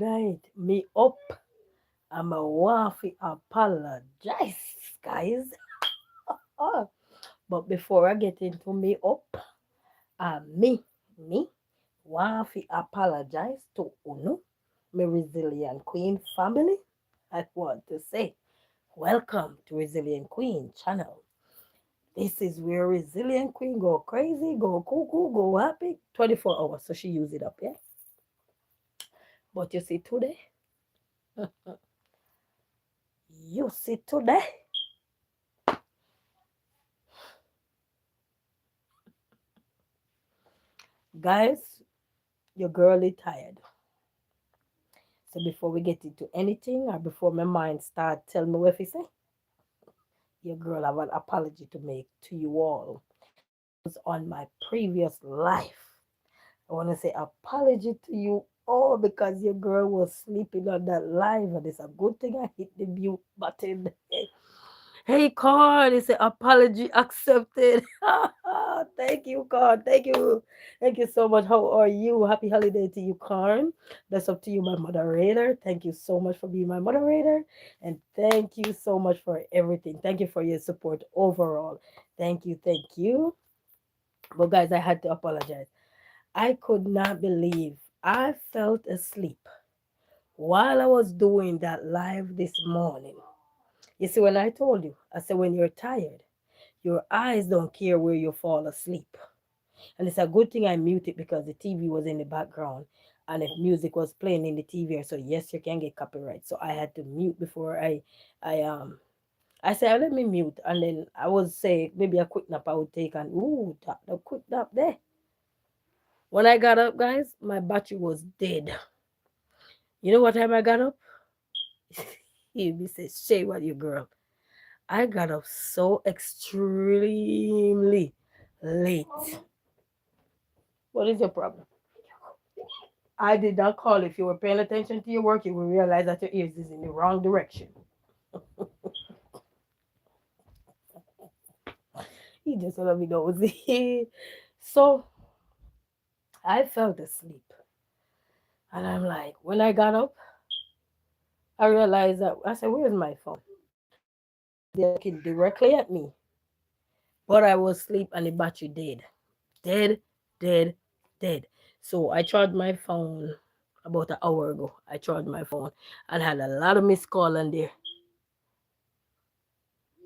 night, me up. I'm a waffy apologize, guys. Oh, but before I get into me up, me, waffy apologize to Uno, my resilient queen family. I want to say, welcome to Resilient Queen channel. This is where Resilient Queen go crazy, go cuckoo, go happy, 24 hours. So she use it up, yeah. But you see today, you see today, guys, your girl is tired. So before we get into anything, or before my mind start tell me what he say, your girl have an apology to make to you all. Was on my previous life. I want to say apology to you all because your girl was sleeping on that live, and it's a good thing I hit the mute button. Hey, God, it's an apology accepted. Thank you, God. Thank you. Thank you so much. How are you? Happy holiday to you, Karn. That's up to you, my moderator. Thank you so much for being my moderator. And thank you so much for everything. Thank you for your support overall. Thank you. Thank you. But, guys, I had to apologize. I could not believe I felt asleep while I was doing that live this morning. You see, when I told you, I said, when you're tired, your eyes don't care where you fall asleep. And it's a good thing I muted because the TV was in the background. And if music was playing in the TV, so yes, you can get copyright. So I had to mute before I said, let me mute. And then I would say, maybe a quick nap I would take, and ooh, that the quick nap there. When I got up, guys, my battery was dead. You know what time I got up? He says, Shay, what you girl? I got up so extremely late. What is your problem? I did not call. If you were paying attention to your work, you will realize that your ears is in the wrong direction. He just let me know. So I fell asleep. And I'm like, when I got up, I realized that I said, where's my phone? They're looking directly at me. But I was asleep and the battery dead. Dead, dead, dead. So I charged my phone about an hour ago. I charged my phone and had a lot of missed call on there.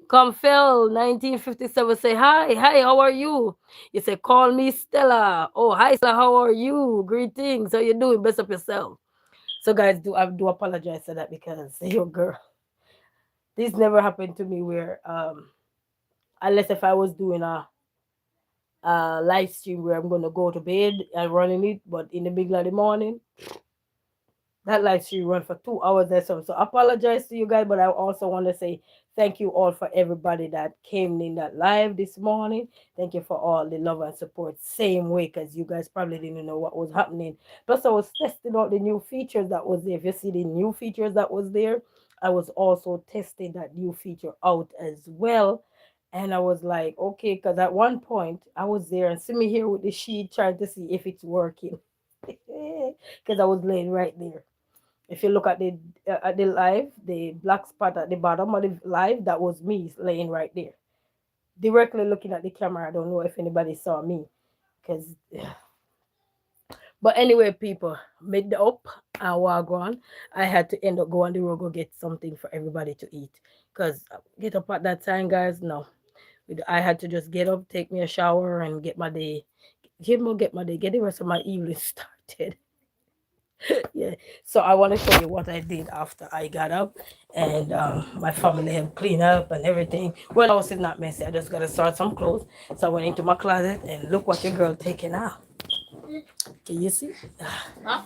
Come Phil, 1957, say hi, how are you? You say, call me Stella. Oh, hi Stella, how are you? Greetings, how you doing? Best of yourself. So guys, I do apologize for that because your girl, this never happened to me where unless if I was doing a live stream where I'm gonna go to bed and running it, but in the middle of the morning, that live stream run for 2 hours or so. So I apologize to you guys, but I also want to say thank you all for everybody that came in that live this morning. Thank you for all the love and support. Same way, because you guys probably didn't know what was happening. Plus, I was testing out the new features that was there. If you see the new features that was there, I was also testing that new feature out as well. And I was like, okay, because at one point I was there and see me here with the sheet trying to see if it's working. Because I was laying right there. If you look at the live, the black spot at the bottom of the live, that was me laying right there, directly looking at the camera. I don't know if anybody saw me, because. But anyway, people, made the up and walk on. I had to end up going on the road go get something for everybody to eat, because get up at that time, guys. No, I had to just get up, take me a shower, and get my day, get the rest of my evening started. Yeah. So I want to show you what I did after I got up, and my family helped clean up and everything. Well, the house is not messy. I just gotta sort some clothes. So I went into my closet and look what your girl taking out. Can you see? Huh?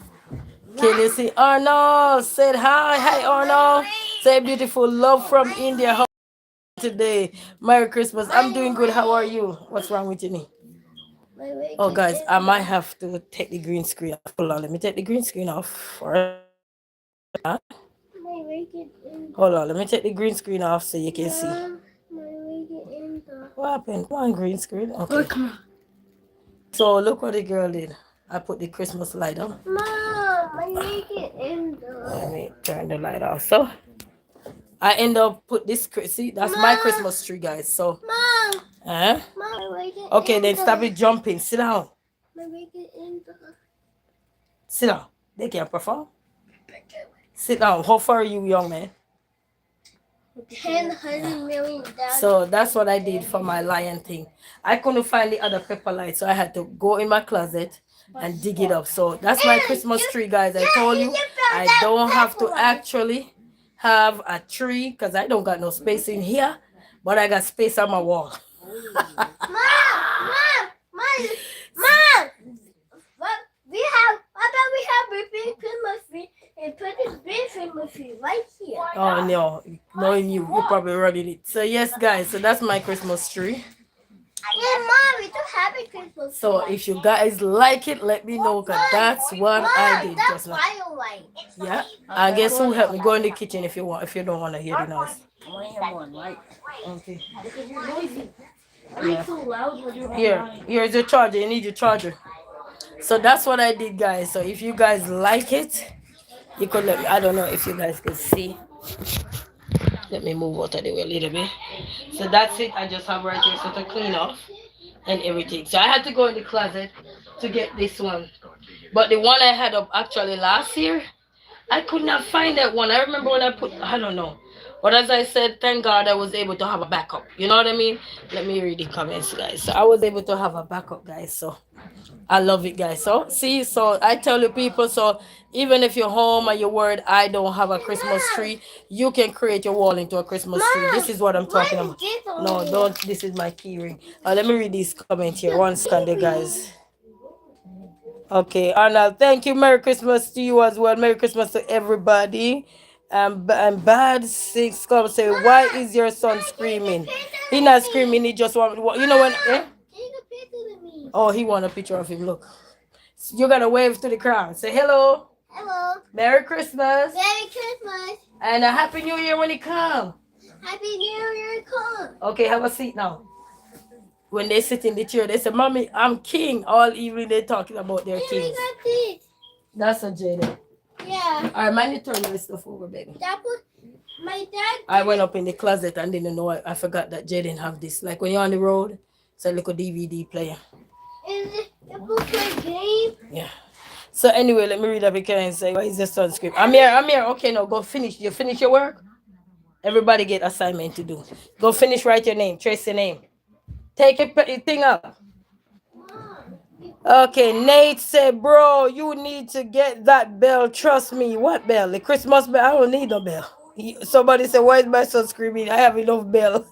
Can you see? Arnold said hi. Hi, Arnold. Say beautiful love from India. How are you today? Merry Christmas. I'm doing good. How are you? What's wrong with your knee? Oh, guys, I might have to take the green screen off. Hold on, let me take the green screen off for. Hold on, let me take the green screen off so you can see. What happened? Come on, green screen. Okay. So look what the girl did. I put the Christmas light on. Mom, I make it in Turn the light off. So I end up put this. See, that's my Christmas tree, guys. So, okay, then stop it jumping. Sit down. Sit down. They can't perform. Sit down. How far are you, young man? 10 100 million. So that's what I did for my lion thing. I couldn't find the other pepper light, so I had to go in my closet and dig it up. So that's my Christmas tree, guys. I told you I don't have to actually have a tree because I don't got no space in here, but I got space on my wall. Mom. I bet we have a big Christmas tree and put this big Christmas tree right here. Oh no, knowing you, you probably running it. So yes, guys. So that's my Christmas tree. Yeah, Mom, we don't have a Christmas tree. So if you guys like it, let me know because that's what I did That's just now. firelight. Yeah. And guess who helped me? Go in the kitchen if you want. If you don't want to hear the noise. Only have one, right? Okay. Because you're noisy. Yeah. Are too loud when you're Here's your charger. You need your charger. So that's what I did, guys. So if you guys like it, you could let me. I don't know if you guys can see. Let me move out of the way a little bit. So that's it. I just have right here so to clean off and everything. So I had to go in the closet to get this one. But the one I had up actually last year, I could not find that one. I remember when I put, I don't know. But as I said, thank God I was able to have a backup. You know what I mean? Let me read the comments, guys. So I was able to have a backup, guys. So I love it, guys. So see, so I tell you people, so even if you're home and you're worried I don't have a Christmas tree, you can create your wall into a Christmas tree. This is what I'm talking about. No, don't. This is my key ring. Let me read these comments here. One second, guys. Okay, Arnold, thank you. Merry Christmas to you as well. Merry Christmas to everybody. And bad six come say, why is your son screaming? He not screaming. He just want, you know when? Eh? Oh, he want a picture of him. Look, you gotta wave to the crowd. Say hello. Hello. Merry Christmas. Merry Christmas. And a Happy New Year when it come. Happy New Year, come. Okay, have a seat now. When they sit in the chair, they say, "Mommy, I'm king." All evening they talking about their We kings. got this. That's a Jaden. Yeah. All right, mind you turn your stuff over, baby. That was my dad. I went up in the closet and didn't know. I forgot that Jaden have this. Like when you're on the road, it's a little DVD player. Is it was a game? Yeah. So anyway, let me read up again and say, why is the sunscreen? I'm here. Okay, no, go finish. You finish your work? Everybody get assignment to do. Go finish, write your name, trace your name. Take your thing up. Okay, Nate said, bro, you need to get that bell. Trust me. What bell? The Christmas bell? I don't need a bell. Somebody said, why is my son screaming? I have enough bell.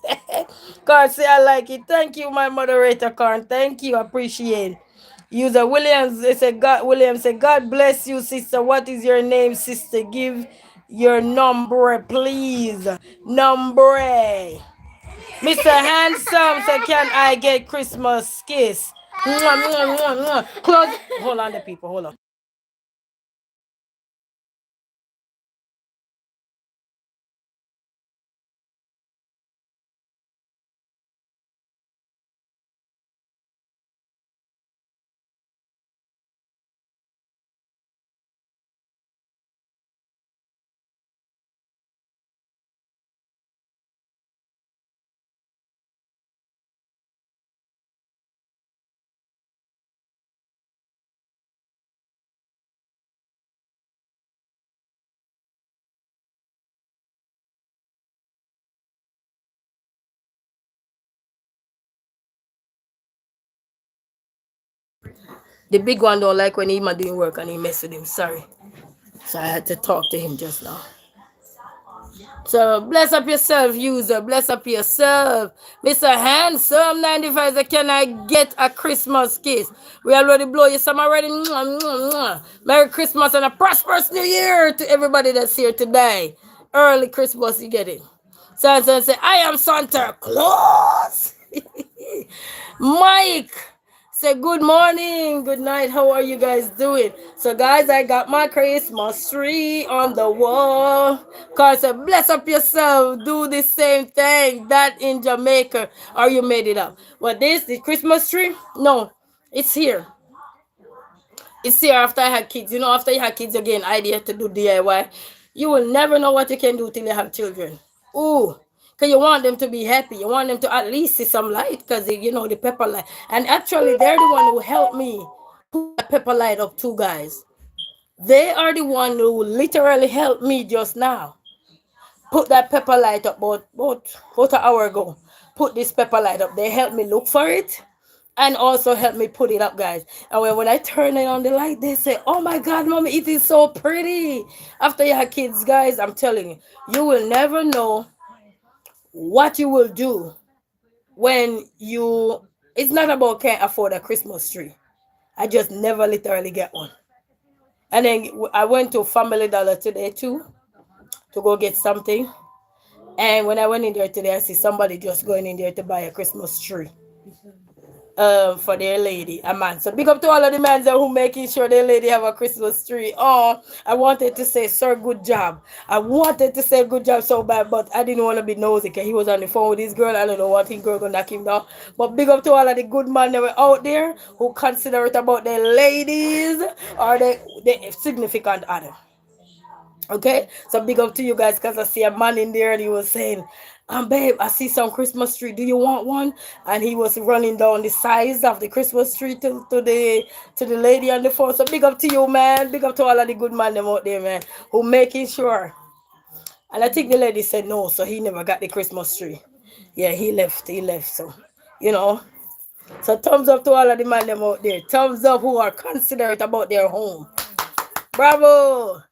Carl say, I like it. Thank you, my moderator, Carl. Thank you. Appreciate it. User Williams, they said, Williams said, God bless you, sister. What is your name, sister? Give your number, please. Number. Mr. Handsome said, can I get Christmas kiss? Mwah, mwah, mwah, mwah. Close. Hold on, the people. Hold on. The big one don't like when he's doing work and he mess with him. Sorry. So I had to talk to him just now. So bless up yourself, user. Bless up yourself. Mr. Handsome 95 said, can I get a Christmas kiss? We already blow you some already. Mwah, mwah, mwah. Merry Christmas and a prosperous New Year to everybody that's here today. Early Christmas, you get it. So say, I am Santa Claus. Mike. Say good morning, good night. How are you guys doing? So guys, I got my Christmas tree on the wall. Cause say, bless up yourself. Do the same thing that in Jamaica. Or you made it up. What this? The Christmas tree? No, it's here. It's here after I had kids. You know, after you had kids, you get an idea to do DIY. You will never know what you can do till you have children. Ooh. Because you want them to be happy. You want them to at least see some light because, the pepper light. And actually, they're the one who helped me put that pepper light up too, guys. They are the one who literally helped me just now. Put that pepper light up about an hour ago. Put this pepper light up. They helped me look for it and also help me put it up, guys. And when I turn it on the light, they say, "Oh my God, mommy, it is so pretty." After you have kids, guys, I'm telling you, you will never know what you will do when you. It's not about can't afford a Christmas tree. I just never literally get one. And then I went to Family Dollar today too to go get something. And when I went in there today, I see somebody just going in there to buy a Christmas tree for their lady, a man. So big up to all of the men there who making sure their lady have a Christmas tree. Oh, I wanted to say, sir, good job. I wanted to say good job so bad, but I didn't want to be nosy because he was on the phone with his girl. I don't know what his girl gonna knock him down. But big up to all of the good men that were out there who consider it about their ladies or the significant other. Okay, so big up to you guys because I see a man in there and he was saying, babe, I see some Christmas tree. Do you want one? And he was running down the size of the Christmas tree to the lady on the phone. So big up to you, man. Big up to all of the good man them out there, man, who making sure. And I think the lady said no, so he never got the Christmas tree. Yeah, he left. He left. So, you know. So thumbs up to all of the man them out there. Thumbs up who are considerate about their home. Bravo.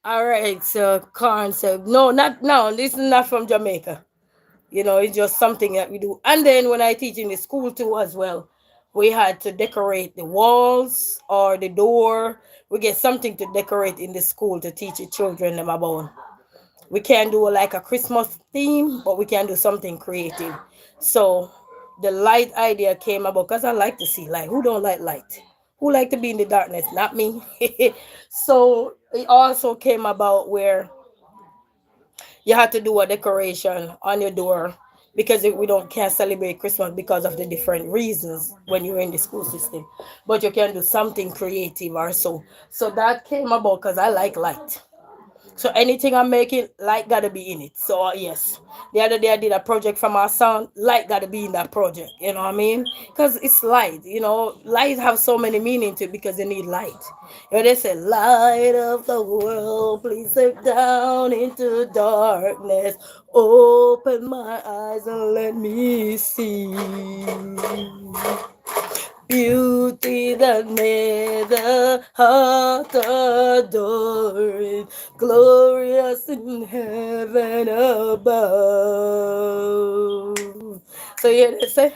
All right, so Karen said, no, not now. This is not from Jamaica. It's just something that we do. And then when I teach in the school too as well, we had to decorate the walls or the door. We get something to decorate in the school to teach the children them about. We can do like a Christmas theme, but we can do something creative. So the light idea came about because I like to see light. Who don't like light? Who like to be in the darkness? Not me. So it also came about where you had to do a decoration on your door because we don't can't celebrate Christmas because of the different reasons when you're in the school system. But you can do something creative or so. So that came about because I like light. So anything I'm making, light gotta be in it. So yes, the other day I did a project for my son. Light gotta be in that project. You know what I mean? Because it's light. Light have so many meaning to it because they need light. They say, "Light of the world, please step down into darkness. Open my eyes and let me see. Beauty that made the heart adore it, glorious in heaven above." So yeah, they say,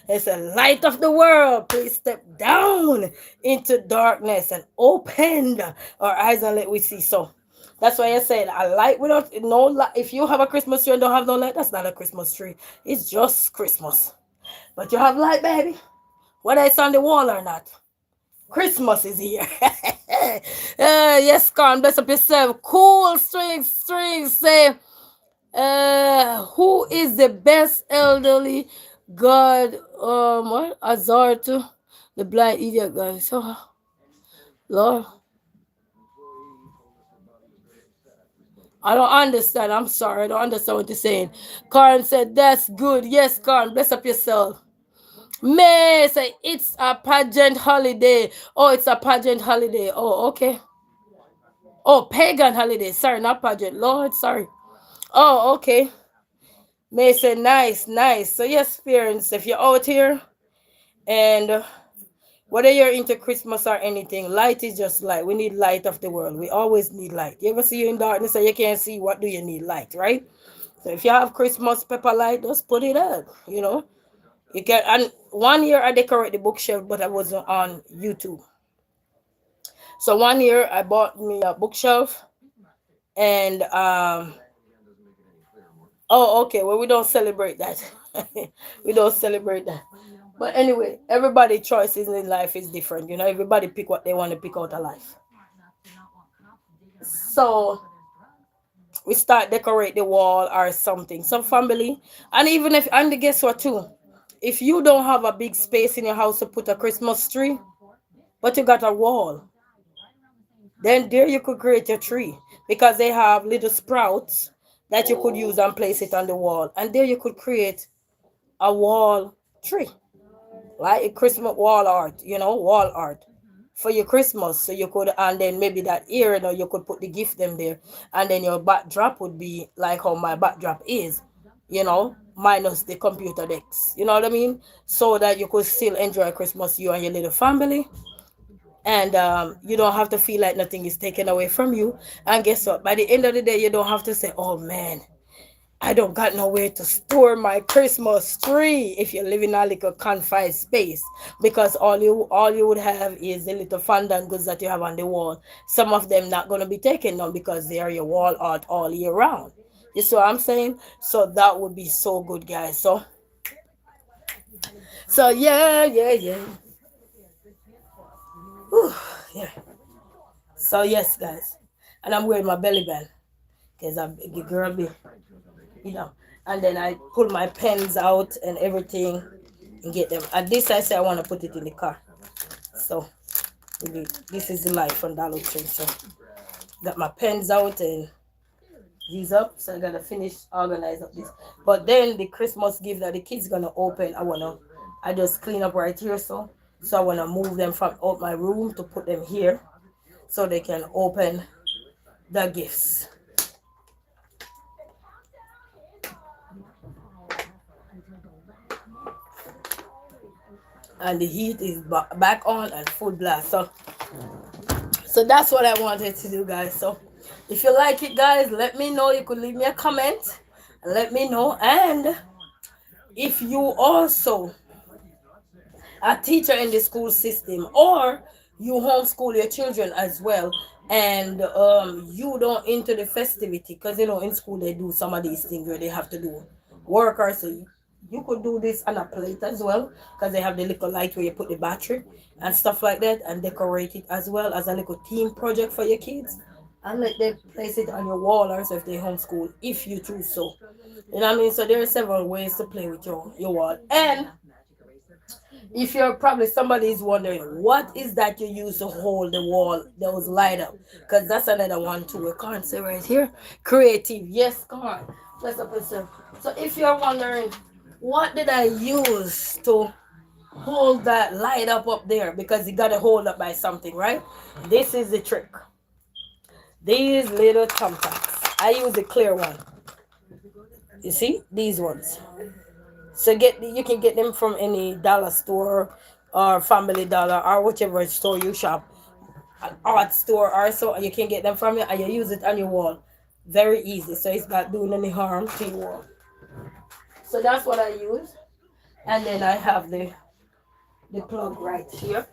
it's a light of the world. Please step down into darkness and open our eyes and let we see. So that's why I said a light without no light. If you have a Christmas tree and don't have no light, that's not a Christmas tree. It's just Christmas. But you have light, baby. Whether it's on the wall or not. Christmas is here. Yes, Con, bless up yourself. Cool strings say, who is the best elderly God, what? Azar to the blind idiot guy. So, Lord. I don't understand. I'm sorry. I don't understand what you're saying. Karen said, that's good. Yes, Karen, bless up yourself. May say it's a pageant holiday. Oh, it's a pageant holiday. Oh, okay. Oh, pagan holiday. Sorry, not pageant. Lord, sorry. Oh, okay. May say nice, nice. So yes, parents, if you're out here and whether you're into Christmas or anything, light is just light. We need light of the world. We always need light. You ever see you in darkness and you can't see? What do you need? Light, right? So if you have Christmas pepper light, just put it up. You can. And one year I decorate the bookshelf, but I wasn't on YouTube. So one year I bought me a bookshelf, and oh, okay. Well, we don't celebrate that. We don't celebrate that. But anyway, everybody' choices in life is different. Everybody pick what they want to pick out of life. So we start decorate the wall or something. Some family, and even if and guess what too, if you don't have a big space in your house to put a Christmas tree, but you got a wall, Then there you could create your tree because they have little sprouts that you could use and place it on the wall. And there you could create a wall tree, like a Christmas wall art, wall art for your Christmas. So you could, and then maybe that year, you could put the gift them there, and then your backdrop would be like how my backdrop is, minus the computer decks. You know what I mean? So that you could still enjoy Christmas, you and your little family, and you don't have to feel like nothing is taken away from you. And guess what? By the end of the day, you don't have to say, "Oh man, I don't got nowhere to store my Christmas tree," if you live in a little confined space, because all you would have is the little fondant goods that you have on the wall. Some of them not gonna be taken down because they are your wall art all year round. You see what I'm saying? So that would be so good, guys. So yeah, yeah, yeah. Whew, yeah. So yes, guys, and I'm wearing my belly band because I'm the girl be, you know. And then I pull my pens out and everything and get them. And this I say I want to put it in the car. So maybe this is the light from Dollar Tree. So got my pens out and these up. So I gotta finish organize up this. But then the Christmas gift that the kids gonna open, I just clean up right here. So I wanna move them from out my room to put them here so they can open the gifts. And the heat is back on and full blast. So that's what I wanted to do, guys. So if you like it, guys, let me know. You could leave me a comment and let me know. And if you also a teacher in the school system, or you homeschool your children as well, and you don't into the festivity, because in school they do some of these things where they have to do work, or so you could do this on a plate as well, because they have the little light where you put the battery and stuff like that, and decorate it as well as a little team project for your kids, and let them place it on your wall, or so if they homeschool, if you choose so. You know what I mean? So there are several ways to play with your wall. And if you're probably somebody is wondering what is that you use to hold the wall, those light up, because that's another one too. We can't say right here. Creative, yes, come on. Let's up yourself. So if you're wondering what did I use to hold that light up there, because you gotta hold up by something, right? This is the trick. These little thumbtacks. I use the clear one. You see these ones. So you can get them from any dollar store or Family Dollar or whichever store you shop, an art store or so. You can get them from it and you use it on your wall. Very easy. So it's not doing any harm to your wall. So that's what I use. And then I have the plug right here.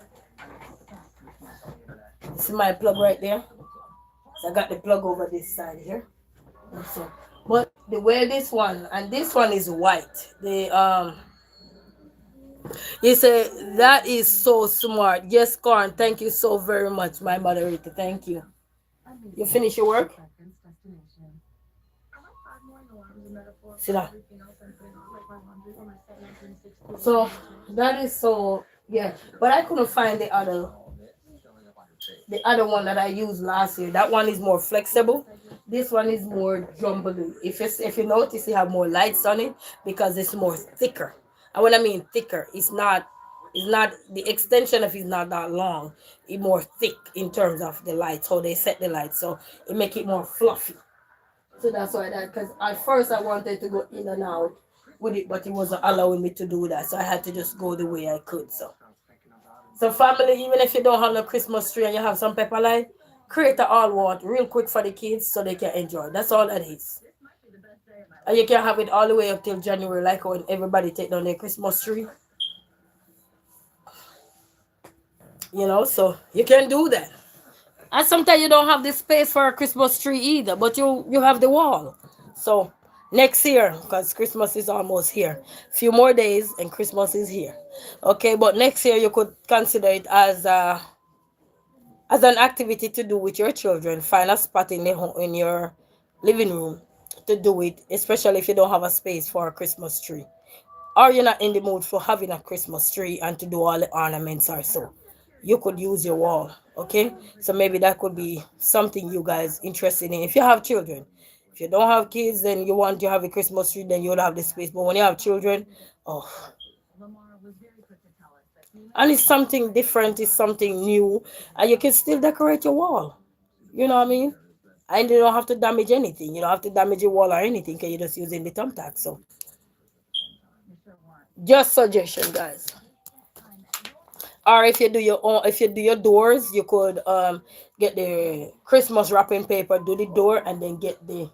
This is my plug right there. So I got the plug over this side here. So, but the way this one, and this one is white. You say that is so smart. Yes, Corn. Thank you so very much, my moderator. Thank you. You finish your work? Sit down. So that is so, yeah. But I couldn't find the other one that I used last year. That one is more flexible. This one is more jumbly. If you notice, you have more lights on it because it's more thicker. And when I mean thicker, it's not the extension of it is not that long. It's more thick in terms of the lights, how they set the lights. So it make it more fluffy. So that's why that, because at first I wanted to go in and out with it, but it wasn't allowing me to do that. So I had to just go the way I could. So family, even if you don't have no Christmas tree and you have some pepper light, create a all want real quick for the kids so they can enjoy. That's all that is. And you can have it all the way up till January, like when everybody take down their Christmas tree. So you can do that. And sometimes you don't have the space for a Christmas tree either, but you have the wall. So next year, because Christmas is almost here, few more days and Christmas is here. Okay, but next year you could consider it as an activity to do with your children. Find a spot in your living room to do it, especially if you don't have a space for a Christmas tree, or you're not in the mood for having a Christmas tree and to do all the ornaments or so. You could use your wall. Okay, so maybe that could be something you guys interested in if you have children. If you don't have kids, then you want to have a Christmas tree, then you'll have the space. But when you have children, oh, and it's something different, it's something new, and you can still decorate your wall. You know what I mean? And you don't have to damage anything. You don't have to damage your wall or anything because you're just using the thumbtack. So, just suggestion, guys. Or if you do your own, if you do your doors, you could get the Christmas wrapping paper, do the door, and then get the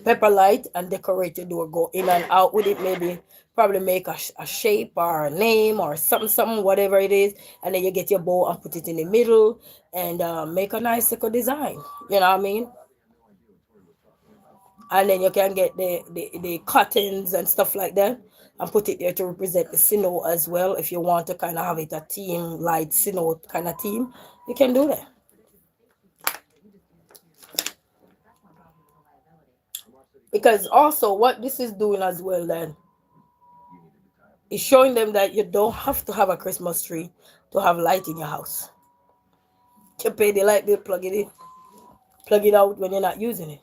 pepper light and decorate your door. Go in and out with it. Maybe probably make a shape or a name or something, whatever it is, and then you get your bow and put it in the middle and make a nice little design. You know what I mean? And then you can get the cottons and stuff like that and put it there to represent the snow as well. If you want to kind of have it a theme, light snow kind of theme, you can do that. Because also what this is doing as well then is showing them that you don't have to have a Christmas tree to have light in your house. You pay the light bill, plug it in, plug it out when you're not using it.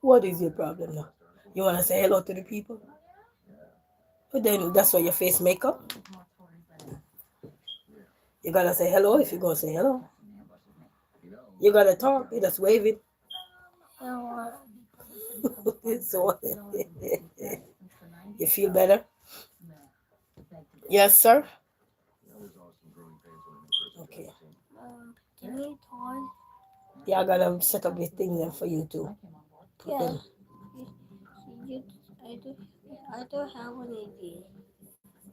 What is your problem now? You want to say hello to the people? But then that's why your face makeup. You gotta say hello if you're gonna say hello. You gotta talk, you just wave it. So, you feel better? Yes, sir? Okay. Can we toy? Yeah, I gotta set up this thing then for you too. Put Yeah. them. I don't have one of these.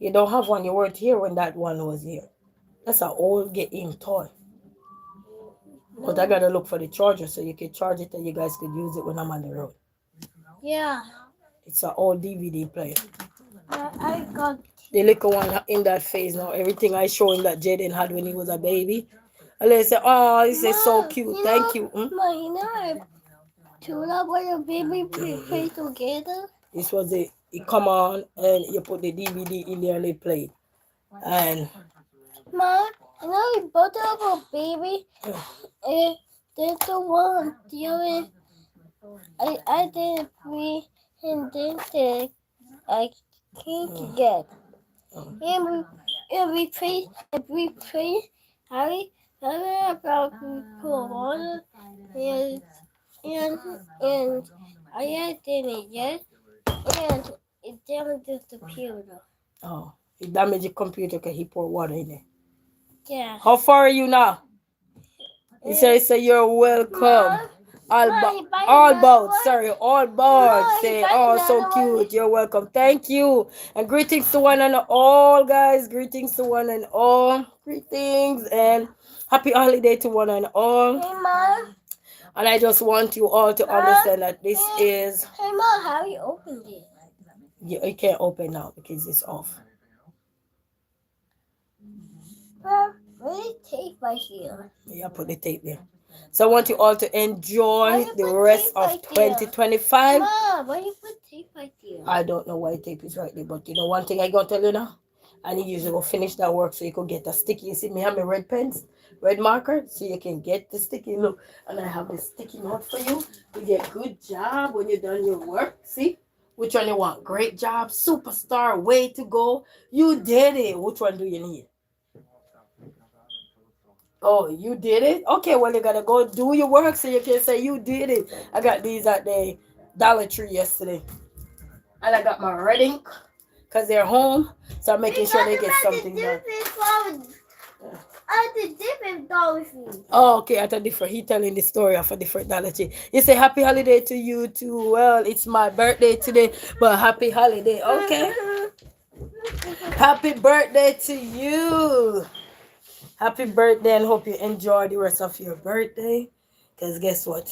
You don't have one, you weren't here when that one was here. That's an old get in toy. But I gotta look for the charger so you can charge it and you guys could use it when I'm on the road. Yeah. It's an old DVD player. I got. The little one in that phase now. Everything I show him that Jaden had when he was a baby. And they say, oh, this is so cute. Thank you. Ma, you know I tuned up when your baby play together. This was it. It come on and you put the DVD in there and they play. And Ma, you know we both have a baby. And there's the one, the other. I didn't breathe and then I can't get. And we pray, Harry, about pour water, and I didn't yet, and it damaged the computer. oh, he damaged the computer because he poured water in there. Yeah. How far are you now? He said, you're welcome. All about, say, oh, so cute, you're welcome, thank you, and greetings to one and all, guys, greetings to one and all, greetings, and happy holiday to one and all. Hey, Mom. And I just want you all to understand that this is, Hey, Mom, how you opened it? you can't open now because it's off. Really tape right here. Yeah, put the tape there. So I want you all to enjoy you the put rest tape of right there? 2025. Mom, why you put tape right there? I don't know why tape is right there, but you know one thing I gonna tell you now? I need you to go finish that work so you could get a sticky. You see me have my red pens, red marker, so you can get the sticky. Look, and I have a sticky note for you. You get good job when you're done your work. See? Which one you want? Great job, superstar, way to go. You did it. Which one do you need? Oh, you did it? Okay, well, you gotta go do your work so you can say you did it. I got these at the Dollar Tree yesterday. And I got my red ink because they're home. So I'm making sure they get something done. I did different Dollar Tree. Oh, okay, at a different. He telling the story of a different Dollar Tree. You say happy holiday to you too. Well, it's my birthday today, but happy holiday. Okay. Happy birthday to you. Happy birthday and hope you enjoy the rest of your birthday. Because guess what?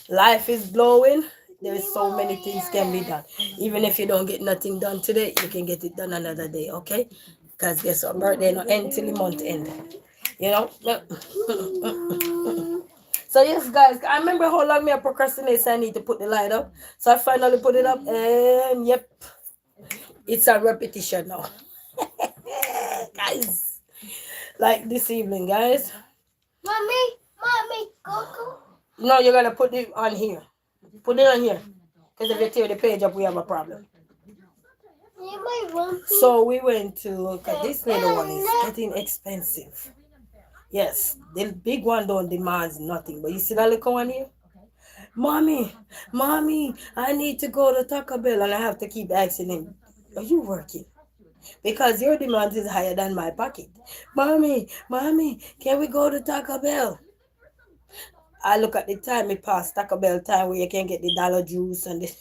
Life is blowing. There's so many things can be done. Even if you don't get nothing done today, you can get it done another day, okay? Because guess what? Birthday no end till the month end. You know? So yes, guys, I remember how long I procrastinated, so I need to put the light up. So I finally put it up and yep. It's a repetition now. Guys, like this evening, guys. Mommy, Coco. No, you're gonna put it on here. Put it on here. Because if you tear the page up, we have a problem. You might want to. So we went to look at this little one. Is getting expensive. Yes, the big one don't demand nothing. But you see that little one here? Mommy, I need to go to Taco Bell, and I have to keep asking him, are you working? Because your demand is higher than my pocket. Mommy, can we go to Taco Bell? I look at the time, it past Taco Bell time where you can get the dollar juice and the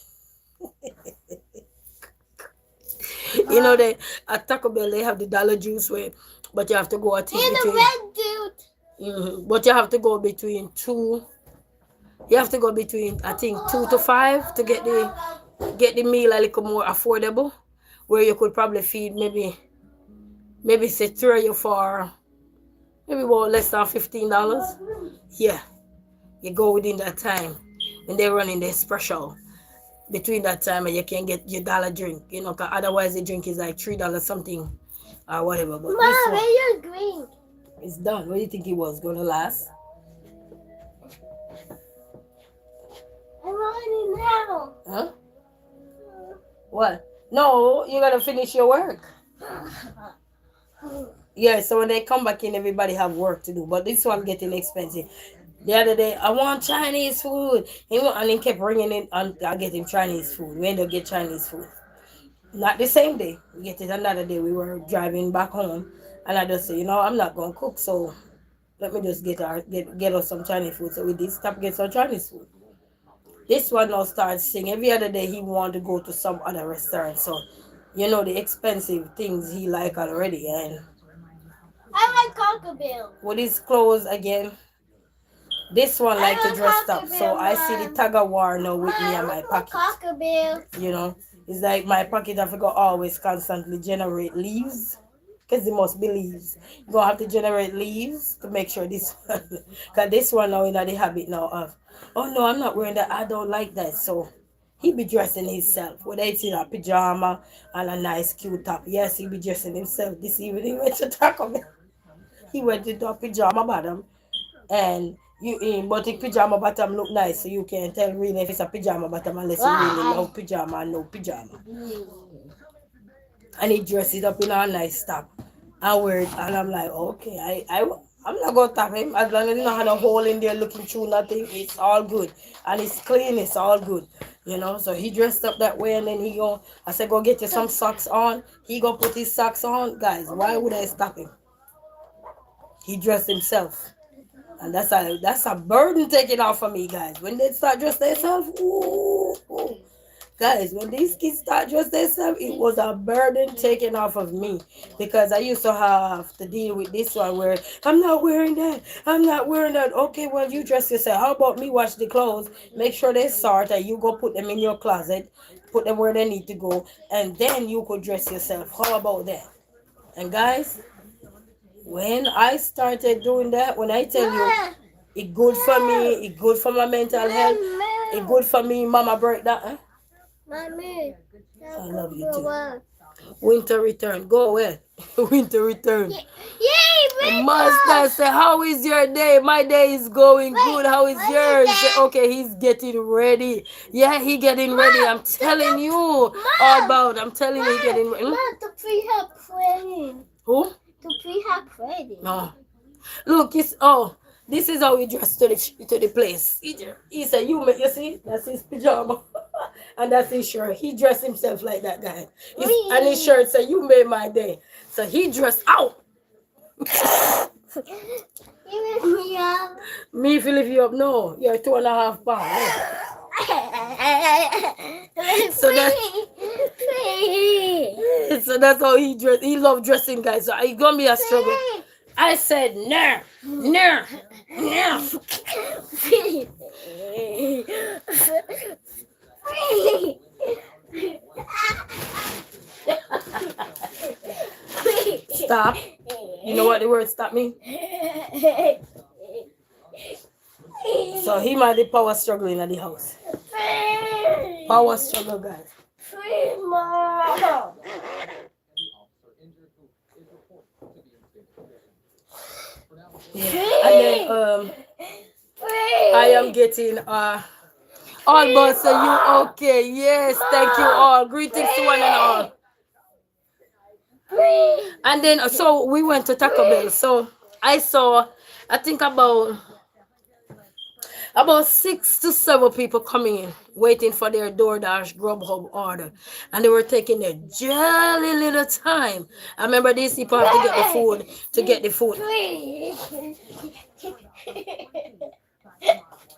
you know they at Taco Bell they have the dollar juice where but you have to go I think And the between red dude. but you have to go between two you have to go between I think 2 to 5 to get the meal a little more affordable where you could probably feed maybe say 3 or 4 maybe about less than $15. Yeah, you go within that time when they're running their special between that time and you can get your dollar drink, you know, 'cause otherwise the drink is like $3 something or whatever. But this Mom, one where's your drink? is done. What do you think it was gonna last? I want it now. Huh? What? No, you gotta finish your work. Yeah, so when they come back in, everybody have work to do. But this one getting expensive. The other day, I want Chinese food. And he kept bringing it, and I get him Chinese food. We end up get Chinese food. Not the same day. We get it another day. We were driving back home, and I just say, I'm not gonna cook, so let me just get us some Chinese food. So we did stop get some Chinese food. This one now starts saying every other day he want to go to some other restaurant. So the expensive things he like already, and I like Taco Bell. with his clothes again. This one like to want dress Taco up, so Bell, I see the Mom. tag of war now with me and my pocket. Taco Bell. It's like my pocket have to go always constantly generate leaves, because it must be leaves. You gonna have to generate leaves to make sure this one, because this one now in the habit now of, oh no, I'm not wearing that. I don't like that. So he be dressing himself, whether it's in a pajama and a nice cute top. Yes, he be dressing himself. This evening he went to Taco Bell. He went into a pajama bottom and but the pajama bottom look nice, so you can't tell really if it's a pajama bottom unless you really love pajama and no pajama. And he dressed it up in a nice top and wear it, and I'm like, okay, I'm not gonna tap him as long as he don't have a hole in there looking through nothing. It's all good, and it's clean. It's all good, So he dressed up that way, and then I said, go get you some socks on. He go put his socks on, guys. Why would I stop him? He dressed himself. And that's a burden taken off of me, guys. When they start dressing themselves, ooh. Guys, when these kids start dressing themselves, it was a burden taken off of me. Because I used to have to deal with this one where, I'm not wearing that. Okay, well, you dress yourself. How about me wash the clothes? Make sure they sort and you go put them in your closet. Put them where they need to go. And then you could dress yourself. How about that? And guys, when I started doing that, when I tell you, it good for me, it good for my mental health, it good for me, mama break that. Huh? Mommy, I love you too. Winter return, go away. Winter return. Yay, Master say, how is your day? My day is going good. How is yours? Say, okay, he's getting ready. Yeah, he getting ready. I'm telling you all about. I'm telling you, he getting ready. Mom, the tree have wedding. Who? The tree have wedding. No. Look, this is how he dressed to the place. He said, you see, that's his pajama. And that's his shirt. He dressed himself like that guy. And his shirt said, you made my day. So he dressed out. You lift me up. Me if you lift you up, no. You're 2.5 pounds. So that's how he dressed. He loved dressing, guys. So it's gonna be a struggle. I said, no. Stop. You know what the word stop means? So he might be power struggling at the house. Power struggle, guys. Primo. Yeah. And then I am getting all but so you okay. Yes, thank you all. Greetings to one and all. And then so we went to Taco Bell. So I saw I think about 6 to 7 people coming in, waiting for their DoorDash Grubhub order, and they were taking their jolly little time. I remember these people have to get the food to get the food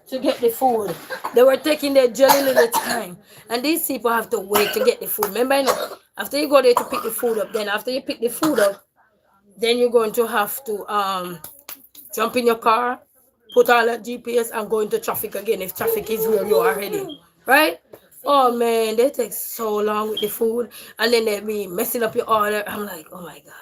to get the food. They were taking their jolly little time, and these people have to wait to get the food. Remember, you know, after you go there to pick the food up, then after you pick the food up, then you're going to have to jump in your car, put all that GPS, and go into traffic again if traffic is where you are heading. Right? Oh man, they take so long with the food, and then they be messing up your order. I'm like, oh my god.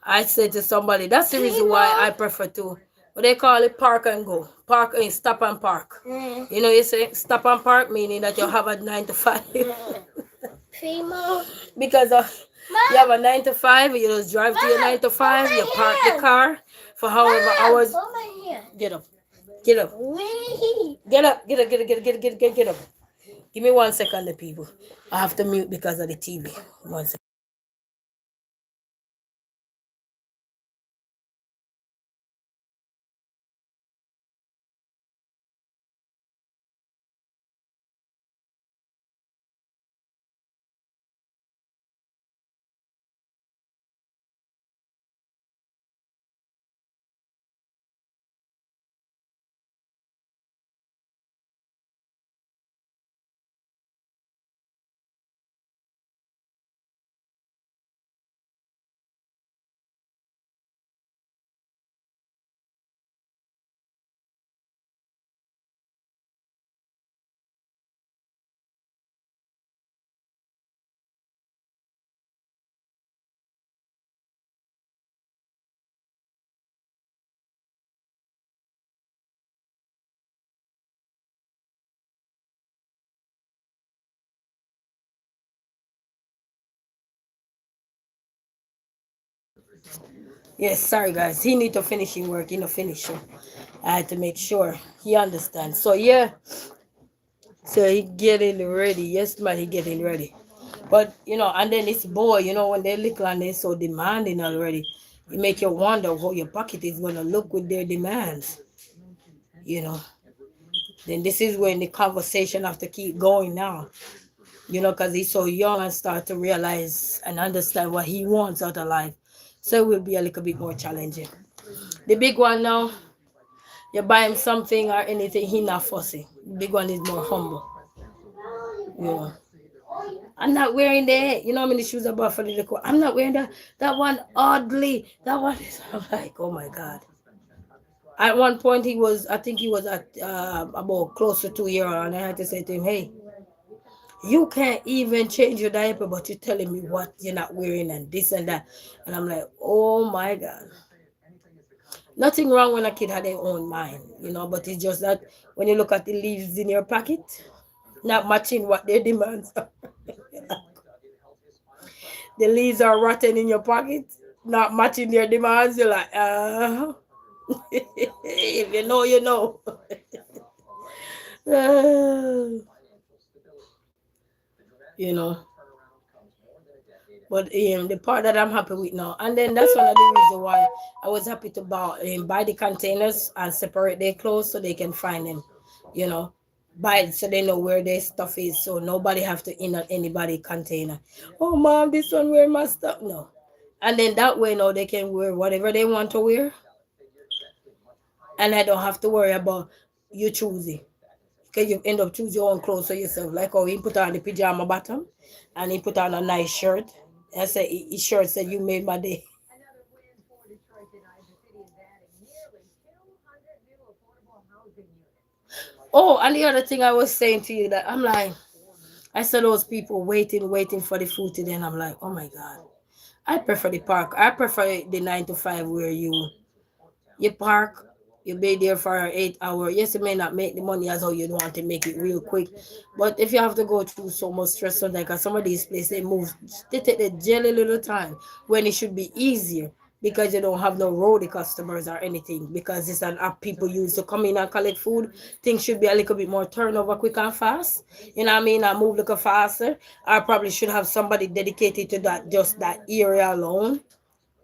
I said to somebody, that's the reason why I prefer to what they call it park and go. Park and stop and park. You know, you say stop and park meaning that you have a 9 to 5. Primo. Because you have a 9 to 5, you just drive to your 9 to 5, you park the car for however hours. Get up. Get up. Get up. Get up. Get up. Get up. Get up. Get up. Get up. Give me 1 second, the people. I have to mute because of the TV. 1 second. Yes, sorry guys. He need to finish his work. He no finish. So I had to make sure he understands. So yeah, so he getting ready. Yes, man, he getting ready. But you know, and then this boy, you know, when they're little and they're so demanding already, it make you wonder how your pocket is gonna look with their demands. You know, then this is when the conversation have to keep going now. You know, because he's so young and start to realize and understand what he wants out of life. So it will be a little bit more challenging. The big one now, you buy him something or anything, he not fussy. The big one is more humble. You know. I'm not wearing that. You know how many shoes I bought for the little. I'm not wearing that. That one oddly. That one is. I'm like, oh my god. At one point, he was. I think he was at about close to 2 years, and I had to say to him, "Hey, you can't even change your diaper, but you're telling me what you're not wearing and this and that." And I'm like, oh my god. Nothing wrong when a kid had their own mind, you know, but it's just that when you look at the leaves in your pocket, not matching what their demands are. The leaves are rotten in your pocket, not matching their demands. You're like, if you know, you know. You know. But the part that I'm happy with now, and then that's one of the reasons why I was happy to buy the containers and separate their clothes so they can find them. You know, buy it so they know where their stuff is, so nobody have to in on anybody container. Oh, mom, this one where my stuff. No, and then that way now they can wear whatever they want to wear, and I don't have to worry about you choosing. Because you end up choosing your own clothes for yourself. Like how he put on the pajama bottom and he put on a nice shirt. I said his shirt said you made my day. Oh, and the other thing I was saying to you that I'm like, I saw those people waiting for the food today, and I'm like, oh my god. I prefer the park. I prefer the 9 to 5 where you park, You be there for 8 hours. Yes, you may not make the money as how you want to make it real quick, but if you have to go through so much stress, so like some of these places they move, they take the jelly little time when it should be easier because you don't have no roadie customers or anything because it's an app people use to come in and collect food. Things should be a little bit more turnover quick and fast. You know what I mean? I move a little faster. I probably should have somebody dedicated to that, just that area alone,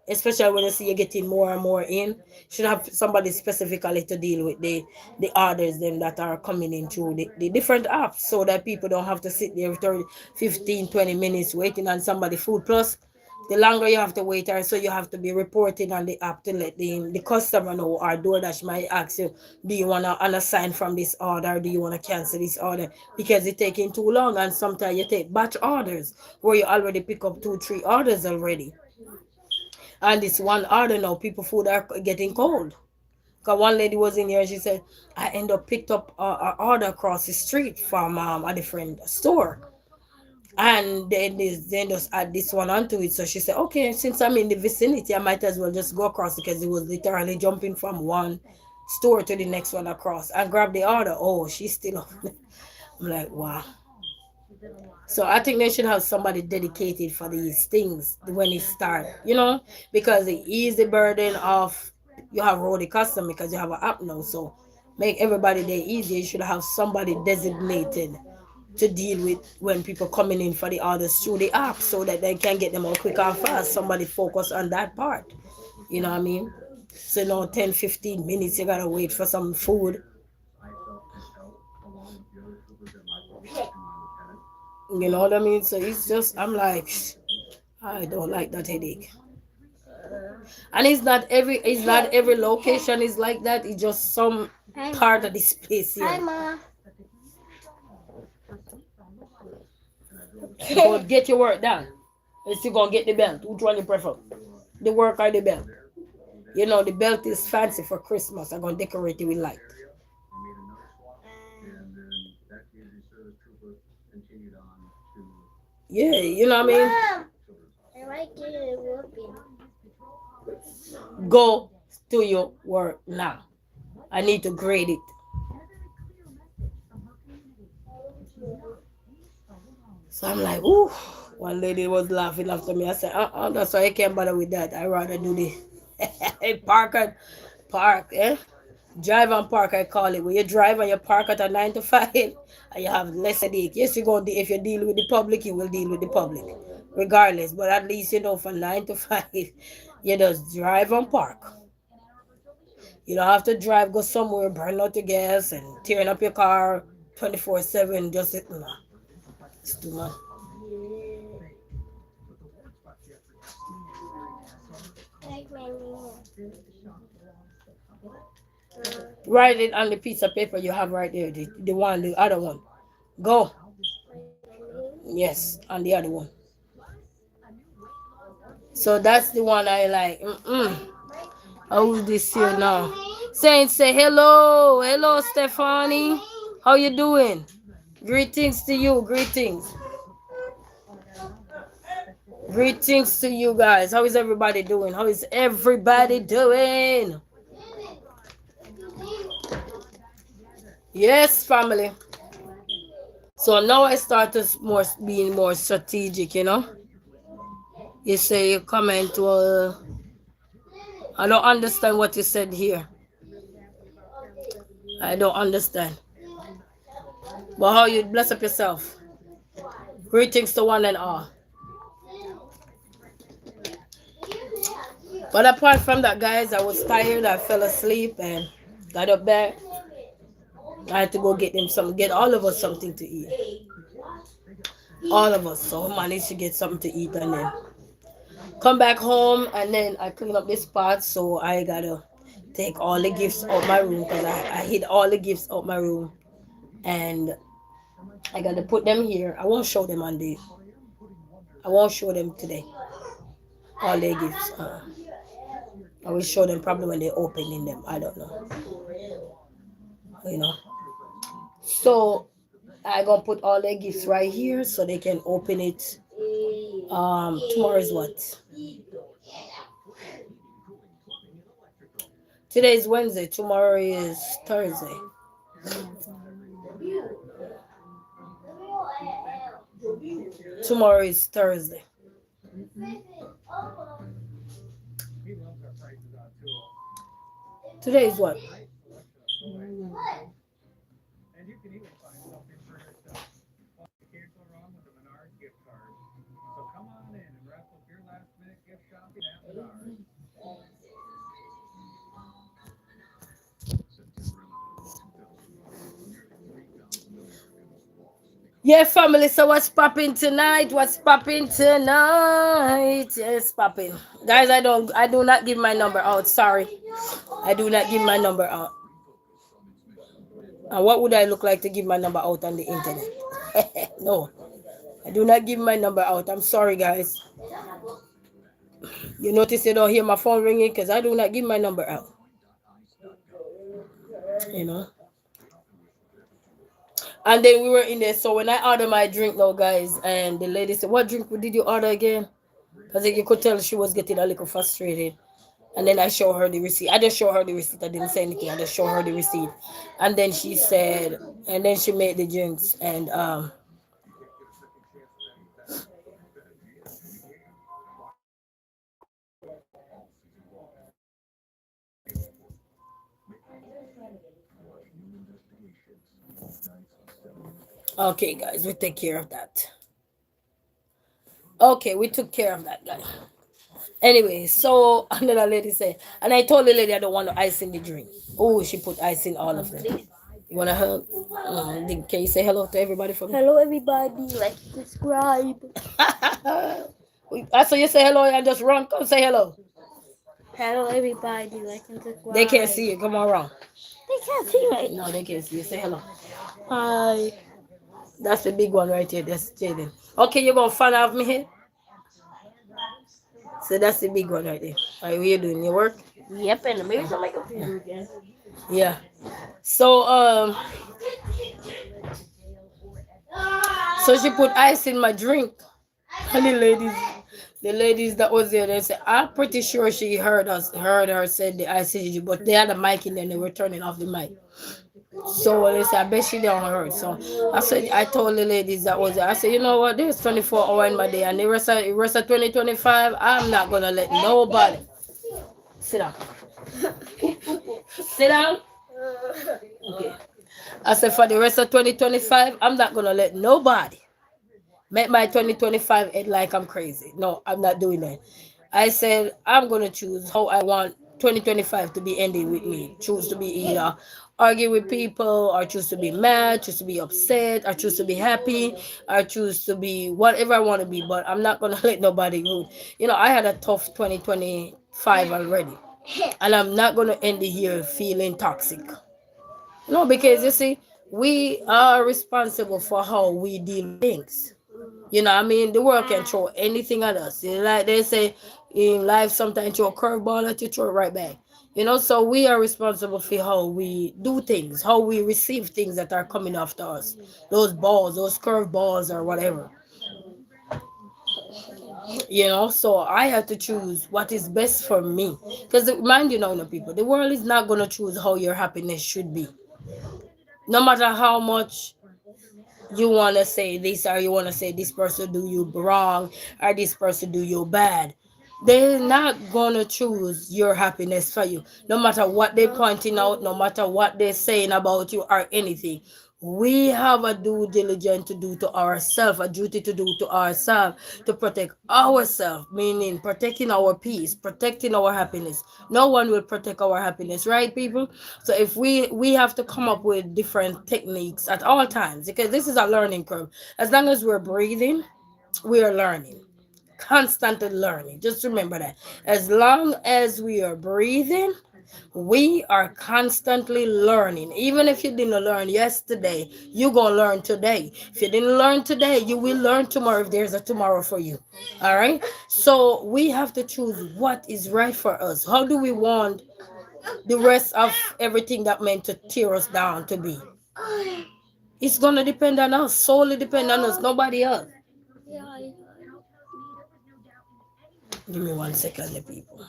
especially when you see you're getting more and more in. Should have somebody specifically to deal with the orders them that are coming in through the different apps so that people don't have to sit there 30, 15, 20 minutes waiting on somebody food. Plus the longer you have to wait, or so you have to be reporting on the app to let the customer know, or DoorDash might ask you, do you want to unassign from this order, do you want to cancel this order, because it's taking too long. And sometimes you take batch orders where you already pick up 2 3 orders already, and this one order now, people food are getting cold. Cause one lady was in here, she said, I end up picked up a order across the street from a different store. And then they just add this one onto it. So she said, okay, since I'm in the vicinity, I might as well just go across because it was literally jumping from one store to the next one across and grab the order. Oh, she's still up. I'm like, wow. So I think they should have somebody dedicated for these things when it start, because it ease the burden of you have already custom because you have an app now. So make everybody there easier. You should have somebody designated to deal with when people coming in for the orders through the app so that they can get them out quick and fast. Somebody focus on that part. You know what I mean? So 10, 15 minutes you gotta wait for some food. You know what I mean? So it's just, I'm like, I don't like that headache. And it's not every location is like that. It's just some part of the space Hi, here. Ma. So get your work done. You're still gonna get the belt. Which one you prefer? The work or the belt? The belt is fancy for Christmas. I'm gonna decorate it with light. Yeah, you know what I mean? Mom, I like it working. Go to your work now. I need to grade it. So I'm like, ooh. One lady was laughing after me. I said, that's why I can't bother with that. I rather do the park, eh? Drive and park, I call it. When you drive and you park at a 9 to 5, and you have less headache. Yes, you're going to, if you deal with the public, you will deal with the public, regardless. But at least, from 9 to 5, you just drive and park. You don't have to drive, go somewhere, burn out your gas, and tearing up your car 24/7. Just, nah, it's too much. Like my name. Write it on the piece of paper you have right there, the other one. Go. Yes, on the other one. So that's the one I like. Who's this here now? Saint, say hello. Hello, Stephanie. How you doing? Greetings to you. Greetings. Greetings to you guys. How is everybody doing? How is everybody doing? Yes, family. So now I started being more strategic. You say you comment, well, I don't understand what you said here. I don't understand. But how you bless up yourself? Greetings to one and all. But apart from that, guys, I was tired. I fell asleep and got up back. I had to go get all of us something to eat. All of us. So I managed to get something to eat and then come back home, and then I clean up this part. So I gotta take all the gifts out my room because I hid all the gifts out my room, and I gotta put them here. I won't show them I won't show them today. All their gifts. I will show them probably when they're opening them. I don't know. You know. So I gonna put all their gifts right here so they can open it. Tomorrow is what? Today is Wednesday. Tomorrow is Thursday. Tomorrow is Thursday. Today is what? Yeah, family. So what's popping tonight? What's popping tonight? Yes, popping. Guys, I do not give my number out. Sorry. I do not give my number out. And what would I look like to give my number out on the internet? No. I do not give my number out. I'm sorry, guys. You notice you don't hear my phone ringing because I do not give my number out. You know. And then we were in there. So when I ordered my drink now, guys, and the lady said, "What drink did you order again?" Because you could tell she was getting a little frustrated. And then I show her the receipt. I just show her the receipt. I didn't say anything. I just show her the receipt. And then she said, and then she made the drinks. And okay, guys, we take care of that. Okay, we took care of that, guy. Anyway, so another lady said, and I told the lady I don't want no ice in the drink. Oh, she put ice in all of them. You wanna help? Can you say hello to everybody for me? Hello, everybody. Like, subscribe. I saw you say hello and just run. Come say hello. Hello, everybody. Like and subscribe. They can't see you. Come on, wrong. They can't see me. No, they can't see you. Say hello. Hi. That's the big one right here. That's Jaden. Okay, you gonna fan of me here? So that's the big one right there. All right, what you doing? You work? Yep, and the mirror's on my computer again. Yeah. So so she put ice in my drink. And the ladies that was there, they said, I'm pretty sure she heard her said the ice in, but they had a mic in there and they were turning off the mic. So they said, I bet she don't heard. So I told the ladies that was there, I said, you know what, there's 24 hours in my day, and the rest of 2025, I'm not gonna let nobody sit down. Sit down. Okay. I said for the rest of 2025, I'm not gonna let nobody make my 2025 end like I'm crazy. No, I'm not doing that. I said I'm gonna choose how I want 2025 to be ending with me. Choose to be either argue with people, or choose to be mad, choose to be upset, or choose to be happy, or choose to be whatever I want to be. But I'm not gonna let nobody rude. You know, I had a tough 2025 already, and I'm not gonna end the year feeling toxic. No, because you see, we are responsible for how we deal with things. You know, what I mean, the world can throw anything at us. You know, like they say in life, sometimes throw a curveball at you, throw it right back. You know, so we are responsible for how we do things, how we receive things that are coming after us. Those balls, those curveballs, or whatever. You know, so I have to choose what is best for me. Because mind you, know, people, the world is not gonna choose how your happiness should be. No matter how much you want to say this, or you want to say this person do you wrong, or this person do you bad, they're not gonna choose your happiness for you. No matter what they're pointing out, no matter what they're saying about you or anything, we have a due diligence to do to ourselves, a duty to do to ourselves, to protect ourselves, meaning protecting our peace, protecting our happiness. No one will protect our happiness, right, people? So if we have to come up with different techniques at all times, because this is a learning curve. As long as we're breathing, we are learning, constantly learning. Just remember that. As long as we are breathing, we are constantly learning. Even if you didn't learn yesterday, you're going to learn today. If you didn't learn today, you will learn tomorrow if there's a tomorrow for you. All right? So we have to choose what is right for us. How do we want the rest of everything that meant to tear us down to be? It's going to depend on us, solely depend on us, nobody else. Give me 1 second, the people.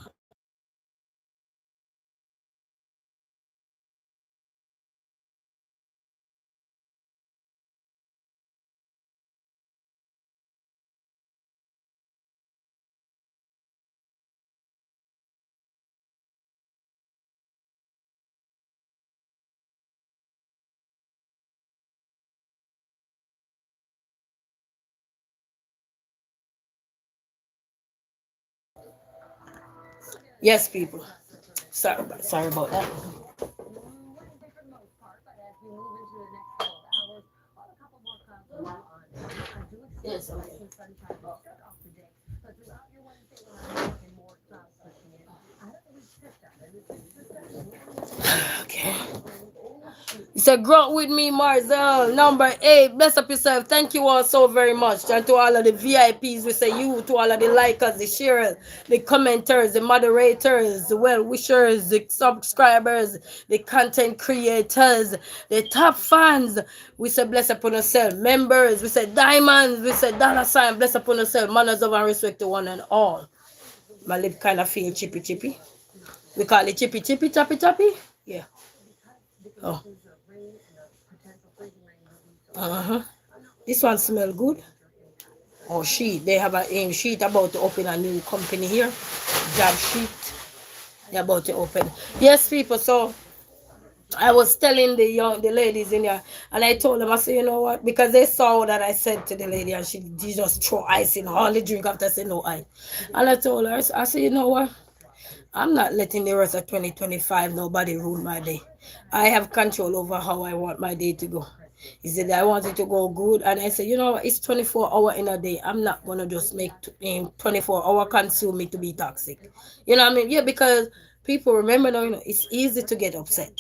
Yes, people. Sorry about that. Yes, okay. Okay. So grow with me, Marzel. Number 8. Bless up yourself. Thank you all so very much. And to all of the VIPs, we say you, to all of the likers, the sharers, the commenters, the moderators, the well wishers, the subscribers, the content creators, the top fans. We say bless upon yourself. Members, we say diamonds, we say dollar sign, bless upon yourself. Manners of and respect to one and all. My lip kind of feel chippy chippy. We call it chippy chippy choppy choppy. Yeah. Oh. Uh-huh. This one smell good. Oh, they have a sheet about to open a new company here. Job sheet. They're about to open. Yes, people. So I was telling the ladies in there, and I told them, I said, you know what? Because they saw that I said to the lady, and she just throw ice in all the drink after I said no ice. And I told her, I said, you know what? I'm not letting the rest of 2025 nobody rule my day. I have control over how I want my day to go. He said, I want it to go good. And I said, you know, it's 24 hour in a day. I'm not going to just make 24-hour consume me to be toxic. You know what I mean? Yeah, because people remember now, you know, it's easy to get upset.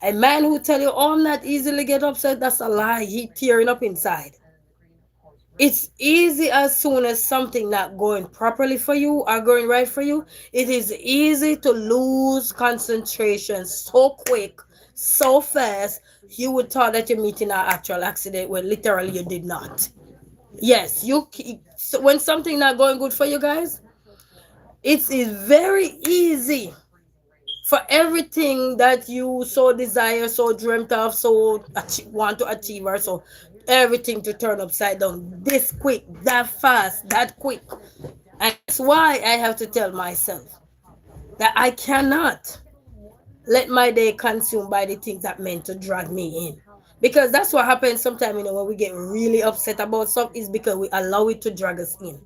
A man who tell you, oh, I'm not easily get upset, that's a lie. He tearing up inside. It's easy as soon as something not going properly for you or going right for you. It is easy to lose concentration so quick, so fast. You would thought that you're meeting an actual accident when literally you did not. Yes, so when something not going good for you guys, it is very easy for everything that you so desire, so dreamt of, so want to achieve, or so everything to turn upside down this quick, that fast, that quick. And that's why I have to tell myself that I cannot let my day consumed by the things that meant to drag me in. Because that's what happens sometimes, you know, when we get really upset about something, is because we allow it to drag us in.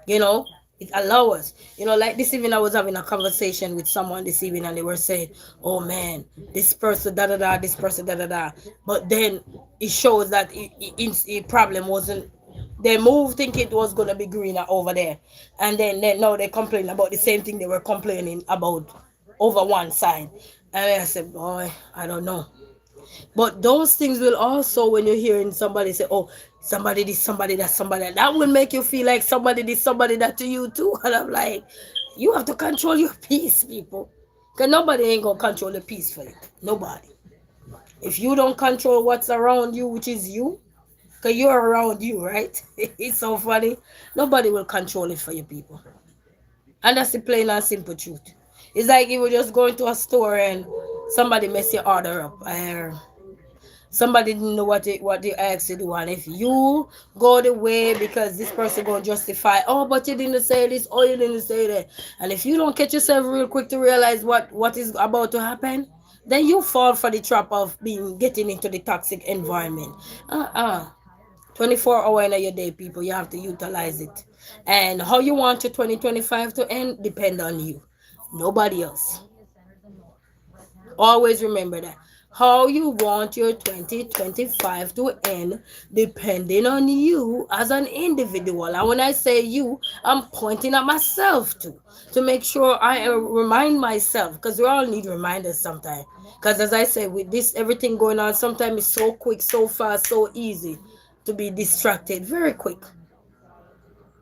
You know, it allows us. You know, like this evening I was having a conversation with someone this evening, and they were saying, oh man, this person da da da, this person da da da. But then it shows that the problem wasn't, they moved thinking it was gonna be greener over there. And then now they complain about the same thing they were complaining about over one side. And I said, boy, I don't know. But those things will also, when you're hearing somebody say, oh, somebody this, somebody that, somebody that will make you feel like somebody this, somebody that to you too. And I'm like, you have to control your peace, people. Because nobody ain't going to control the peace for you. Nobody. If you don't control what's around you, which is you, because you're around you, right? It's so funny. Nobody will control it for you, people. And that's the plain and simple truth. It's like you were just going to a store and somebody mess your order up. Somebody didn't know what they asked you to do, and if you go the way because this person gonna justify, oh, but you didn't say this, oh, you didn't say that, and if you don't catch yourself real quick to realize what is about to happen, then you fall for the trap of getting into the toxic environment. 24 hours in your day, people, you have to utilize it. And how you want your 2025 to end depend on you, nobody else. Always remember that. How you want your 2025 to end depending on you as an individual. And when I say you, I'm pointing at myself too. To make sure I remind myself, because we all need reminders sometimes. Because as I say, with this everything going on, sometimes it's so quick, so fast, so easy to be distracted very quick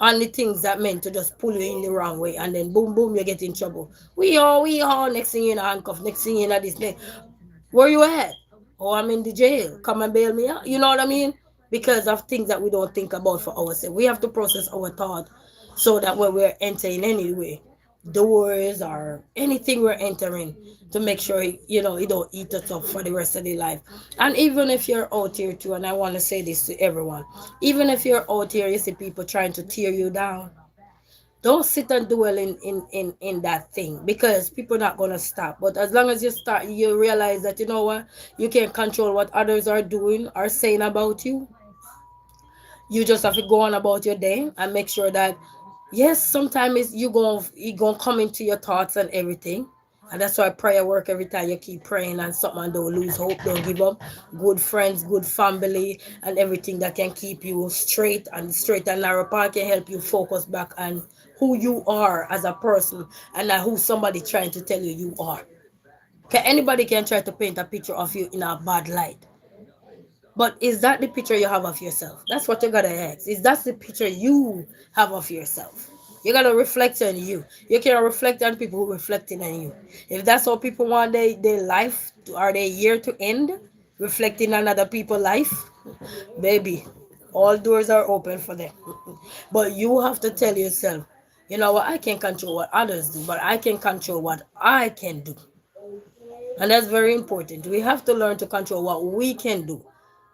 on the things that meant to just pull you in the wrong way, and then boom boom you get in trouble. We all next thing you know handcuff, next thing you know this thing. Where you at? Oh, I'm in the jail. Come and bail me out. You know what I mean? Because of things that we don't think about for ourselves. We have to process our thought so that when we're entering anyway, doors or anything we're entering, to make sure you know it don't eat us up for the rest of the life. And even if you're out here too, and I want to say this to everyone, even if you're out here, you see people trying to tear you down, don't sit and dwell in that thing, because people are not going to stop. But as long as you start, you realize that, you know what, you can't control what others are doing or saying about you. You just have to go on about your day and make sure that Yes, sometimes you gonna come into your thoughts and everything. And that's why prayer work every time you keep praying and something and don't lose hope, don't give up. Good friends, good family, and everything that can keep you straight and narrow path can help you focus back on who you are as a person and not who somebody trying to tell you you are. Anybody can try to paint a picture of you in a bad light. But is that the picture you have of yourself? That's what you gotta ask. Is that the picture you have of yourself? You gotta reflect on you. You can't reflect on people who reflecting on you. If that's how people want their life or their year to end, reflecting on other people's life, baby, all doors are open for them. But you have to tell yourself, you know what, I can't control what others do, but I can control what I can do. And that's very important. We have to learn to control what we can do.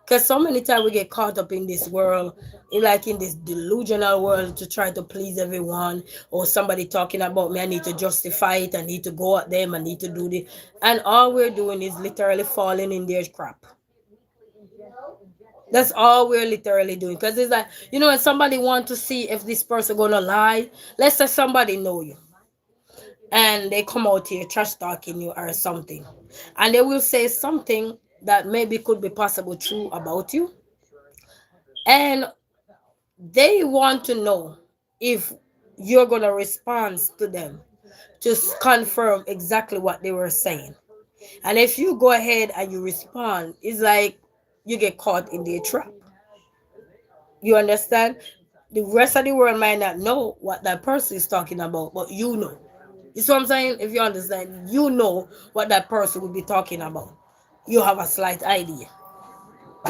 Because so many times we get caught up in this world, like in this delusional world to try to please everyone, or somebody talking about me, I need to justify it, I need to go at them, I need to do this. And all we're doing is literally falling in their crap. That's all we're literally doing. Because it's like, when somebody want to see if this person gonna lie, let's say somebody know you and they come out here trash talking you or something, and they will say something that maybe could be possible true about you, and they want to know if you're gonna respond to them to confirm exactly what they were saying. And if you go ahead and you respond, it's like you get caught in their trap. You understand? The rest of the world might not know what that person is talking about, but you know. You see what I'm saying? If you understand, you know what that person would be talking about. You have a slight idea.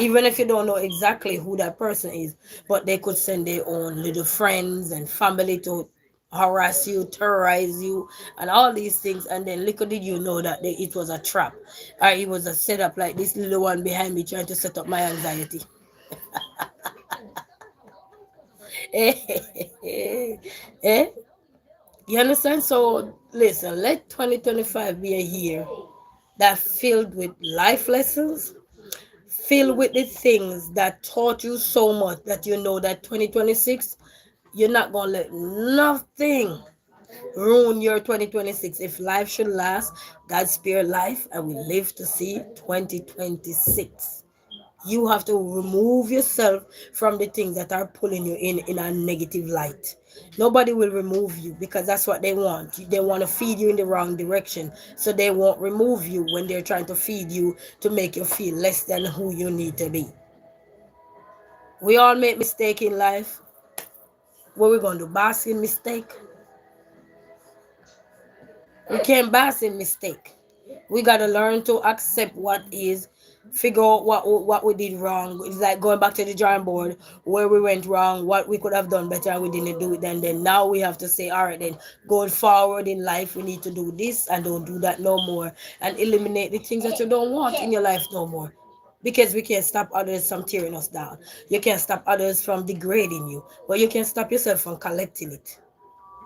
Even if you don't know exactly who that person is, but they could send their own little friends and family to harass you, terrorize you, and all these things. And then little did you know that it was a trap, or it was a setup like this little one behind me trying to set up my anxiety. Eh? You understand? So listen, let 2025 be a year that filled with life lessons, filled with the things that taught you so much that you know that 2026 you're not gonna let nothing ruin your 2026. If life should last, God spare life and we live to see 2026. You have to remove yourself from the things that are pulling you in a negative light. Nobody will remove you because that's what they want. They want to feed you in the wrong direction, so they won't remove you when they're trying to feed you to make you feel less than who you need to be. We all make mistake in life. What we gonna do? Bask in mistake? We can't bask in mistake. We gotta learn to accept what is, figure out what we did wrong. It's like going back to the drawing board where we went wrong, what we could have done better, and we didn't do it. Then now we have to say, all right, then going forward in life, we need to do this and don't do that no more, and eliminate the things that you don't want in your life no more. Because we can't stop others from tearing us down. You can't stop others from degrading you, but you can stop yourself from collecting it.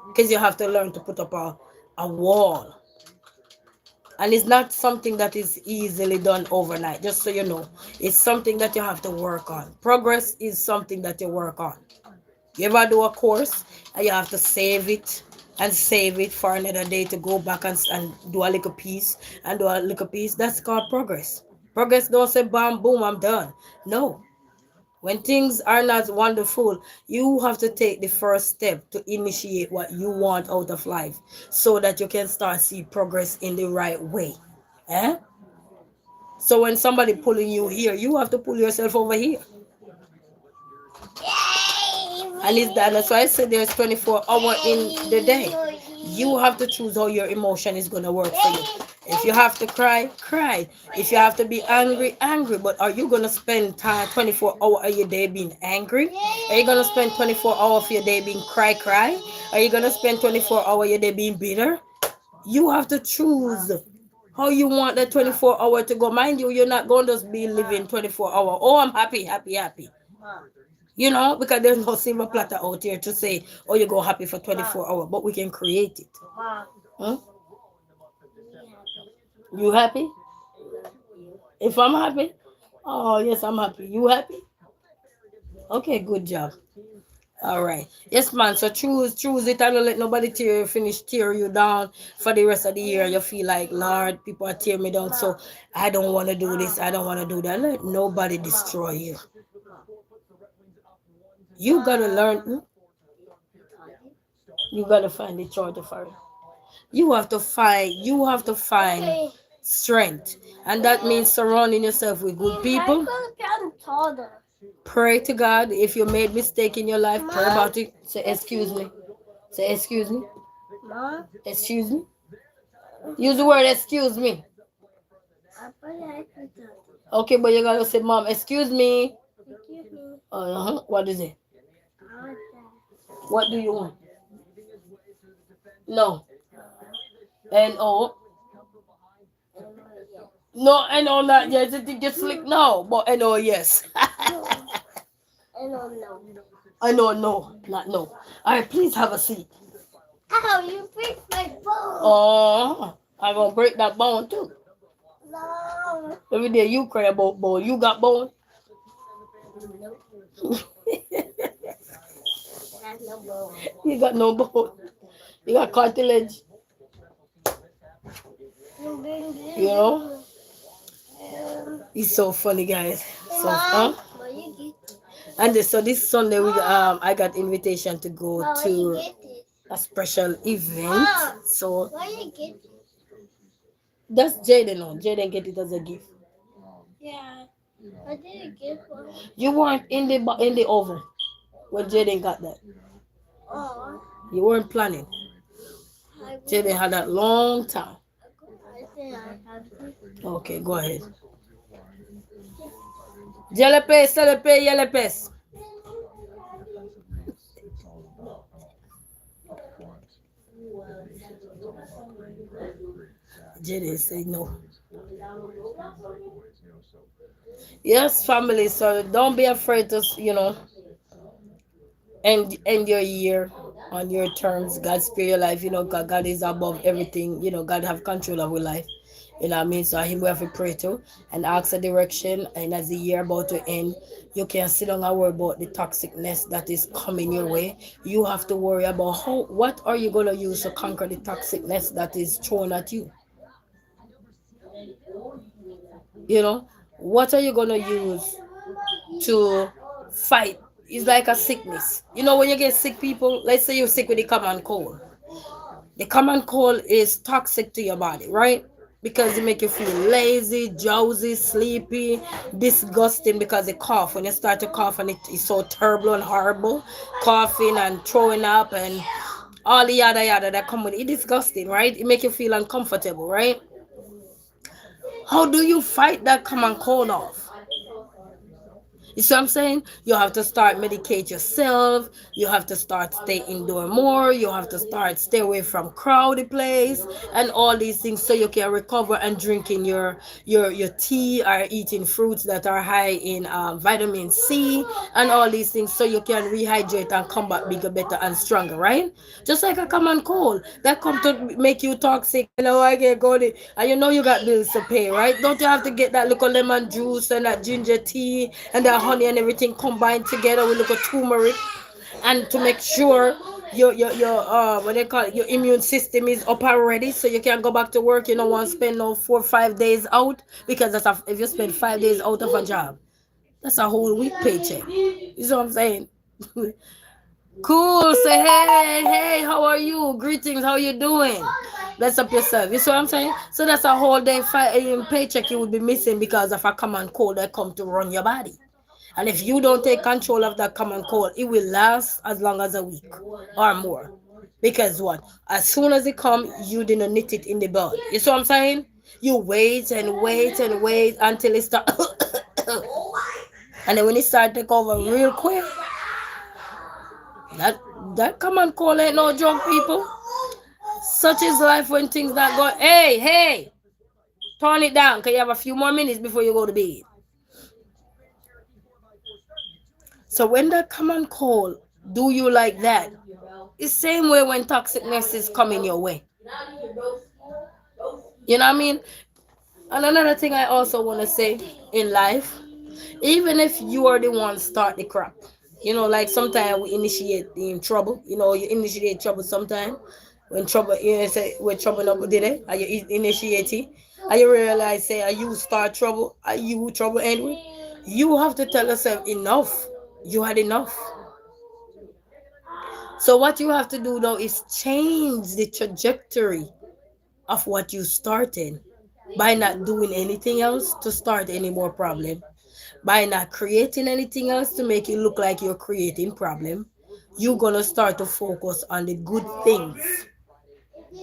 Because you have to learn to put up a wall, and it's not something that is easily done overnight, just so you know. It's something that you have to work on. Progress is something that you work on. You ever do a course and you have to save it for another day to go back and do a little piece and do a little piece? That's called progress. Progress don't say bam boom I'm done. No. When things are not wonderful, you have to take the first step to initiate what you want out of life so that you can start see progress in the right way. Eh? So when somebody pulling you here, you have to pull yourself over here. And it's that. That's why I said there's 24 hours in the day. You have to choose how your emotion is going to work for you. If you have to cry, cry. If you have to be angry, angry. But are you going to spend time 24 hours of your day being angry? Are you going to spend 24 hours of your day being cry? Are you going to spend 24 hours of your day being bitter? You have to choose how you want the 24 hour to go. Mind you, you're not going to be living 24 hours. Oh, I'm happy, happy, happy. Because there's no silver platter out here to say, oh, you go happy for 24 hours, but we can create it. Hmm? You happy? If I'm happy? Oh, yes, I'm happy. You happy? Okay, good job. All right. Yes, man. So choose it and don't let nobody tear you down for the rest of the year. You feel like, Lord, people are tearing me down. So I don't want to do this. I don't want to do that. Let nobody destroy you. You gotta learn. You gotta find the charger for it. You have to find Okay. strength. And that means surrounding yourself with good I'm people. gonna become taller. Pray to God. If you made mistake in your life, pray Mom? about it. Say excuse me. Say excuse me. Mom, Excuse me. Use the word excuse me. I put it at the Okay, but you gotta say, Mom, excuse me. Excuse me. What is it? I want that. What do you want? No. N-O. No, N-O not yes. You think you slick now, but N-O yes. I don't know. I know, no, not no. Alright, please have a seat. Ow, you break my bone. Oh, I'm gonna break that bone too. No. Every day you cry about bone. You got bone? That's no bone. You got no bone. You got cartilage. You know? It's so funny, guys. So, Mom, where you get it? and so this Sunday I got invitation to go Mom, where you to get it? a special event. Mom, So where you get it? that's Jaden. No, Jaden get it as a gift. Yeah. I didn't get one. You weren't in the oven when Jaden got that. Oh, You weren't planning. I Jaden had that long time. I think I have to. Okay, go ahead. Jelepes, selepe, yelepes. Jaden say no. Yes, family. So don't be afraid to, end your year on your terms. God spare your life. God is above everything. God have control of your life. You know what I mean? So him we have to pray to and ask a direction. And as the year about to end, you can sit down and worry about the toxicness that is coming your way. You have to worry about what are you gonna use to conquer the toxicness that is thrown at you. You know, what are you gonna use to fight? It's like a sickness. When you get sick, people, let's say you're sick with the common cold. The common cold is toxic to your body, right? Because it make you feel lazy, drowsy, sleepy, disgusting because it cough. When you start to cough and it is so terrible and horrible, coughing and throwing up and all the yada yada that come with it. It's disgusting, right? It make you feel uncomfortable, right? How do you fight that common cold off? You see what I'm saying? You have to start medicate yourself. You have to start stay indoor more. You have to start stay away from crowded place and all these things so you can recover and drinking your tea or eating fruits that are high in vitamin C and all these things so you can rehydrate and come back bigger, better and stronger, right? Just like a common cold that come to make you toxic. I get go there, and you got bills to pay, right? Don't you have to get that little lemon juice and that ginger tea and that honey and everything combined together with little turmeric and to make sure your what they call it, your immune system is up already so you can go back to work. You don't want to spend no 4 or 5 days out because if you spend 5 days out of a job, that's a whole week paycheck. You see what I'm saying? Cool. Say hey, how are you? Greetings. How you doing? Bless up yourself. You see what I'm saying? So that's a whole day paycheck you would be missing because of a common cold that come to run your body. And if you don't take control of that common cold, it will last as long as a week or more. Because what? As soon as it come, you didn't knit it in the bud. You see what I'm saying? You wait and wait and wait until it start. And then when it start to take over real quick, that that common cold ain't no joke, people. Such is life when things not go. Hey, turn it down, cause you have a few more minutes before you go to bed. So when that common cold do you like that, it's same way when toxicness is coming your way. You know what I mean? And another thing I also want to say in life, even if you are the one start the crap, You know, like sometimes we initiate in trouble. You know, you initiate trouble sometimes. When trouble, you know, say when trouble up did it, are you initiating? And you realize, say, are you start trouble? Are you trouble anyway? You have to tell yourself enough. You had enough. So what you have to do now is change the trajectory of what you started by not doing anything else to start any more problem, by not creating anything else to make it look like you're creating problem. You're gonna start to focus on the good things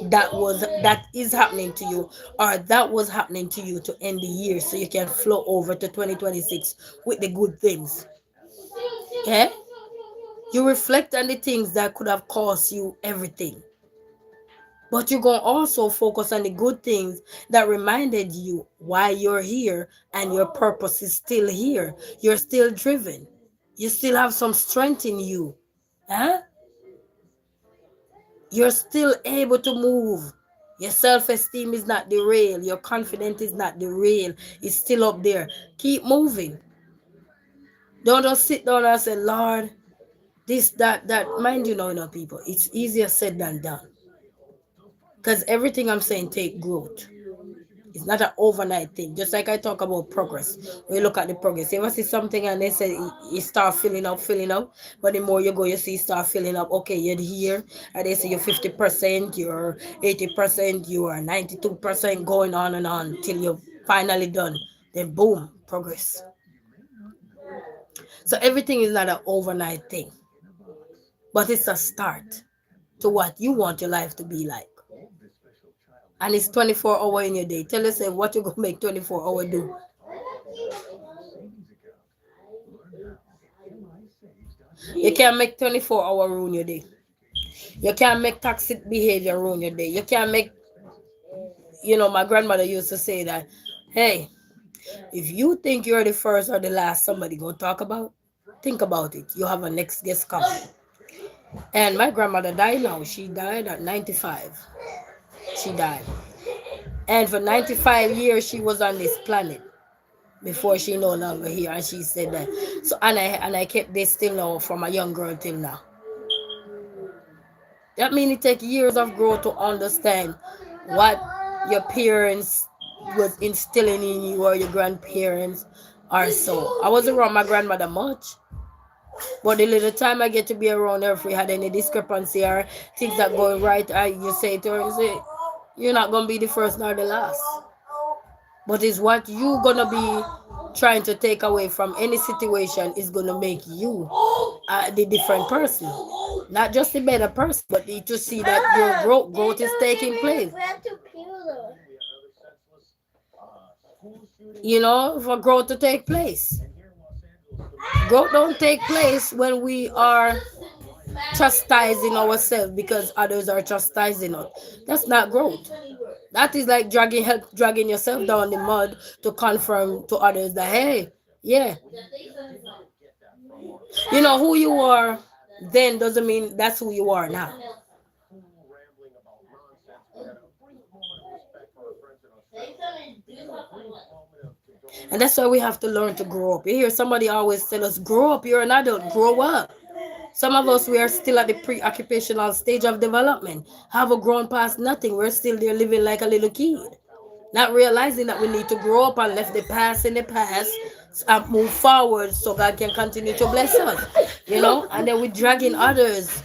that is happening to you, or that was happening to you to end the year, so you can flow over to 2026 with the good things. Yeah, you reflect on the things that could have cost you everything, but you're going to also focus on the good things that reminded you why you're here, and your purpose is still here. You're still driven. You still have some strength in you. Huh? You're still able to move. Your self-esteem is not derailed. Your confidence is not derailed. It's still up there. Keep moving. Don't just sit down and say, Lord, this, that. Mind you know, people, it's easier said than done. Because everything I'm saying take growth. It's not an overnight thing. Just like I talk about progress. When you look at the progress, you ever see something and they say you start filling up, but the more you go, you see you start filling up. Okay, you're here, and they say you're 50%, you're 80%, you are 92%, going on and on till you're finally done. Then boom, progress. So everything is not an overnight thing, but it's a start to what you want your life to be like. And it's 24 hour in your day. Tell yourself what you're gonna make 24-hour do. You can't make 24-hour ruin your day. You can't make toxic behavior ruin your day. You can't make, my grandmother used to say that, hey, if you think you're the first or the last somebody gonna talk about, think about it. You have a next guest coming. And my grandmother died now. She died at 95. She died. And for 95 years, she was on this planet before she no longer here. And she said that. So, and I kept this still now from a young girl till now. That means it takes years of growth to understand what your parents was instilling in you, or your grandparents are. So I wasn't around my grandmother much, but the little time I get to be around her, if we had any discrepancy or things that going right, you say to her, you say, you're not gonna be the first nor the last. But it's what you gonna be trying to take away from any situation is gonna make you the different person, not just the better person, but to see that your growth is taking place. For growth to take place. Growth don't take place when we are chastising ourselves because others are chastising us. That's not growth. That is like dragging yourself down the mud to confirm to others that, hey, yeah, who you are then doesn't mean that's who you are now. And that's why we have to learn to grow up. You hear somebody always tell us, grow up, you're an adult, grow up. Some of us, we are still at the pre-occupational stage of development, have grown past nothing. We're still there living like a little kid, not realizing that we need to grow up and left the past in the past and move forward so God can continue to bless us, and then we're dragging others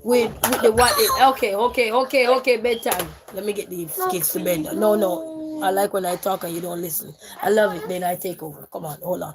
with the what okay, bedtime. Let me get these kids to bed. No, I like when I talk and you don't listen. I love it. Then I take over. Come on, hold on.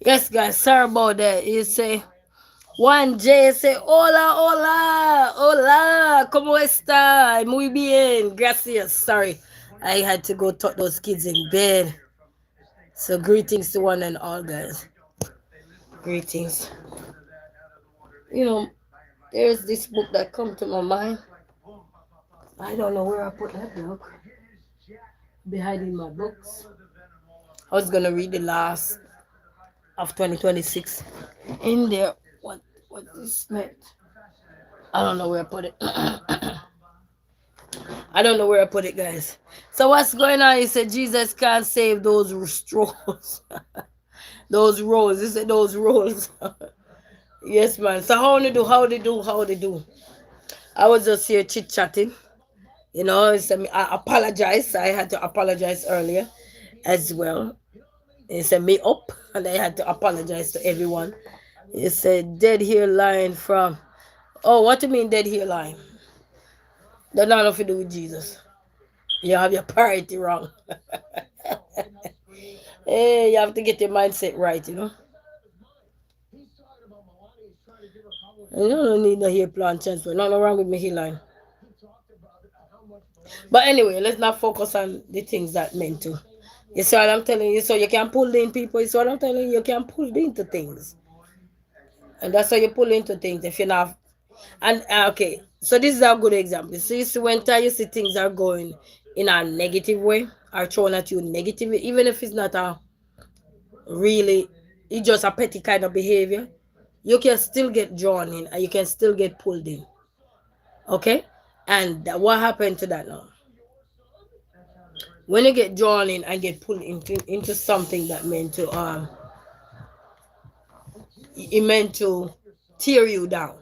Yes, guys, sorry about that. You say one J say hola, hola, hola, ¿cómo está? Muy bien, gracias. Sorry, I had to go tuck those kids in bed. So greetings to one and all, guys. Greetings. You know, there's this book that come to my mind. I don't know where I put that book. Behind in my books. I was gonna read the last of 2026. In there, what this meant? I don't know where I put it. I don't know where I put it, guys. So what's going on? He said Jesus can't save those strolls. Those rolls. He said those rolls. Yes, man. So how they do? How they do? How they do? I was just here chit chatting. You know, he said I apologize. I had to apologize earlier as well. He said me up, and I had to apologize to everyone. He said dead here line from. Oh, what do you mean dead here line? That not nothing to do with Jesus. You have your priority wrong. Hey, you have to get your mindset right, you know. You don't need no hair plan transfer. Nothing wrong with me hairline. But anyway, let's not focus on the things that meant to. You see what I'm telling you? So you can pull in people. You see what I'm telling you? You can pull into things. And that's how you pull into things if you're not. And okay, so this is a good example. So you see when you see things are going in a negative way, are thrown at you negatively, even if it's not a really, it's just a petty kind of behavior, you can still get drawn in and you can still get pulled in. Okay? And what happened to that now? When you get drawn in and get pulled into something that meant to it meant to tear you down.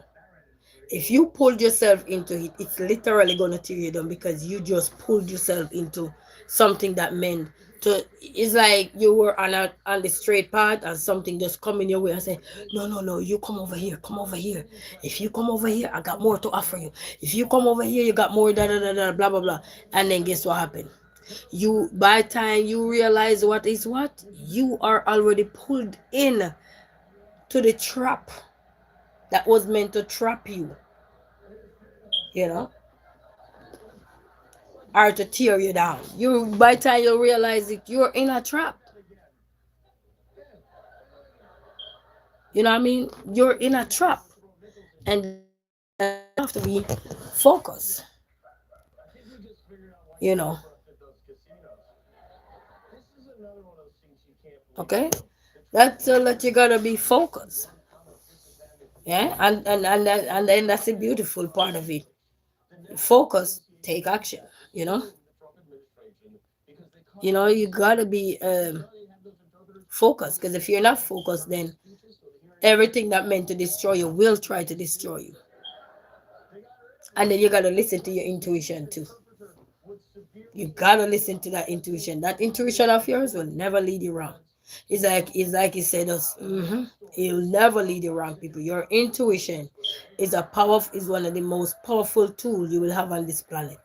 If you pulled yourself into it, it's literally gonna tear you down because you just pulled yourself into something that meant to. It's like you were on the straight path and something just come in your way and say, no, no, no, you come over here, come over here. If you come over here, I got more to offer you. If you come over here, you got more da da da da blah blah blah. And then guess what happened? You by the time you realize what is what, you are already pulled in to the trap that was meant to trap you, you know, or to tear you down. You by the time you realize it, you're in a trap. You know what I mean? You're in a trap. And you have to be focused. You know. Okay? That's that you gotta be focused. Yeah? And then that's the beautiful part of it. Focus, take action, you know? You know, you gotta be focused because if you're not focused, then everything that meant to destroy you will try to destroy you. And then you gotta listen to your intuition too. You gotta listen to that intuition. That intuition of yours will never lead you wrong. It's like he said us. It will never lead you wrong, people. Your intuition is one of the most powerful tools you will have on this planet.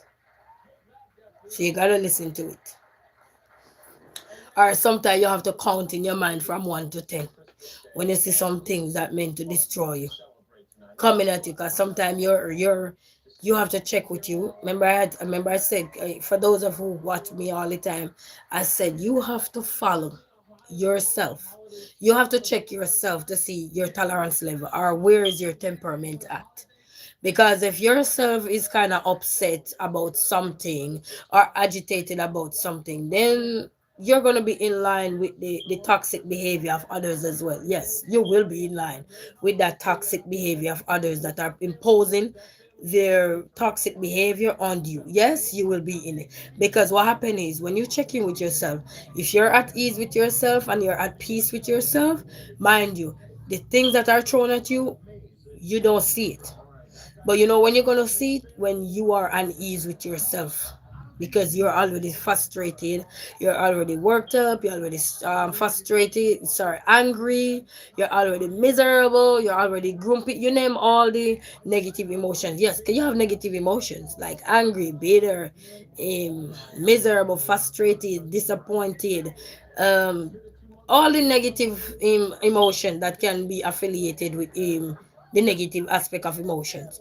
So you gotta listen to it. Or sometimes you have to count in your mind from 1 to 10 when you see some things that meant to destroy you coming at you. Because sometimes you have to check with you. Remember I said for those of who watch me all the time, I said you have to follow yourself. You have to check yourself to see your tolerance level or where is your temperament at. Because if yourself is kind of upset about something or agitated about something, then you're going to be in line with the toxic behavior of others as well. Yes, you will be in line with that toxic behavior of others that are imposing their toxic behavior on you. Yes, you will be in it. Because what happens is when you check in with yourself, if you're at ease with yourself and you're at peace with yourself, mind you, the things that are thrown at you, you don't see it. But you know when you're gonna see it when you are unease with yourself because you're already frustrated, you're already worked up, you're already frustrated, sorry, angry, you're already miserable, you're already grumpy. You name all the negative emotions. Yes, can you have negative emotions like angry, bitter, miserable, frustrated, disappointed, um, all the negative emotion that can be affiliated with the negative aspect of emotions.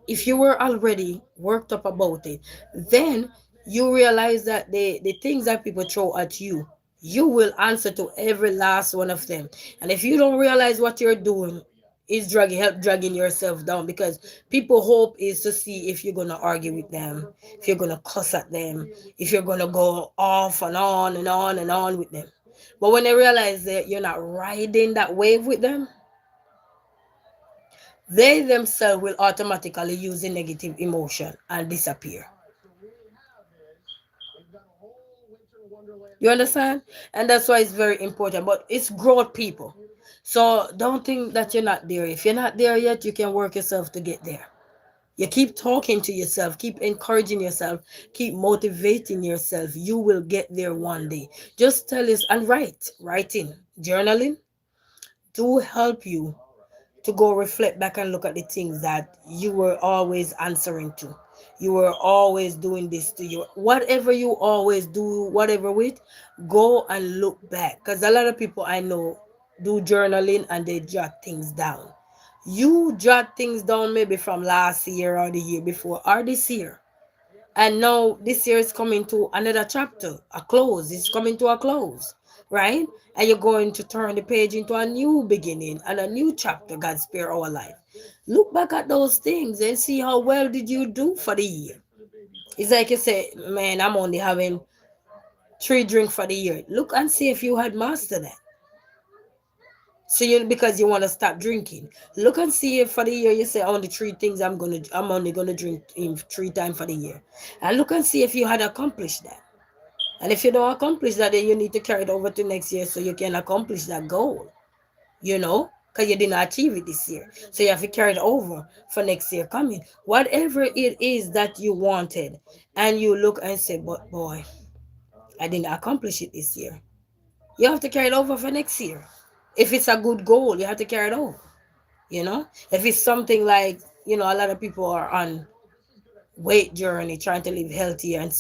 If you were already worked up about it, then you realize that the things that people throw at you, you will answer to every last one of them. And if you don't realize what you're doing is dragging yourself down, because people hope is to see if you're gonna argue with them, if you're gonna cuss at them, if you're gonna go off and on and on and on with them. But when they realize that you're not riding that wave with them, they themselves will automatically use the negative emotion and disappear. You understand? And that's why it's very important. But it's growth, people. So don't think that you're not there. If you're not there yet, you can work yourself to get there. You keep talking to yourself, keep encouraging yourself, keep motivating yourself. You will get there one day. Just tell us and writing, journaling do help you to go reflect back and look at the things that you were always answering to. You were always doing this to you. Whatever you always do, whatever with, go and look back. Because a lot of people I know do journaling and they jot things down. You jot things down maybe from last year or the year before or this year. And now this year is coming to another chapter, a close. It's coming to a close, right? And you're going to turn the page into a new beginning and a new chapter. God spare our life. Look back at those things and see how well did you do for the year. It's like you say, man, I'm only having 3 drinks for the year. Look and see if you had mastered that. So you, because you want to stop drinking, look and see if for the year you say only 3 things I'm only gonna drink in 3 times for the year, and look and see if you had accomplished that. And if you don't accomplish that, then you need to carry it over to next year so you can accomplish that goal. Because you didn't achieve it this year, so you have to carry it over for next year coming. Whatever it is that you wanted, and you look and say, "But boy, I didn't accomplish it this year." You have to carry it over for next year. If it's a good goal, you have to carry it over. If it's something like, a lot of people are on weight journey trying to live healthy, and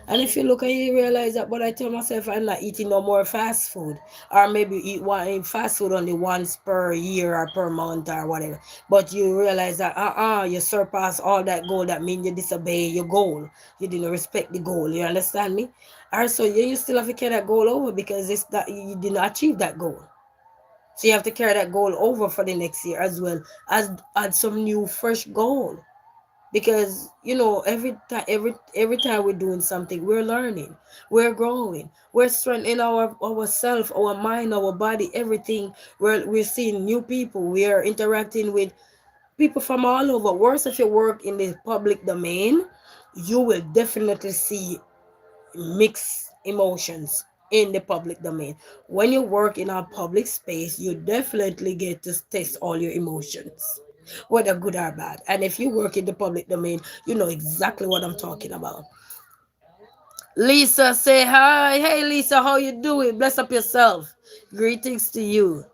if you look and you realize that, but I tell myself I'm not eating no more fast food, or maybe eat fast food only once per year or per month or whatever, but you realize that you surpass all that goal, that means you disobey your goal, you didn't respect the goal. You understand me? Or so you still have to carry that goal over, because it's that you didn't achieve that goal. So you have to carry that goal over for the next year, as well as add some new fresh goal. Because every time we're doing something, we're learning, we're growing, we're strengthening ourself, our mind, our body, everything. We're seeing new people, we are interacting with people from all over. Worse, if you work in the public domain, you will definitely see mixed emotions in the public domain. When you work in a public space, you definitely get to test all your emotions, whether good or bad. And if you work in the public domain, you know exactly what I'm talking about. Lisa, say hi. Hey, Lisa, how you doing? Bless up yourself. Greetings to you.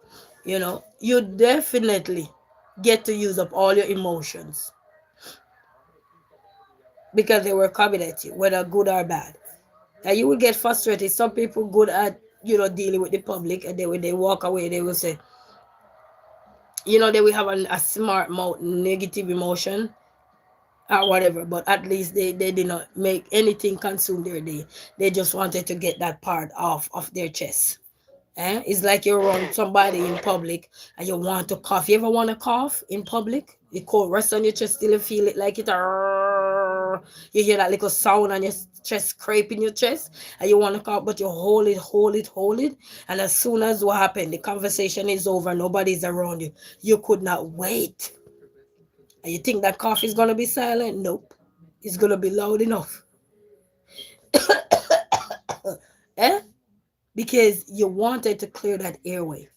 You definitely get to use up all your emotions, because they were coming at you, whether good or bad. And you will get frustrated. Some people good at dealing with the public, and when they walk away, they will say, they will have a smart mouth negative emotion or whatever, but at least they did not make anything consume their day. They just wanted to get that part off of their chest. It's like you're around somebody in public and you want to cough. You ever want to cough in public? You cold rest on your chest till you feel it like it. You hear that little sound on your chest scraping your chest, and you want to cough, but you hold it. And as soon as what happened, the conversation is over, nobody's around you. You could not wait. And you think that cough is going to be silent? Nope. It's going to be loud enough. eh? Because you wanted to clear that airway.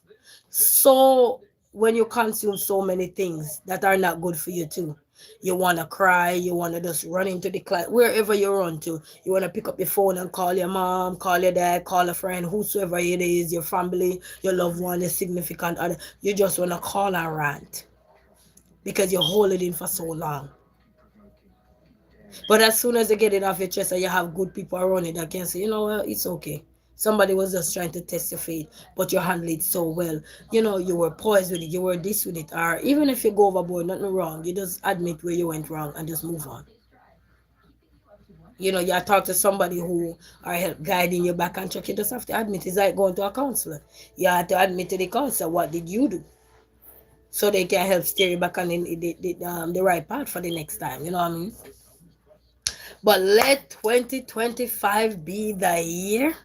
So when you consume so many things that are not good for you too, you want to cry, you want to just run into the class, wherever you run to, you want to pick up your phone and call your mom, call your dad, call a friend, whosoever it is, your family, your loved one, your significant other. You just want to call and rant because you hold it in for so long. But as soon as you get it off your chest and you have good people around it that can say, you know what, it's okay. Somebody was just trying to test your faith, but you handled it so well. You know, you were poised with it, you were this with it. Or even if you go overboard, nothing wrong, you just admit where you went wrong and just move on. You know, you talk to somebody who are help guiding you back on track. You just have to admit it's like going to a counselor. You have to admit to the counselor what did you do, so they can help steer you back on the right path for the next time. You know what I mean? But let 2025 be the year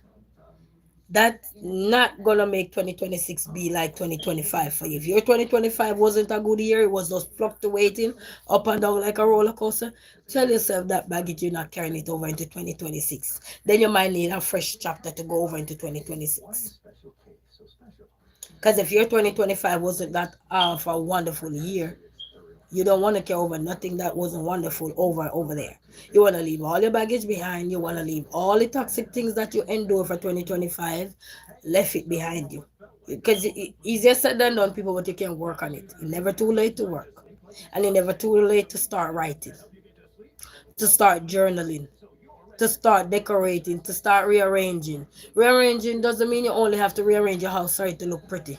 that's not gonna make 2026 be like 2025 for you. If your 2025 wasn't a good year, it was just fluctuating up and down like a roller coaster, tell yourself that baggage you're not carrying it over into 2026. Then you might need a fresh chapter to go over into 2026. Because if your 2025 wasn't that of a wonderful year, you don't want to carry over nothing that wasn't wonderful over there. You want to leave all your baggage behind. You want to leave all the toxic things that you endure for 2025, left it behind you. Because easier said than done, people, but you can work on it. It's never too late to work. And it's never too late to start writing, to start journaling, to start decorating, to start rearranging. Rearranging doesn't mean you only have to rearrange your house for it to look pretty.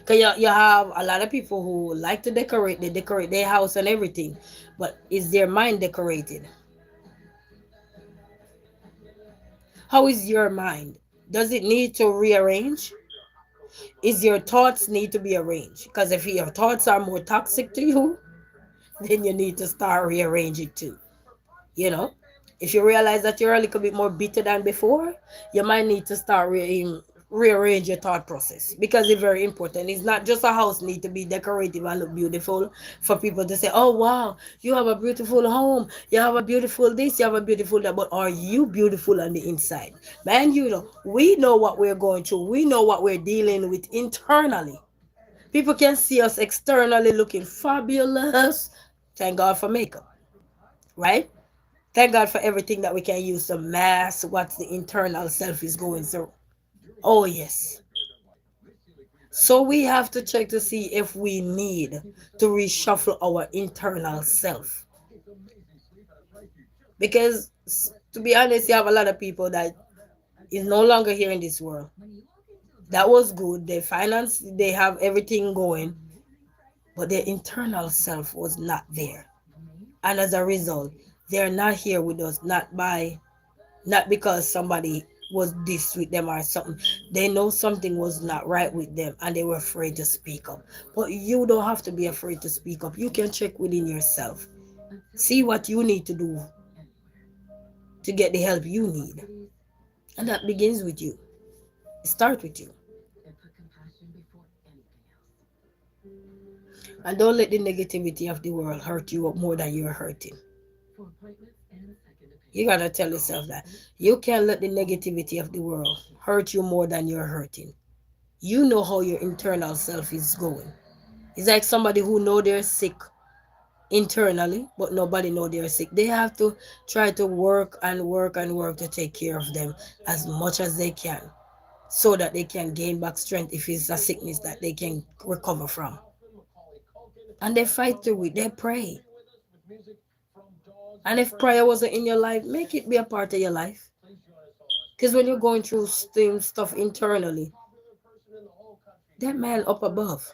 Because you have a lot of people who like to decorate, they decorate their house and everything. But is their mind decorated? How is your mind? Does it need to rearrange? Is your thoughts need to be arranged? Because if your thoughts are more toxic to you, then you need to start rearranging too. You know, if you realize that you're a little bit more bitter than before, you might need to start rearrange your thought process, because it's very important. It's not just a house need to be decorative and look beautiful for people to say, oh wow, you have a beautiful home, you have a beautiful this, you have a beautiful that, but are you beautiful on the inside? Man, you know, we know what we're going through, we know what we're dealing with internally. People can see us externally looking fabulous. Thank God for makeup, right? Thank God for everything that we can use to mask what the internal self is going through. Oh, yes. So we have to check to see if we need to reshuffle our internal self. Because, to be honest, you have a lot of people that is no longer here in this world. That was good. They finance, they have everything going, but their internal self was not there. And as a result, they're not here with us, not because somebody was this with them or something. They know something was not right with them and they were afraid to speak up. But you don't have to be afraid to speak up. You can check within yourself. See what you need to do to get the help you need. And that begins with you. Start with you. And don't let the negativity of the world hurt you up more than you're hurting. You gotta tell yourself that. You can't let the negativity of the world hurt you more than you're hurting. You know how your internal self is going. It's like somebody who know they're sick internally, but nobody know they're sick. They have to try to work and work and work to take care of them as much as they can, so that they can gain back strength if it's a sickness that they can recover from. And they fight through it. They pray. And if prayer wasn't in your life, make it be a part of your life. Because when you're going through stuff internally, that man up above,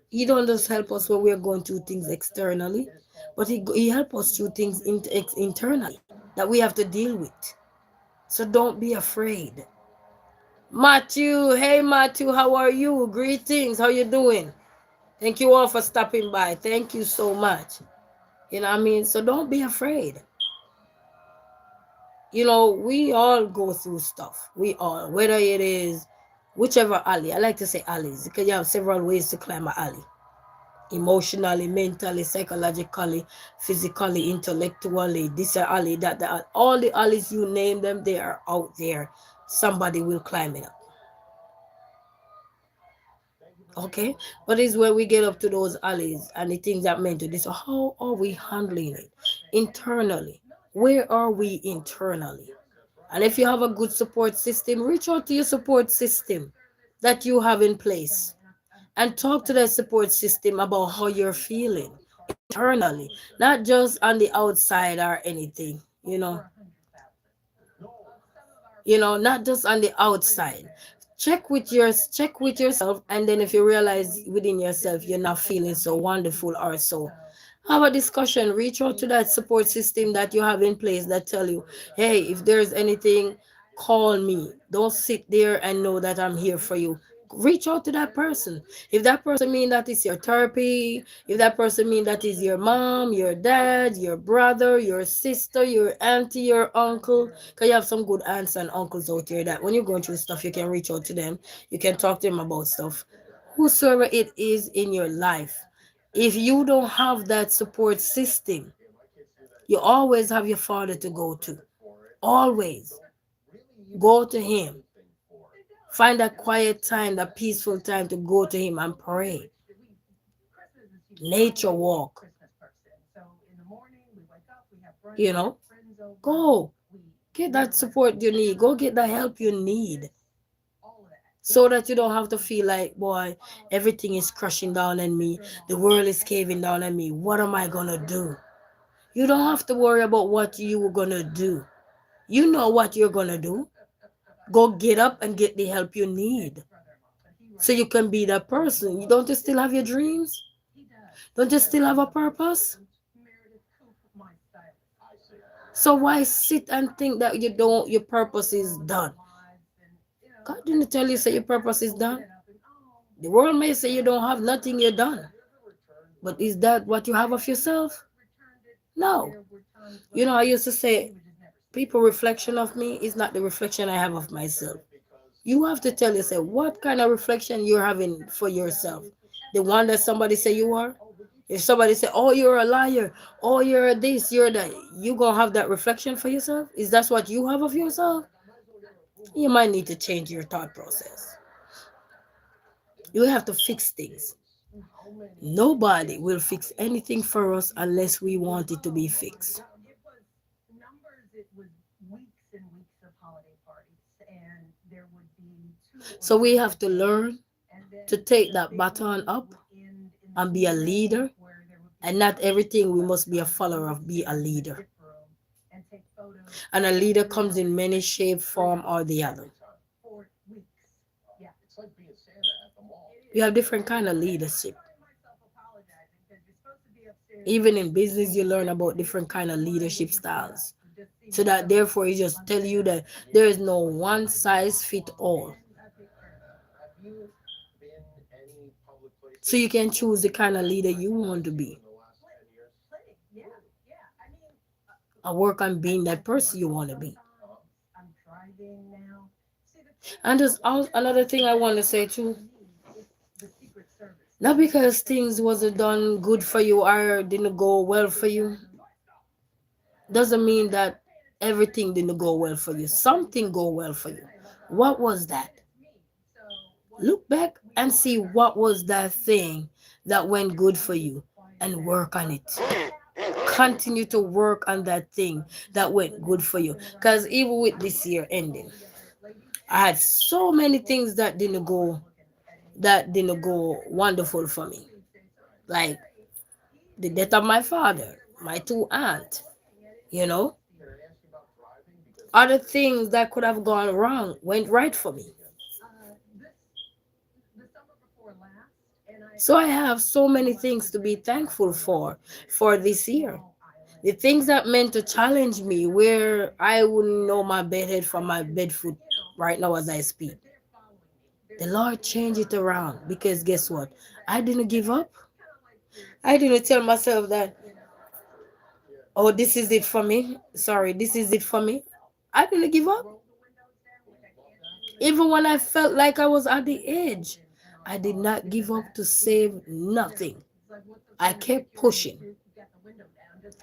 he don't just help us when we're going through things externally, but he help us through things internally that we have to deal with. So don't be afraid. Matthew, hey Matthew, how are you? Greetings, how you doing? Thank you all for stopping by. Thank you so much. You know what I mean? So don't be afraid. You know, we all go through stuff. We all, whether it is whichever alley. I like to say alleys because you have several ways to climb an alley. Emotionally, mentally, psychologically, physically, intellectually, this alley, that. All the alleys, you name them, they are out there. Somebody will climb it up. Okay, but it's when we get up to those alleys and the things that meant to this. So how are we handling it internally? Where are we internally? And if you have a good support system, reach out to your support system that you have in place and talk to that support system about how you're feeling internally, not just on the outside or anything, you know. not just on the outside. Check with yourself, and then if you realize within yourself you're not feeling so wonderful or so, have a discussion, reach out to that support system that you have in place that tell you, hey, if there's anything, call me. Don't sit there and know that I'm here for you. Reach out to that person. If that person mean that is your therapy, if that person mean that is your mom, your dad, your brother, your sister, your auntie, your uncle, because you have some good aunts and uncles out there that when you're going through stuff, you can reach out to them. You can talk to them about stuff. Whosoever it is in your life, if you don't have that support system, you always have your father to go to. Always go to him. Find that quiet time, that peaceful time to go to him and pray. Nature walk. You know, go get that support you need. Go get the help you need. So that you don't have to feel like, boy, everything is crushing down on me. The world is caving down on me. What am I going to do? You don't have to worry about what you were going to do. You know what you're going to do. Go get up and get the help you need. So you can be that person. You don't you still have your dreams? Don't you still have a purpose? So why sit and think that your purpose is done? God didn't tell you say your purpose is done. The world may say you don't have nothing, you're done. But is that what you have of yourself? No. I used to say, people reflection of me is not the reflection I have of myself. You have to tell yourself what kind of reflection you're having for yourself. The one that somebody say you are. If somebody say, oh, you're a liar, oh, you're a this, you're that, you gonna have that reflection for yourself? Is that what you have of yourself? You might need to change your thought process. You have to fix things. Nobody will fix anything for us unless we want it to be fixed. So we have to learn to take that baton up and be a leader. And not everything we must be a follower of, be a leader. And a leader comes in many shape, form, or the other. You have different kind of leadership. Even in business, you learn about different kind of leadership styles. So that therefore, it just tell you that there is no one size fit all. So you can choose the kind of leader you want to be. I work on being that person you want to be. And there's another thing I want to say too. Not because things wasn't done good for you or didn't go well for you, doesn't mean that everything didn't go well for you. Something go well for you. What was that? Look back and see what was that thing that went good for you and work on it. Continue to work on that thing that went good for you. Because even with this year ending, I had so many things that didn't go wonderful for me. Like the death of my father, my two aunts, Other things that could have gone wrong went right for me. So I have so many things to be thankful for this year. The things that meant to challenge me, where I wouldn't know my bedhead from my bedfoot right now as I speak. The Lord changed it around because guess what? I didn't give up. I didn't tell myself that, oh, this is it for me. Sorry, this is it for me. I didn't give up. Even when I felt like I was at the edge, I did not give up to save nothing. I kept pushing.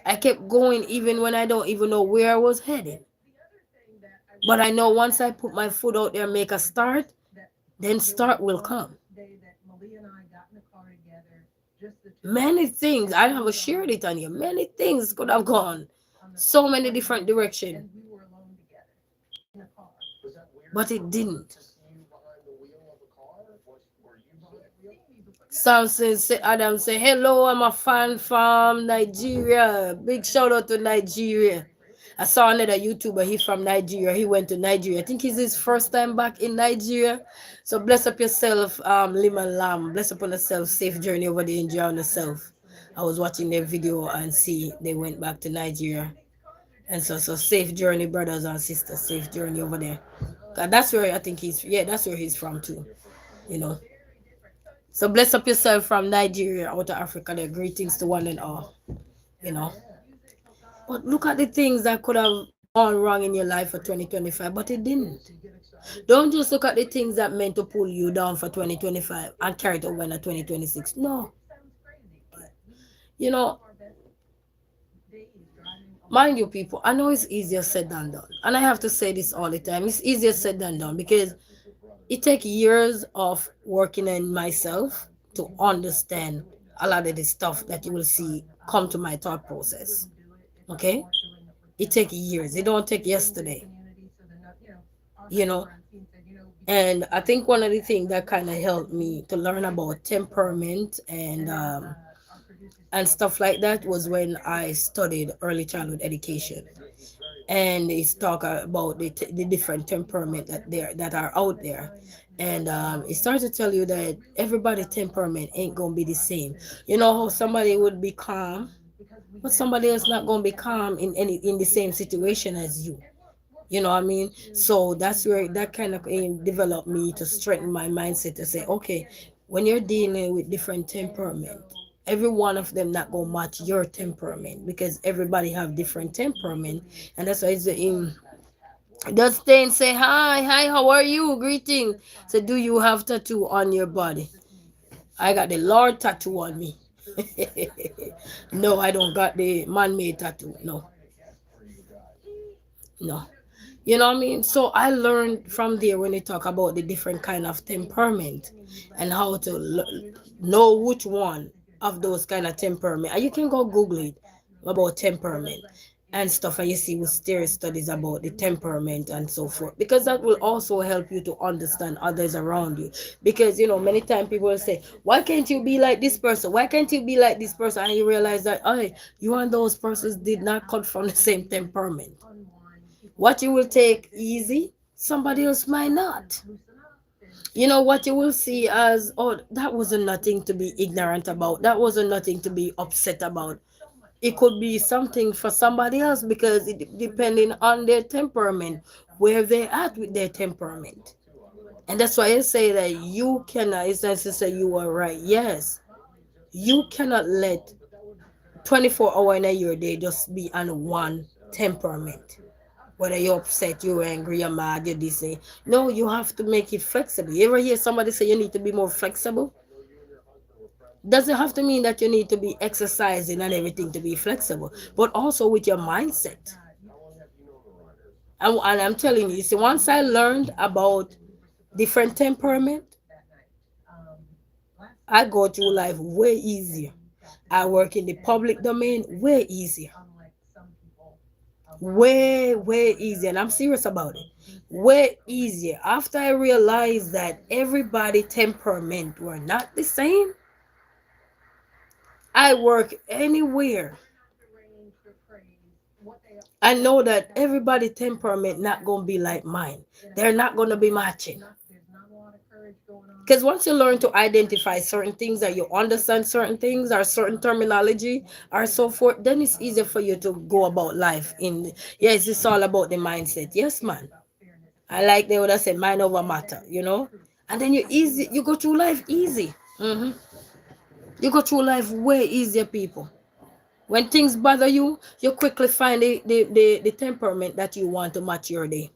I kept going even when I don't even know where I was heading. But I know once I put my foot out there and make a start, then start will come. Many things, I have shared it on you, many things could have gone so many different directions. But it didn't. Samson say, Adam say, hello, I'm a fan from Nigeria. Big shout out to Nigeria. I saw another YouTuber. He's from Nigeria. He went to Nigeria. I think it's his first time back in Nigeria. So bless up yourself, Lim and Lam. Bless up on yourself. Safe journey over there. Enjoy on yourself. I was watching their video and see they went back to Nigeria. And so safe journey, brothers and sisters. Safe journey over there. 'Cause that's where I think he's. Yeah, that's where he's from too. You know. So bless up yourself from Nigeria, out of Africa. There, greetings to one and all. You know. But look at the things that could have gone wrong in your life for 2025, but it didn't. Don't just look at the things that meant to pull you down for 2025 and carry it over into 2026. No. You know, mind you, people, I know it's easier said than done. And I have to say this all the time. It's easier said than done because it takes years of working in myself to understand a lot of the stuff that you will see come to my thought process. Okay? It takes years. It don't take yesterday. You know? And I think one of the things that kind of helped me to learn about temperament and stuff like that was when I studied early childhood education. And it's talk about the different temperament that are out there. And it starts to tell you that everybody temperament ain't gonna be the same. You know how somebody would be calm, but somebody else not gonna be calm in the same situation as you. You know what I mean? So that's where that kind of developed me to strengthen my mindset to say, okay, when you're dealing with different temperament, every one of them not gonna match your temperament because everybody have different temperament, and that's why it's in. Just stay and say hi, how are you? Greeting. So do you have tattoo on your body? I got the Lord tattoo on me. No, I don't got the man-made tattoo. No, no. You know what I mean? So I learned from there when they talk about the different kind of temperament and how to know which one of those kind of temperament. And you can go Google it about temperament and stuff, and you see with serious studies about the temperament and so forth. Because that will also help you to understand others around you. Because many times people will say, "Why can't you be like this person? Why can't you be like this person?" And you realize that, oh, you and those persons did not come from the same temperament. What you will take easy, somebody else might not. What you will see as, oh, that wasn't nothing to be ignorant about. That wasn't nothing to be upset about. It could be something for somebody else because it depending on their temperament, where they at with their temperament. And that's why I say that you cannot, it's not to say you are right. Yes, you cannot let 24 hours in a year day just be on one temperament. Whether you're upset, you're angry, you're mad, you're this. No, you have to make it flexible. You ever hear somebody say you need to be more flexible? Doesn't have to mean that you need to be exercising and everything to be flexible, but also with your mindset. And I'm telling you, see, once I learned about different temperament, I go through life way easier. I work in the public domain way easier. Way easier. And I'm serious about it. Way easier. After I realized that everybody temperament were not the same, I work anywhere. I know that everybody temperament not gonna be like mine. They're not gonna be matching. Because once you learn to identify certain things, that you understand certain things or certain terminology or so forth, then it's easier for you to go about life. Yes, it's all about the mindset. Yes, man. I like they would have said mind over matter. And then you go through life easy. You go through life way easier, people. When things bother you, you quickly find the temperament that you want to match your day.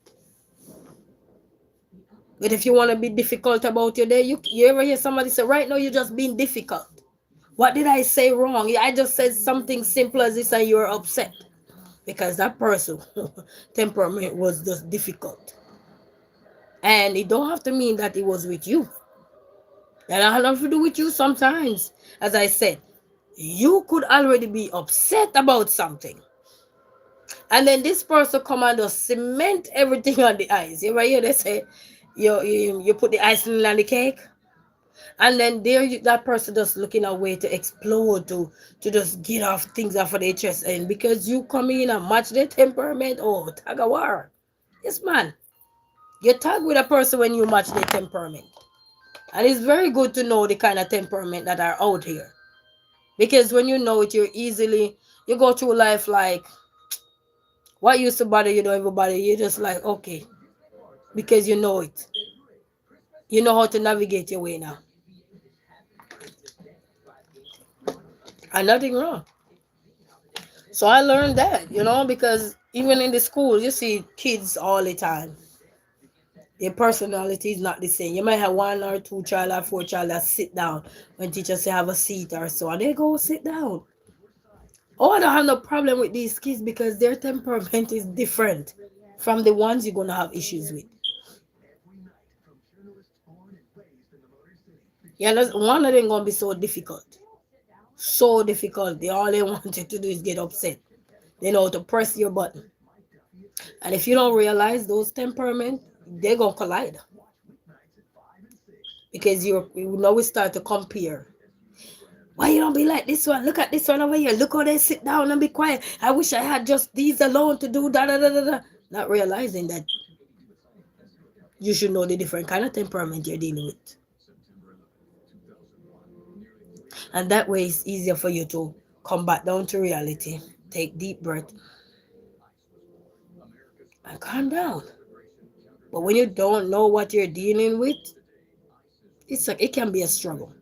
But if you want to be difficult about your day, you ever hear somebody say, right now you're just being difficult. What did I say wrong? I just said something simple as this and you're upset. Because that person temperament was just difficult. And it don't have to mean that it was with you. That has nothing to do with you sometimes. As I said, you could already be upset about something. And then this person come and just cement everything on the ice. You ever hear they say, you put the icing on the cake? And then that person just looking a way to explode, to just get off things off of their chest, and because you come in and match their temperament, oh, tag a war. Yes, man. You tag with a person when you match their temperament. And it's very good to know the kind of temperament that are out here. Because when you know it, you go through life like what used to bother you don't even bother you. You're just like, okay, because you know it. You know how to navigate your way now. And nothing wrong. So I learned that, because even in the school, you see kids all the time. Their personality is not the same. You might have one or two child or four child that sit down when teachers say have a seat or so, and they go sit down. Oh, I don't have no problem with these kids because their temperament is different from the ones you're gonna have issues with. Yeah, one of them gonna be so difficult. So difficult. All they wanted to do is get upset. They know how to press your button. And if you don't realize those temperament, they're gonna collide. Because you know we start to compare. Why you don't be like this one? Look at this one over here. Look how they sit down and be quiet. I wish I had just these alone to do da da da da da. Not realizing that you should know the different kind of temperament you're dealing with. And that way it's easier for you to come back down to reality. Take deep breath and calm down. But when you don't know what you're dealing with, it can be a struggle.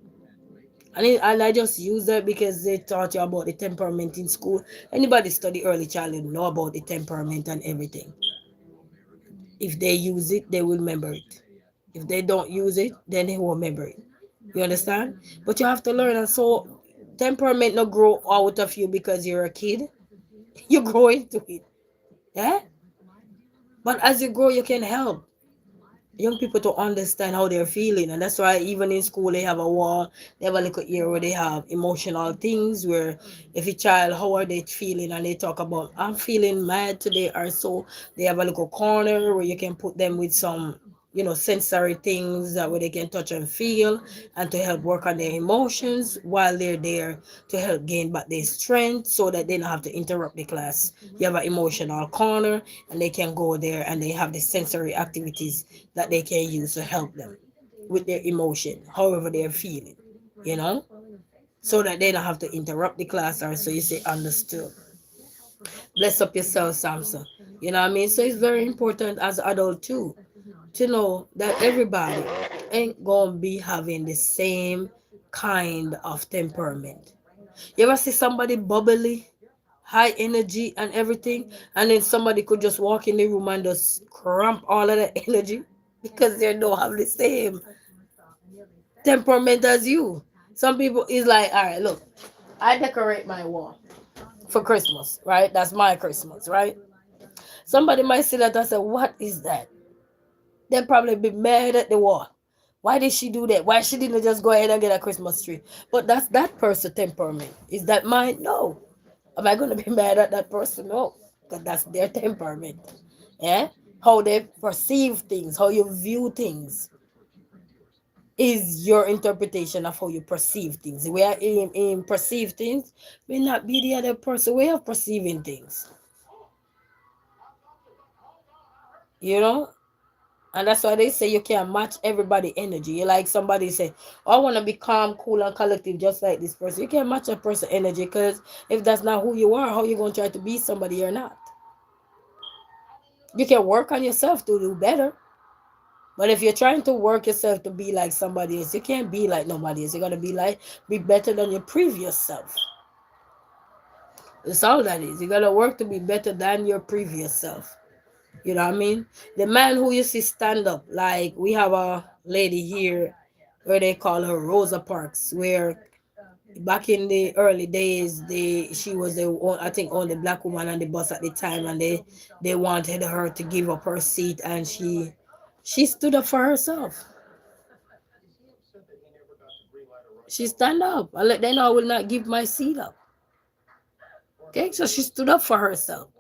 And I just use that because they taught you about the temperament in school. Anybody study early childhood know about the temperament and everything. If they use it, they will remember it. If they don't use it, then they won't remember it. You understand? But you have to learn. And so temperament not grow out of you because you're a kid. You grow into it. Yeah? But as you grow, you can help young people to understand how they're feeling. And that's why even in school they have a wall, they have a little area where they have emotional things where if a child, how are they feeling, and they talk about I'm feeling mad today or so, they have a little corner where you can put them with some sensory things that where they can touch and feel, and to help work on their emotions while they're there, to help gain back their strength so that they don't have to interrupt the class. You have an emotional corner, and they can go there and they have the sensory activities that they can use to help them with their emotion, however they're feeling, you know, so that they don't have to interrupt the class or so you say understood. Bless up yourself, Samson. You know what I mean? So it's very important as adult too to know that everybody ain't gonna be having the same kind of temperament. You ever see somebody bubbly, high energy and everything, and then somebody could just walk in the room and just cramp all of that energy because they don't have the same temperament as you. Some people is like, all right, look, I decorate my wall for Christmas, right? That's my Christmas, right? Somebody might see that and say, what is that? They'll probably be mad at the wall. Why did she do that? Why she didn't just go ahead and get a Christmas tree? But that's that person's temperament. Is that mine? No. Am I going to be mad at that person? No. Because that's their temperament. Yeah? How they perceive things, how you view things is your interpretation of how you perceive things. The way I perceive things may not be the other person's way of perceiving things. You know? And that's why they say you can't match everybody energy. You like somebody say, oh, I want to be calm, cool, and collective just like this person. You can't match a person energy because if that's not who you are, how you going to try to be somebody you're not? You can work on yourself to do better. But if you're trying to work yourself to be like somebody else, you can't be like nobody else. You're going to be better than your previous self. That's all that is. You got to work to be better than your previous self. You know what I mean? The man who you see stand up, like we have a lady here where they call her Rosa Parks, where back in the early days, she was I think only black woman on the bus at the time, and they wanted her to give up her seat, and she stood up for herself. She stand up and let them know I will not give my seat up. Okay, so she stood up for herself.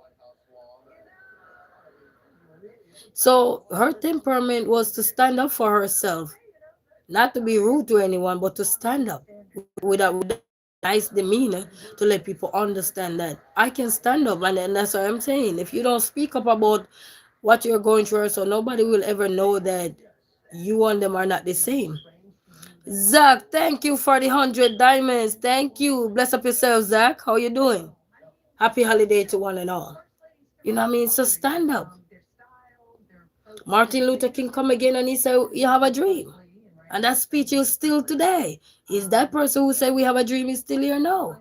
So her temperament was to stand up for herself Not to be rude to anyone, but to stand up with a nice demeanor to let people understand that I can stand up. And that's what I'm saying. If you don't speak up about what you're going through, so nobody will ever know that you and them are not the same. Zach, thank you for the 100 diamonds. Thank you. Bless up yourself, Zach. How you doing? Happy holiday to one and all. You know what I mean? So stand up. Martin Luther King come again and he said, you have a dream. And that speech is still today. Is that person who said we have a dream is still here now?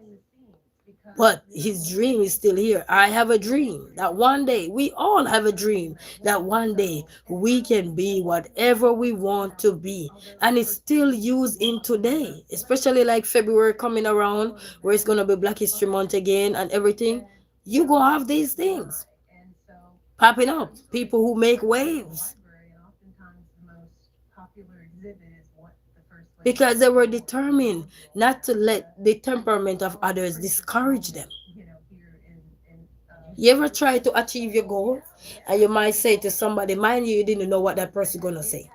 But his dream is still here. I have a dream that one day, we all have a dream that one day we can be whatever we want to be. And it's still used in today, especially like February coming around where it's going to be Black History Month again and everything. You going to have these things popping up. People who make waves because they were determined not to let the temperament of others discourage them. You ever try to achieve your goal and you might say to somebody, mind you, you didn't know what that person gonna say.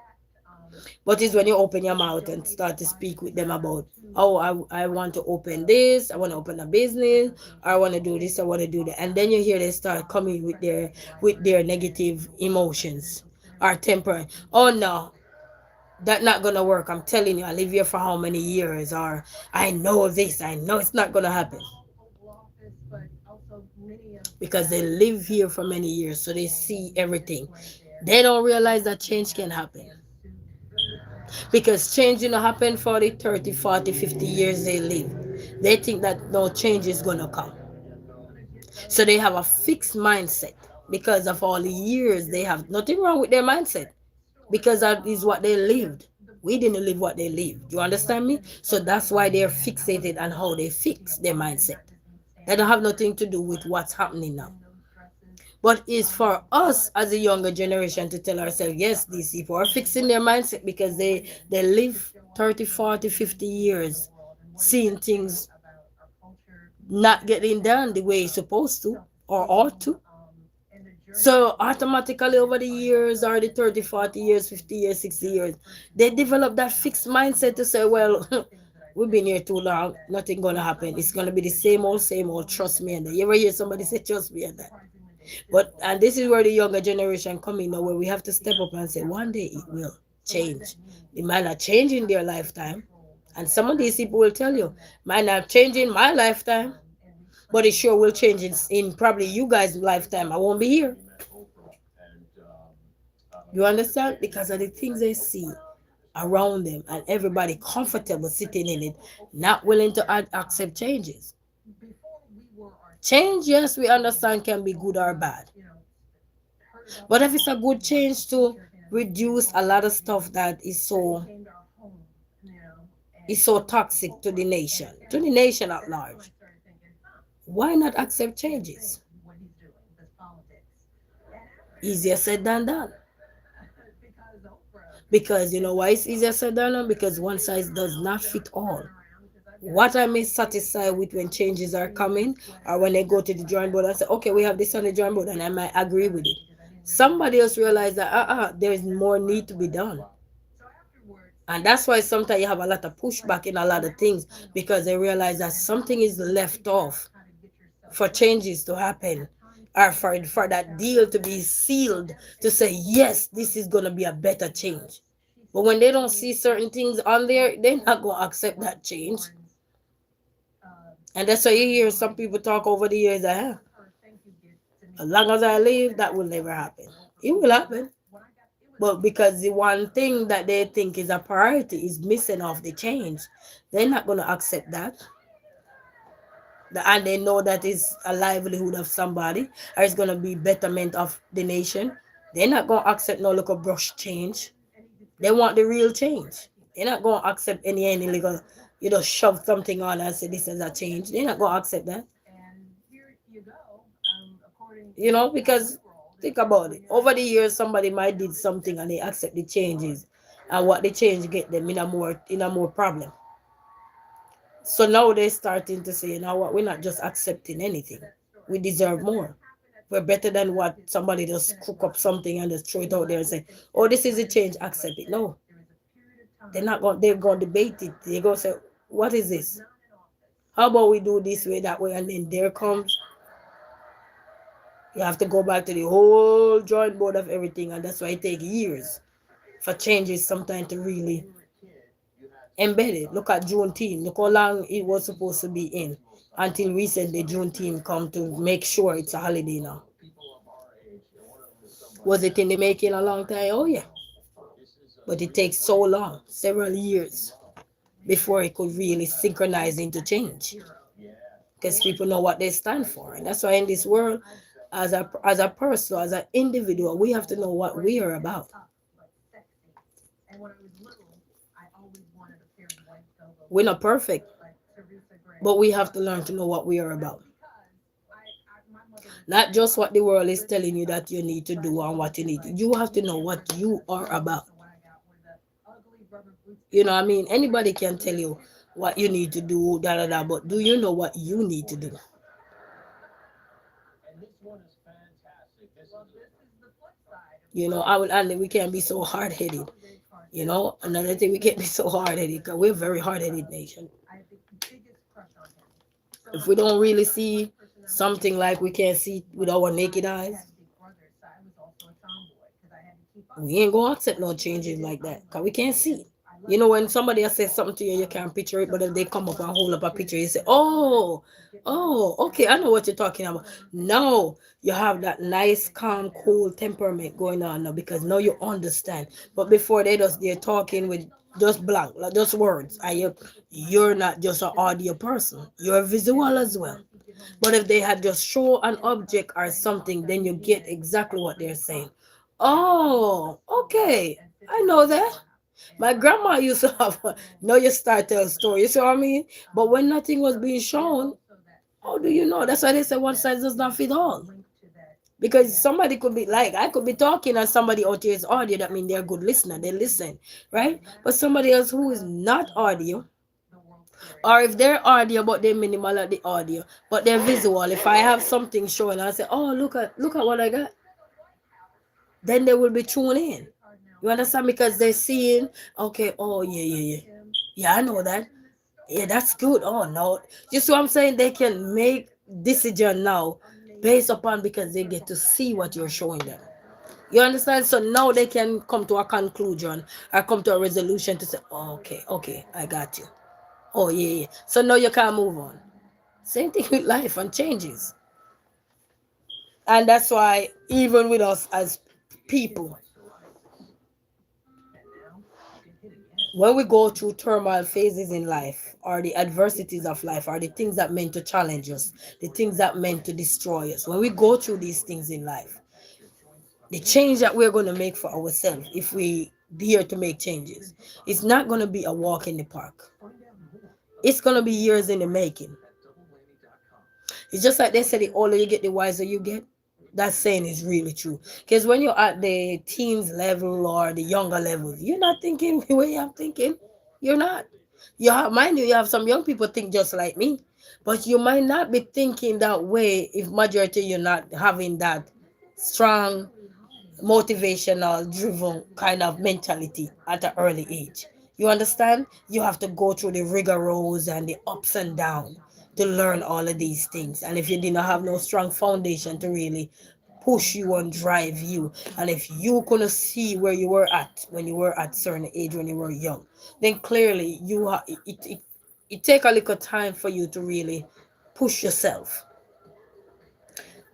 But it's when you open your mouth and start to speak with them about, oh, I want to open this, I want to open a business, or I want to do this, I want to do that. And then you hear they start coming with their negative emotions or temper. Oh no, that not gonna work. I'm telling you, I live here for how many years, or I know this, I know it's not gonna happen. Because they live here for many years, so they see everything. They don't realize that change can happen. Because change didn't happen for the 30, 40, 50 years they live. They think that no change is gonna come. So they have a fixed mindset because of all the years they have. Nothing wrong with their mindset because that is what they lived. We didn't live what they lived. You understand me? So that's why they're fixated on how they fix their mindset. That don't have nothing to do with what's happening now. But it's for us as a younger generation to tell ourselves, yes, these people are fixing their mindset because they live 30, 40, 50 years seeing things not getting done the way it's supposed to or ought to. So automatically over the years or the 30, 40 years, 50 years, 60 years, they develop that fixed mindset to say, well, we've been here too long, nothing gonna happen. It's gonna be the same old, trust me. And you ever hear somebody say trust me and that? But and this is where the younger generation come in now, where we have to step up and say one day it will change. It might not change in their lifetime. And some of these people will tell you, might not change in my lifetime, but it sure will change in probably you guys' lifetime. I won't be here. You understand? Because of the things they see around them and everybody comfortable sitting in it, not willing to accept changes. Change, yes, we understand can be good or bad. But if it's a good change to reduce a lot of stuff that is so toxic to the nation at large, why not accept changes? Easier said than done. Because you know why it's easier said than done? Because one size does not fit all. What I may satisfy with when changes are coming, or when I go to the drawing board and say, okay, we have this on the drawing board, and I might agree with it. Somebody else realize that there is more need to be done. And that's why sometimes you have a lot of pushback in a lot of things because they realize that something is left off for changes to happen or for that deal to be sealed to say, yes, this is going to be a better change. But when they don't see certain things on there, they're not going to accept that change. And that's why you hear some people talk over the years that, as long as I live, that will never happen. It will happen. But because the one thing that they think is a priority is missing off the change, they're not going to accept that. And they know that is a livelihood of somebody or it's going to be betterment of the nation. They're not going to accept no little brush change. They want the real change. They're not going to accept any little, shove something on and say this is a change. They're not going to accept that. Because think about it. Over the years, somebody might did something and they accept the changes, and what the change get them in a more problem. So now they're starting to say, you know what, we're not just accepting anything. We deserve more. We're better than what somebody just cook up something and just throw it out there and say, oh, this is a change, accept it. No. They're going to debate it. They're going to say, what is this? How about we do this way, that way? And then there comes, you have to go back to the whole drawing board of everything. And that's why it takes years for changes sometimes to really embed it. Look at Juneteenth. Look how long it was supposed to be in. Until recently, Juneteenth come to make sure it's a holiday now. Was it in the making a long time? Oh, yeah. But it takes so long, several years, before it could really synchronize into change. Because people know what they stand for. And that's why in this world, as a person, as an individual, we have to know what we are about. We're not perfect, but we have to learn to know what we are about. Not just what the world is telling you that you need to do and what you need to. You have to know what you are about. You know what I mean? Anybody can tell you what you need to do, da da da, but do you know what you need to do? You know, I will, and we can't be so hard headed. You know, another thing, we can't be so hard headed because we're a very hard headed nation. If we don't really see something like we can't see with our naked eyes, we ain't gonna accept no changes like that because we can't see it. You know, when somebody else says something to you, you can't picture it, but if they come up and hold up a picture, you say, oh, oh, okay, I know what you're talking about. No, you have that nice, calm, cool temperament going on now because now you understand. But before they're talking with just blank, like just words. And you're not just an audio person, you're a visual as well. But if they had just show an object or something, then you get exactly what they're saying. Oh, okay, I know that. My grandma used to have, now you start tell a story, you see what I mean? But when nothing was being shown, how do you know? That's why they say one size does not fit all. Because somebody could be like, I could be talking and somebody out here is audio, that means they're a good listener, they listen, right? But somebody else who is not audio, or if they're audio but they're minimal at the audio, but they're visual, if I have something showing, I say, oh, look at what I got, then they will be tuned in. You understand? Because they're seeing, okay, oh yeah, yeah, yeah. Yeah, I know that. Yeah, that's good. Oh no. You see what I'm saying? They can make decision now based upon because they get to see what you're showing them. You understand? So now they can come to a conclusion or come to a resolution to say, oh, okay, okay, I got you. Oh yeah, yeah. So now you can move on. Same thing with life and changes. And that's why even with us as people, when we go through turmoil phases in life, or the adversities of life, or the things that meant to challenge us, the things that meant to destroy us, when we go through these things in life, the change that we're going to make for ourselves, if we dare to make changes, it's not going to be a walk in the park. It's going to be years in the making. It's just like they say, the older you get, the wiser you get. That saying is really true. Because when you're at the teens level or the younger level, you're not thinking the way I'm thinking. You're not. You have, mind you, you have some young people think just like me, but you might not be thinking that way if majority you're not having that strong, motivational, driven kind of mentality at an early age. You understand? You have to go through the rigors and the ups and downs to learn all of these things. And if you did not have no strong foundation to really push you and drive you, and if you couldn't see where you were at when you were at certain age when you were young, then clearly it take a little time for you to really push yourself.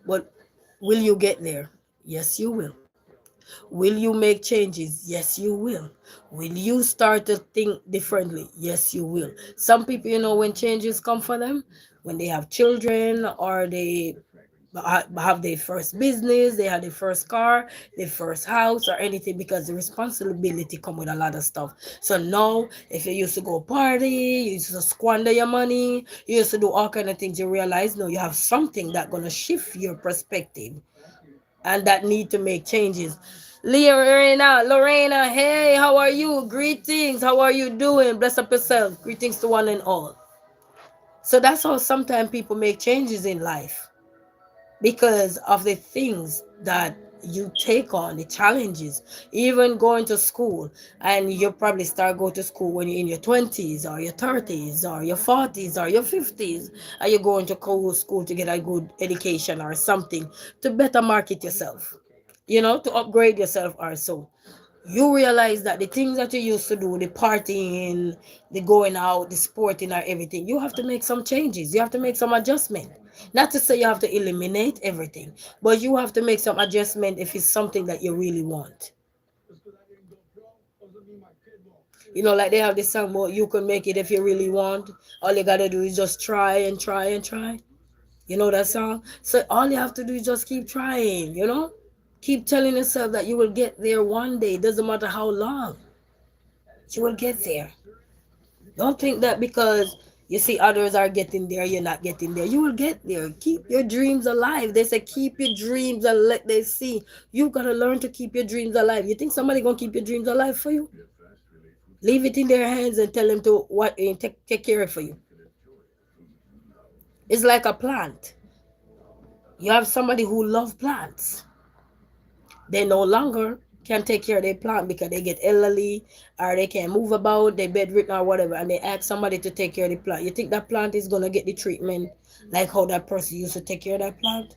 But will you get there? Yes, you will. Will you make changes? Yes, you will. Will you start to think differently? Yes, you will. Some people, when changes come for them, when they have children or they have their first business, they have their first car, their first house, or anything, because the responsibility come with a lot of stuff. So now, if you used to go party, you used to squander your money, you used to do all kind of things, you realize now you have something that gonna shift your perspective and that need to make changes. Lorena, hey, how are you? Greetings. How are you doing? Bless up yourself. Greetings to one and all. So that's how sometimes people make changes in life because of the things that you take on, the challenges, even going to school. And you probably start going to school when you're in your 20s or your 30s or your 40s or your 50s, and you're going to school to get a good education or something to better market yourself, to upgrade yourself or so. You realize that the things that you used to do, the partying, the going out, the sporting, or everything, you have to make some changes. You have to make some adjustment. Not to say you have to eliminate everything, but you have to make some adjustment if it's something that you really want. Like they have this song about you can make it if you really want. All you gotta do is just try and try and try. You know that song? So all you have to do is just keep trying. Keep telling yourself that you will get there one day. It doesn't matter how long. You will get there. Don't think that because you see others are getting there, you're not getting there. You will get there. Keep your dreams alive. They say keep your dreams and let they see. You gotta learn to keep your dreams alive. You think somebody gonna keep your dreams alive for you? Leave it in their hands and tell them to take care of it for you. It's like a plant. You have somebody who loves plants. They no longer can take care of their plant because they get elderly or they can't move about, they bedridden or whatever, and they ask somebody to take care of the plant. You think that plant is gonna get the treatment like how that person used to take care of that plant?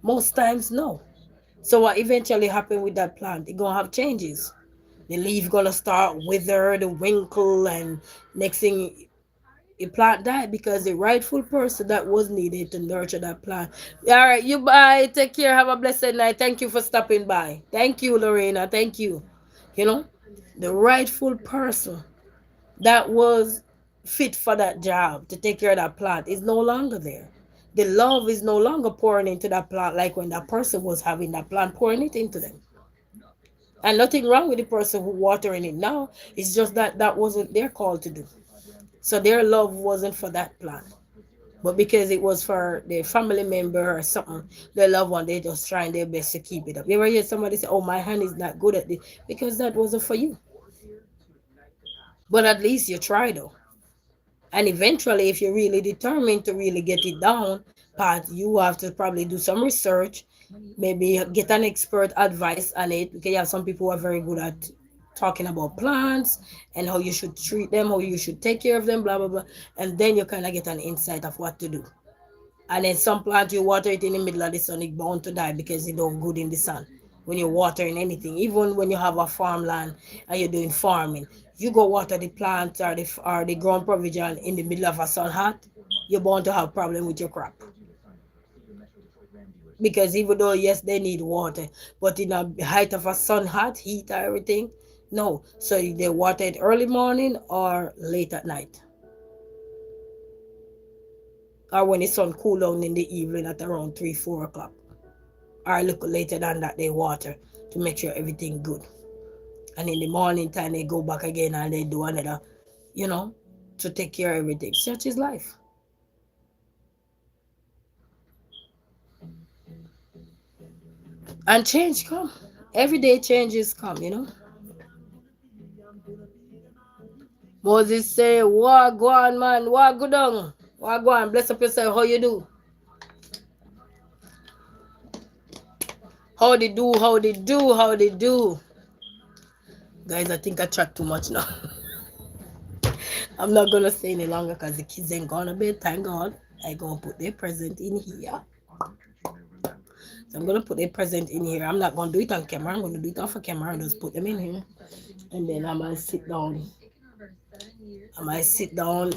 Most times, no. So what eventually happen with that plant? It gonna have changes. The leaf gonna start wither, the wrinkle, and next thing the plant died because the rightful person that was needed to nurture that plant. All right, you bye. Take care. Have a blessed night. Thank you for stopping by. Thank you, Lorena. Thank you. You know, the rightful person that was fit for that job to take care of that plant is no longer there. The love is no longer pouring into that plant like when that person was having that plant pouring it into them. And nothing wrong with the person who watering it now. It's just that that wasn't their call to do. So their love wasn't for that plant. But because it was for their family member or something, their loved one, they just trying their best to keep it up. You ever hear somebody say, oh, my hand is not good at this? Because that wasn't for you. But at least you tried though. And eventually, if you're really determined to really get it down, Pat, you have to probably do some research, maybe get an expert advice on it, because you have some people who are very good at talking about plants and how you should treat them, how you should take care of them, blah blah blah. And then you kind of get an insight of what to do. And then some plant you water it in the middle of the sun, it's bound to die because it don't good in the sun. When you're watering anything, even when you have a farmland and you're doing farming, you go water the plant or the ground provision in the middle of a sun hot, you're bound to have problem with your crop. Because even though yes they need water, but in the height of a sun hot heat or everything, no. So they water it early morning or late at night, or when the sun cool down in the evening at around 3-4 o'clock, or a little later than that they water to make sure everything good. And in the morning time they go back again and they do another, you know, to take care of everything. Such is life. And change come. Every day changes come. Moses say, "Walk go on, man, walk go down. Walk go on, bless up yourself. How you do? How they do, how they do, how they do." Guys, I think I chat too much now. I'm not gonna stay any longer because the kids ain't gonna bed. Thank God. I gonna put their present in here. So I'm gonna put their present in here. I'm not gonna do it on camera. I'm gonna do it off of camera and just put them in here. And then I might sit down.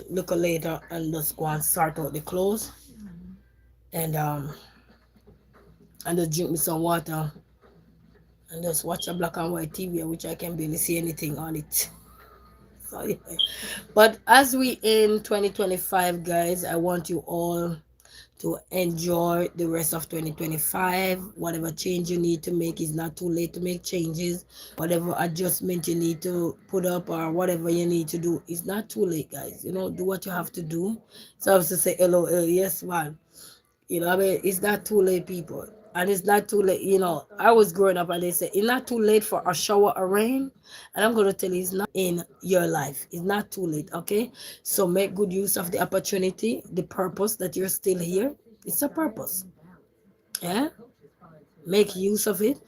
Look later and just go and sort out the clothes. And just drink me some water and just watch a black and white TV, which I can barely see anything on it. So, yeah. But as we in 2025, guys, I want you all to enjoy the rest of 2025. Whatever change you need to make, is not too late to make changes. Whatever adjustment you need to put up or whatever you need to do, it's not too late, guys. Do what you have to do. So I have to say LOL, yes, man. I mean, it's not too late, people. And it's not too late. I was growing up and they said, it's not too late for a shower or rain. And I'm going to tell you, it's not in your life. It's not too late, okay? So make good use of the opportunity, the purpose that you're still here. It's a purpose. Yeah? Make use of it.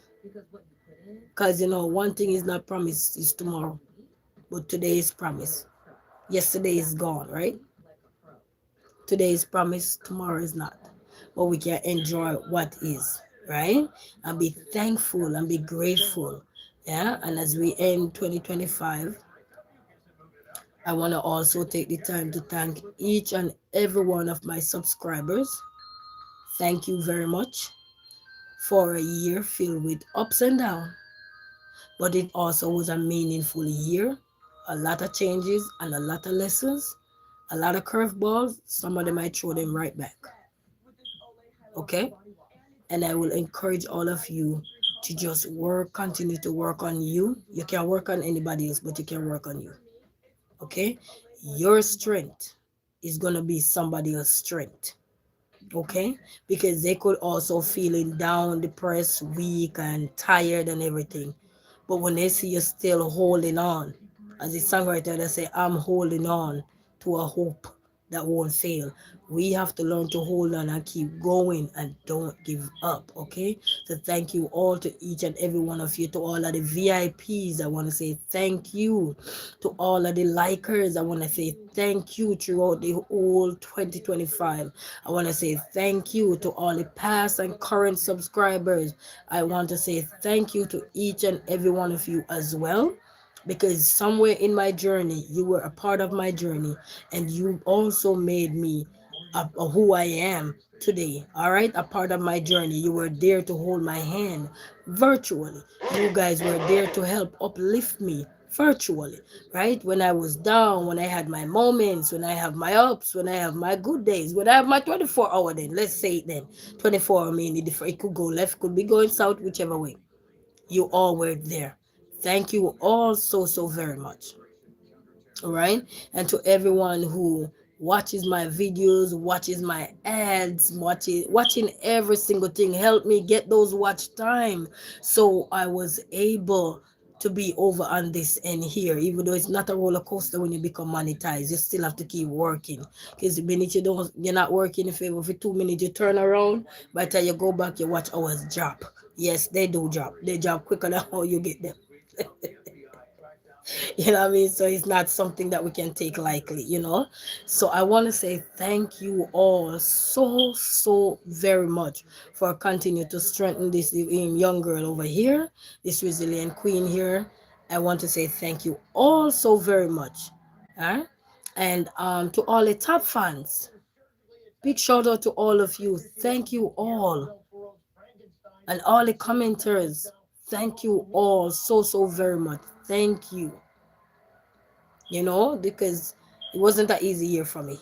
Because you know, one thing is not promised is tomorrow, but today is promised. Yesterday is gone, right? Today is promised, tomorrow is not. But we can enjoy what is, right? And be thankful and be grateful. Yeah. And as we end 2025, I want to also take the time to thank each and every one of my subscribers. Thank you very much for a year filled with ups and downs, but it also was a meaningful year. A lot of changes and a lot of lessons, a lot of curveballs. Some of them I throw them right back. Okay? And I will encourage all of you to just work, continue to work on you. You can work on anybody else, but you can work on you. Okay? Your strength is going to be somebody else's strength. Okay? Because they could also feeling down, depressed, weak, and tired and everything. But when they see you still holding on, as the songwriter they say, I'm holding on to a hope that won't fail. We have to learn to hold on and keep going and don't give up. Okay. So thank you all to each and every one of you, to all of the VIPs. I want to say thank you to all of the likers. I want to say thank you throughout the whole 2025. I want to say thank you to all the past and current subscribers. I want to say thank you to each and every one of you as well, because somewhere in my journey, you were a part of my journey and you also made me who I am today. All right, a part of my journey. You were there to hold my hand virtually. You guys were there to help uplift me virtually, right? When I was down, when I had my moments, when I have my ups, when I have my good days, when I have my 24-hour then, let's say it then. 24, I mean, it could go left, could be going south, whichever way. You all were there. Thank you all so very much. All right. And to everyone who watches my videos, watches my ads, watching every single thing, help me get those watch time. So I was able to be over on this end here, even though it's not a roller coaster when you become monetized. You still have to keep working, because the minute you're not working in favor for 2 minutes, you turn around. By the time you go back, your watch hours drop. Yes, they do drop. They drop quicker than how you get them. You know what I mean? So it's not something that we can take lightly. So I want to say thank you all so very much for continue to strengthen this young girl over here, this resilient queen here. I want to say thank you all so very much. Huh? And to all the top fans, big shout out to all of you. Thank you all. And all the commenters, thank you all so very much. Thank you. Because it wasn't an easy year for me.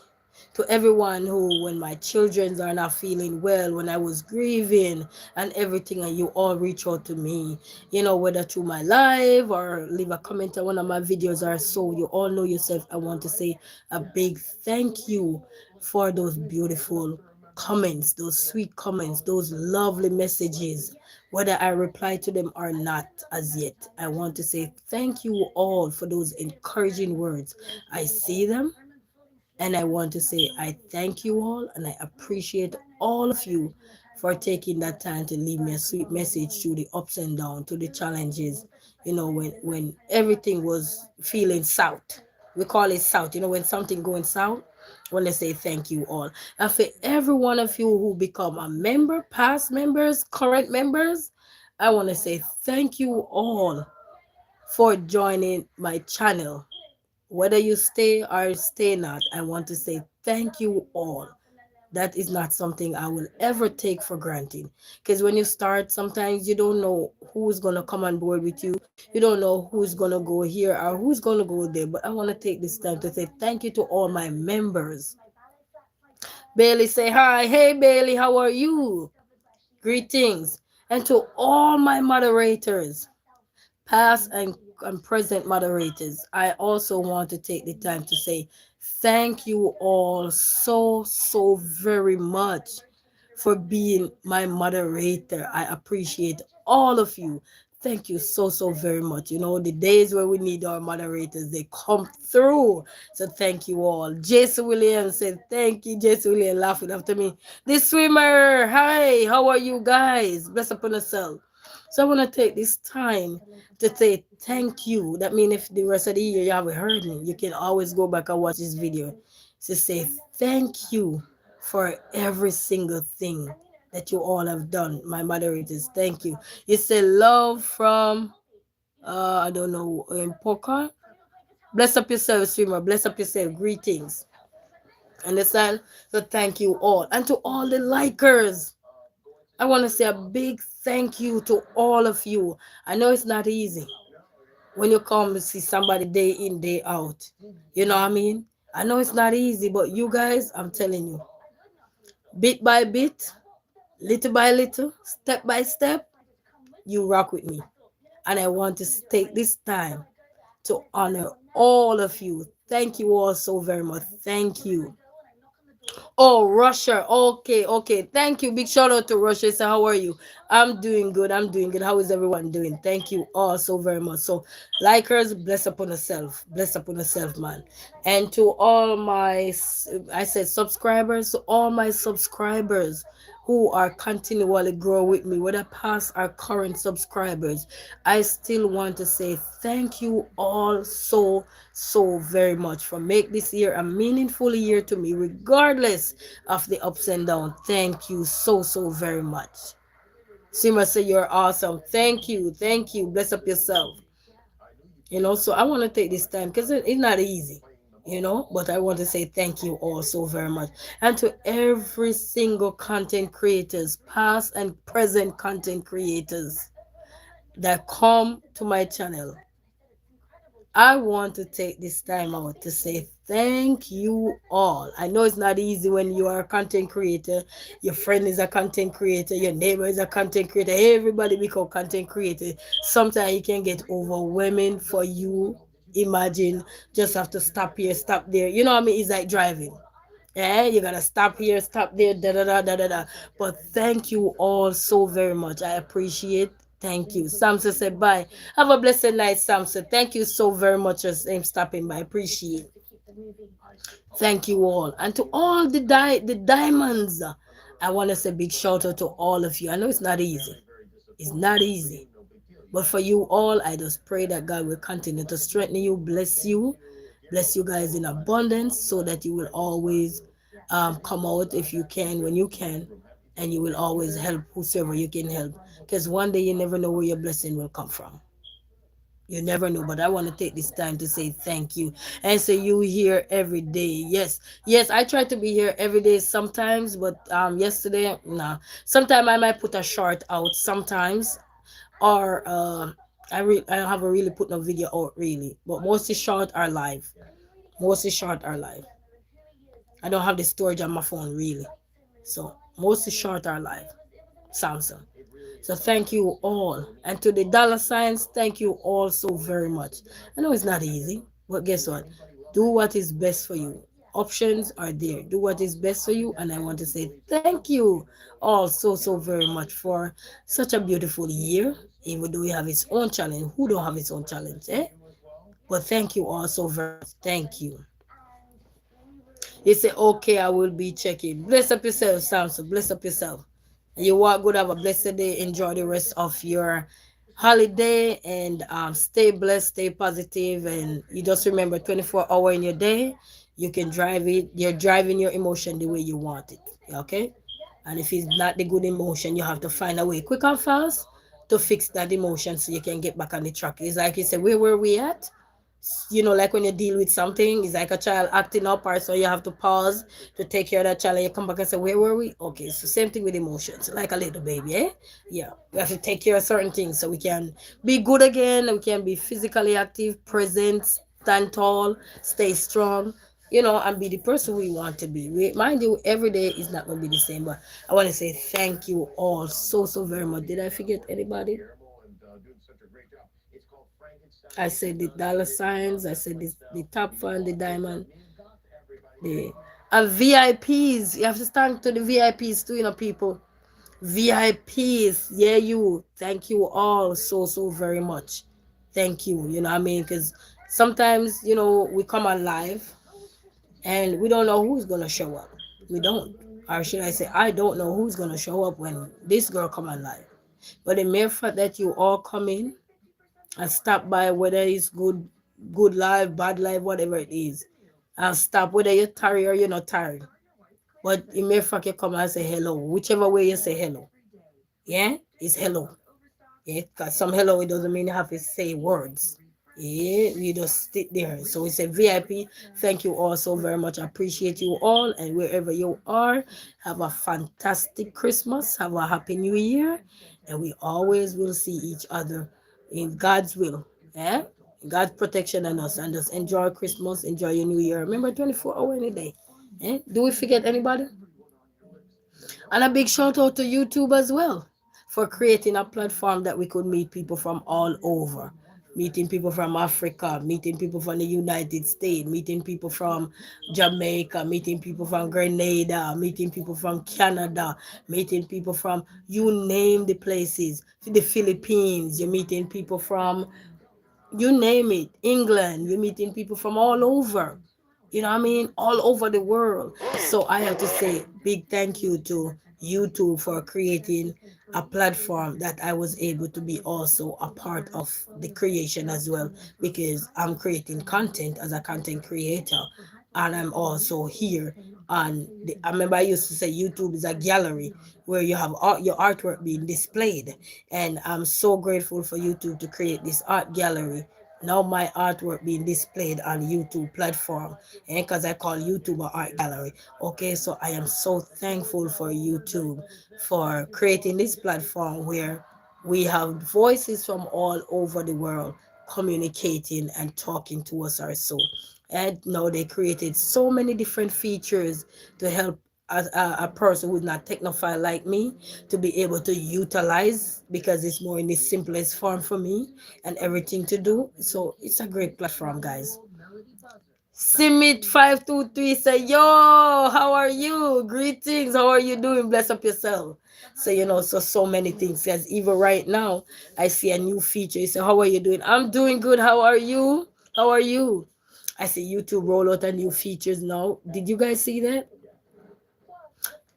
To everyone who, when my children are not feeling well, when I was grieving and everything, and you all reach out to me, whether through my live or leave a comment on one of my videos or so, you all know yourself. I want to say a big thank you for those beautiful comments, those sweet comments, those lovely messages, whether I reply to them or not as yet. I want to say thank you all for those encouraging words. I see them, and I want to say I thank you all and I appreciate all of you for taking that time to leave me a sweet message through the ups and downs, to the challenges, when everything was feeling south. We call it south, when something going south. I want to say thank you all. And for every one of you who become a member, past members, current members, I want to say thank you all for joining my channel. Whether you stay or stay not, I want to say thank you all. That is not something I will ever take for granted. Because when you start, sometimes you don't know who's going to come on board with you. You don't know who's going to go here or who's going to go there. But I want to take this time to say thank you to all my members. Bailey, say hi. Hey, Bailey, how are you? Greetings. And to all my moderators, past and present moderators, I also want to take the time to say thank you all so very much for being my moderator. I appreciate all of you. Thank you so very much. The days where we need our moderators, they come through. So thank you all. Jason Williams said, thank you, Jason Williams, laughing after me. The swimmer, hi, how are you guys? Bless upon yourself. So I want to take this time to say thank you. That means if the rest of the year you haven't heard me, you can always go back and watch this video to say thank you for every single thing that you all have done. My moderators, thank you. You say love from I don't know in poker. Bless up yourself, streamer. Bless up yourself. Greetings. Understand? So thank you all. And to all the likers, I want to say a big thank you to all of you. I know it's not easy when you come to see somebody day in, day out. You know what I mean? I know it's not easy, but you guys, I'm telling you, bit by bit, little by little, step by step, you rock with me. And I want to take this time to honor all of you. Thank you all so very much. Thank you. Oh, Russia. Okay, okay. Thank you. Big shout out to Russia. So, how are you? I'm doing good. I'm doing good. How is everyone doing? Thank you all so very much. So, likers, bless upon yourself. Bless upon yourself, man. And to all my, I said subscribers, to all my subscribers who are continually grow with me, whether past or current subscribers, I still want to say thank you all so very much for make this year a meaningful year to me, regardless of the ups and downs. Thank you so very much. Sima say you're awesome. Thank you. Bless up yourself. So I want to take this time because it's not easy, but I want to say thank you all so very much. And to every single content creators, past and present content creators that come to my channel, I want to take this time out to say thank you all. I know it's not easy when you are a content creator, your friend is a content creator, your neighbor is a content creator, everybody become content creator. Sometimes it can get overwhelming for you. Imagine just have to stop here, stop there. You know what I mean? It's like driving. Yeah, you gotta stop here, stop there, da da da da da da. But thank you all so very much. I appreciate. Thank you. Samson said bye. Have a blessed night, Samson. Thank you so very much for stopping by. Appreciate. Thank you all. And to all the diamonds, I want to say big shout out to all of you. I know it's not easy. It's not easy. But for you all, I just pray that God will continue to strengthen you, bless you guys in abundance so that you will always come out if you can, when you can, and you will always help whosoever you can help. Because one day you never know where your blessing will come from. You never know, but I want to take this time to say thank you and say you here every day. Yes, I try to be here every day sometimes, but yesterday, no. Sometimes I might put a short out sometimes, or I haven't really put no video out really, but mostly short are live. Mostly short are live. I don't have the storage on my phone really, so mostly short are live. Samsung. So thank you all, and to the dollar signs, thank you all so very much. I know it's not easy, but guess what? Do what is best for you. Options are there. Do what is best for you, and I want to say thank you all so very much for such a beautiful year. Even though we have its own challenge, who don't have its own challenge, eh? But thank you all so very much. Thank you. You say, okay, I will be checking. Bless up yourself, Samson. Bless up yourself. And you walk good, have a blessed day. Enjoy the rest of your holiday and stay blessed, stay positive, and you just remember 24 hours in your day, you can drive it. You're driving your emotion the way you want it. Okay? And if it's not the good emotion, you have to find a way quick and fast to fix that emotion so you can get back on the track. It's like you said, where were we at? Like when you deal with something, it's like a child acting up, or so you have to pause to take care of that child, and you come back and say, where were we? Okay, so same thing with emotions, like a little baby, eh? Yeah, we have to take care of certain things so we can be good again, we can be physically active, present, stand tall, stay strong, and be the person we want to be. Mind you, every day is not going to be the same, but I want to say thank you all so very much. Did I forget anybody? I said the dollar signs. I said the top fan, the diamond, the and VIPs. You have to thank to the VIPs too, people. VIPs, yeah, you. Thank you all so very much. Thank you. You know what I mean? Because sometimes we come on live and we don't know who's gonna show up. We don't, or should I say, I don't know who's gonna show up when this girl come on live. But the mere fact that you all come in and stop by, whether it's good life, bad life, whatever it is, and stop, whether you're tired or you're not tired. But the mere fact you come and say hello, whichever way you say hello, yeah, it's hello. Yeah, because some hello, it doesn't mean you have to say words. Yeah, you just sit there. So it's a VIP. Thank you all so very much. I appreciate you all. And wherever you are, have a fantastic Christmas. Have a happy new year. And we always will see each other in God's will. Yeah? God's protection on us. And just enjoy Christmas. Enjoy your new year. Remember 24 hours in a day. Eh? Do we forget anybody? And a big shout out to YouTube as well for creating a platform that we could meet people from all over. Meeting people from Africa, meeting people from the United States, meeting people from Jamaica, meeting people from Grenada, meeting people from Canada, meeting people from, you name the places, the Philippines, you're meeting people from, you name it, England, you're meeting people from all over. You know what I mean? All over the world. So I have to say big thank you to YouTube for creating a platform that I was able to be also a part of the creation as well, because I'm creating content as a content creator, and I'm also here on I remember I used to say YouTube is a gallery where you have your artwork being displayed, and I'm so grateful for YouTube to create this art gallery. Now my artwork being displayed on YouTube platform, and because I call YouTube an art gallery. Okay, so I am so thankful for YouTube for creating this platform where we have voices from all over the world communicating and talking to us also. And now they created so many different features to help a person who's not technophile like me to be able to utilize, because it's more in the simplest form for me and everything to do. So it's a great platform, guys. Simit523 say, yo, how are you? Greetings. How are you doing? Bless up yourself. So, so many things. Because even right now, I see a new feature. You say, how are you doing? I'm doing good. How are you? How are you? I see YouTube roll out a new features now. Did you guys see that?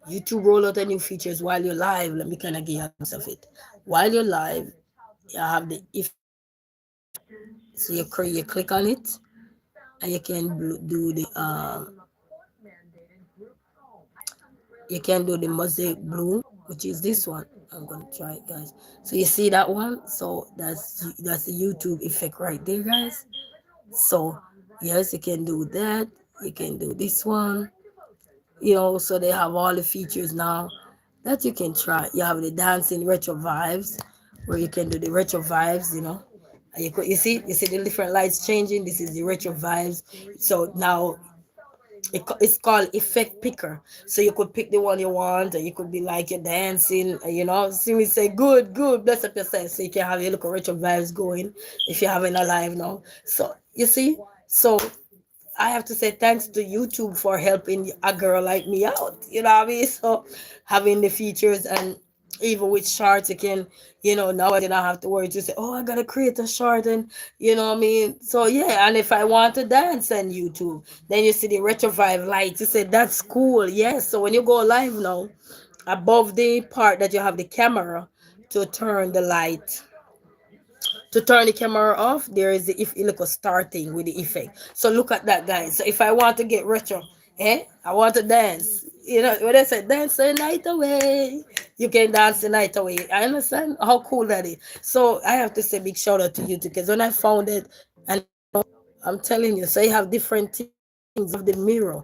YouTube roll out a new features while you're live. Let me kind of give you a glimpse of it. While you're live, you have the if. So you click on it, and you can do the you can do the mosaic blue, which is this one. I'm gonna try it, guys. So you see that one? So that's the YouTube effect right there, guys. So yes, you can do that. You can do this one. So they have all the features now that you can try. You have the dancing retro vibes, where you can do the retro vibes. And you see the different lights changing. This is the retro vibes. So now it's called effect picker. So you could pick the one you want, and you could be like you're dancing, see me say good, bless up yourself, so you can have your little retro vibes going if you're having a live now. So you see, so I have to say thanks to YouTube for helping a girl like me out. You know what I mean? So having the features, and even with shorts, you can, now I don't have to worry to say, oh, I gotta create a short, and you know what I mean? So yeah, and if I want to dance on YouTube, then you see the retro vibe lights. You say that's cool. Yes. So when you go live now, above the part that you have the camera to turn the light, to turn the camera off, there is the if look starting with the effect. So look at that, guys. So if I want to get retro, I want to dance. When they say dance the night away, you can dance the night away. I understand how cool that is. So I have to say big shout out to you too, because when I found it, and I'm telling you, so you have different things of the mirror.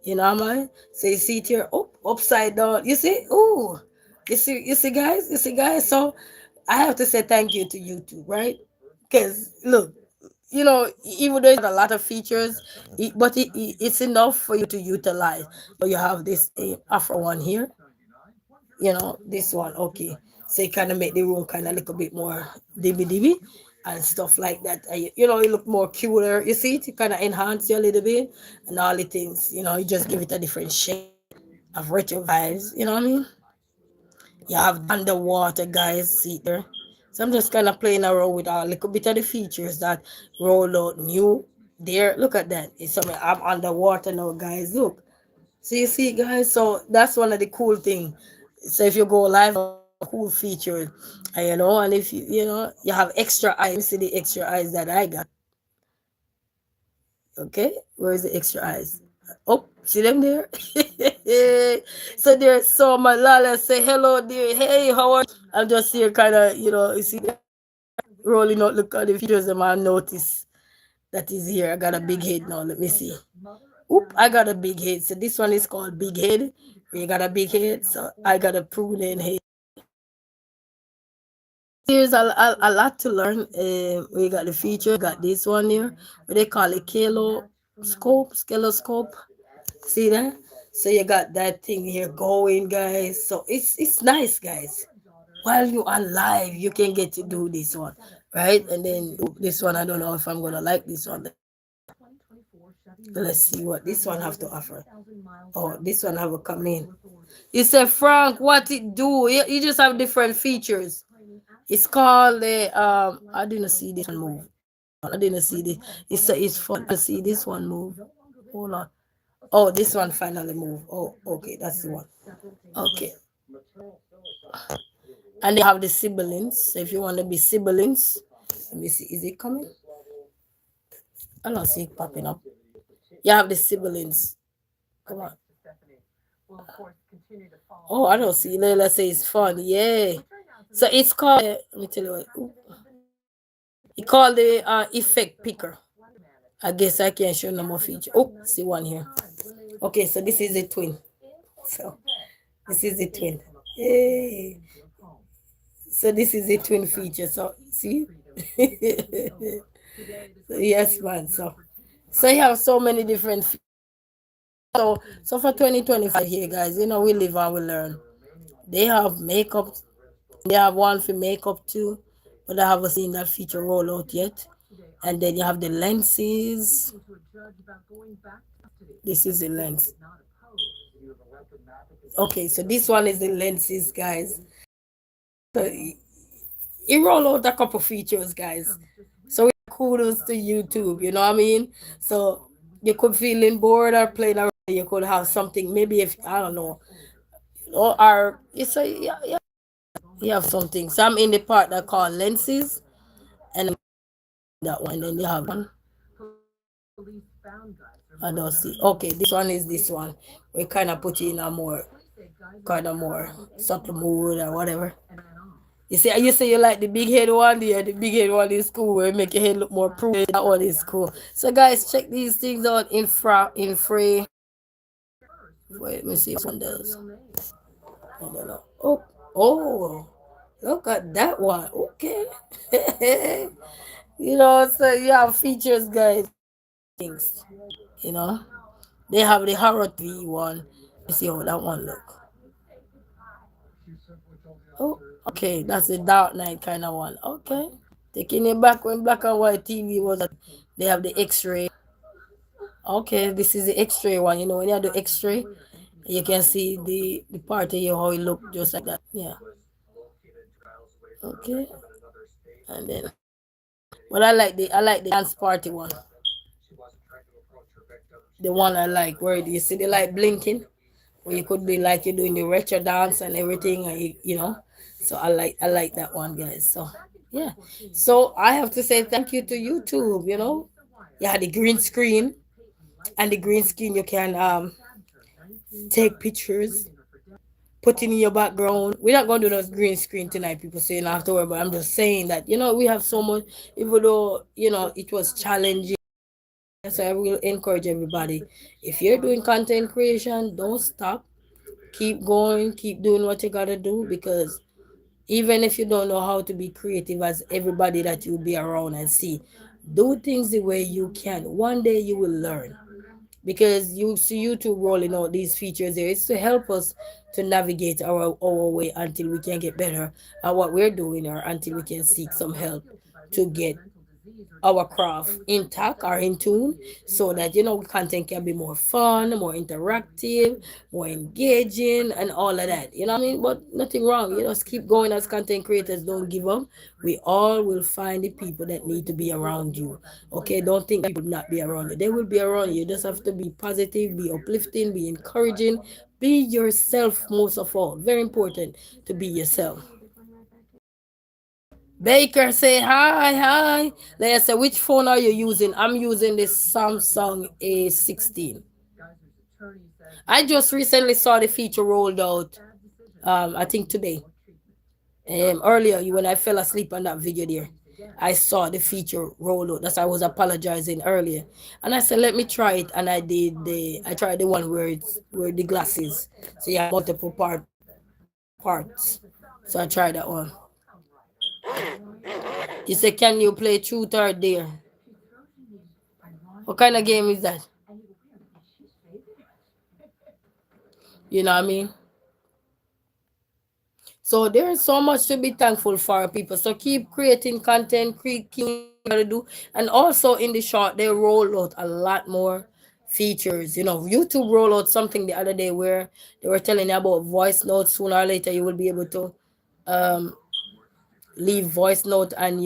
You know what I mean? So you see it here, upside down. You see? Ooh. You see, guys? You see, guys? So I have to say thank you to YouTube, right? Because look, even though it's not a lot of features, but it's enough for you to utilize. So you have this Afro one here, this one, okay. So you kind of make the room kind of look a bit more dibby and stuff like that. You look more cuter. You see it, you kind of enhance you a little bit, and all the things, you just give it a different shape of retro vibes. You know what I mean? You have underwater, guys, see there. So I'm just kind of playing around with a little bit of the features that roll out new there. Look at that. It's something I'm underwater now, guys. Look. So you see, guys. So that's one of the cool things. So if you go live, cool features. And you know, and if you know you have extra eyes, see the extra eyes that I got. Okay, where is the extra eyes? Oh, see them there? So there's so my Lala say hello dear. Hey, how are you? I'm just here kind of, you know, you see rolling out look at the features and I notice that is here. I got a big head now. Let me see. Oop, I got a big head. So this one is called big head. You got a big head, so I got a prudent head. There's a lot to learn. We got the feature, got this one here. What they call it, scaloscope. See that? So you got that thing here going, guys. So it's nice, guys. While you are live, you can get to do this one, right? And then this one, I don't know if I'm gonna like this one. Let's see what this one have to offer. Oh, this one have a come in. You say Frank, what it do? You just have different features. It's called the I didn't see this one move. I didn't see this. It's fun to see this one move. Hold on. Oh, this one finally moved. Oh, okay, that's the one. Okay. And they have the siblings. So if you want to be siblings, let me see. Is it coming? I don't see it popping up. You have the siblings. Come on. Oh, I don't see. Let's say it's fun. Yeah. So it's called. Let me tell you what. It's called the effect picker. I guess I can show no more feature. Oh, see one here. Okay, so this is a twin. So this is a twin. Hey. So this is a twin feature. So see. So, yes, man. So you have so many different. So for 2025 here, guys, you know we live and we learn. They have makeup. They have one for makeup too, but I haven't seen that feature roll out yet. And then you have the lenses. This is the lens. Okay, so this one is the lenses, guys. So it roll out a couple features, guys. So kudos to YouTube, you know what I mean? So you could feeling bored or playing around, you could have something, maybe if I don't know, or it's a yeah, yeah, you have something. So I'm in the part that called lenses, and that one, then you have one. I don't see. Okay, this one is this one. We kind of put it in a more, kind of more subtle mood or whatever. You say you like the big head one, yeah, the big head one is cool. Where it make your head look more prudent. That one is cool. So guys, check these things out in free. Wait, let me see what one does. I don't know. Oh, look at that one. Okay. You know, so you have features, guys. Things. You know, they have the horror TV one. Let's see how that one look. Oh, okay, that's the Dark Knight kind of one. Okay, taking it back when black and white TV was. They have the X-ray. Okay, this is the X-ray one. You know, when you have the X-ray, you can see the part of you how it look just like that. Yeah. Okay, and then, but I like the dance party one. The one I like where you see the light blinking, where you could be like you're doing the retro dance and everything, and you know. So I like that one, guys. So yeah. So I have to say thank you to YouTube. You know, yeah, the green screen and the green screen you can take pictures, put it in your background. We're not gonna do no green screen tonight. People saying afterward, but I'm just saying that you know we have so much. Even though you know it was challenging. So I will encourage everybody. If you're doing content creation, don't stop. Keep going. Keep doing what you gotta do because even if you don't know how to be creative as everybody that you be around and see, do things the way you can. One day you will learn because you see YouTube rolling out these features there. It's to help us to navigate our way until we can get better at what we're doing or until we can seek some help to get our craft intact or in tune, so that content can be more fun, more interactive, more engaging, and all of that. You know what I mean? But nothing wrong. Just keep going as content creators. Don't give up. We all will find the people that need to be around you. Okay, don't think people will not be around you. They will be around you. You just have to be positive, be uplifting, be encouraging, be yourself most of all. Very important to be yourself. Baker say hi, hi. They say, which phone are you using? I'm using the Samsung A16. I just recently saw the feature rolled out. I think today. Earlier, when I fell asleep on that video there, I saw the feature rolled out. That's why I was apologizing earlier, and I said, let me try it, and I tried the one where the glasses, so you have multiple parts. So I tried that one. You say, can you play truth or dare? What kind of game is that? You know what I mean? So there is so much to be thankful for, people. So keep creating content, keep to do, and also in the short they roll out a lot more features. YouTube rolled out something the other day where they were telling you about voice notes. Sooner or later, you will be able to um leave voice note and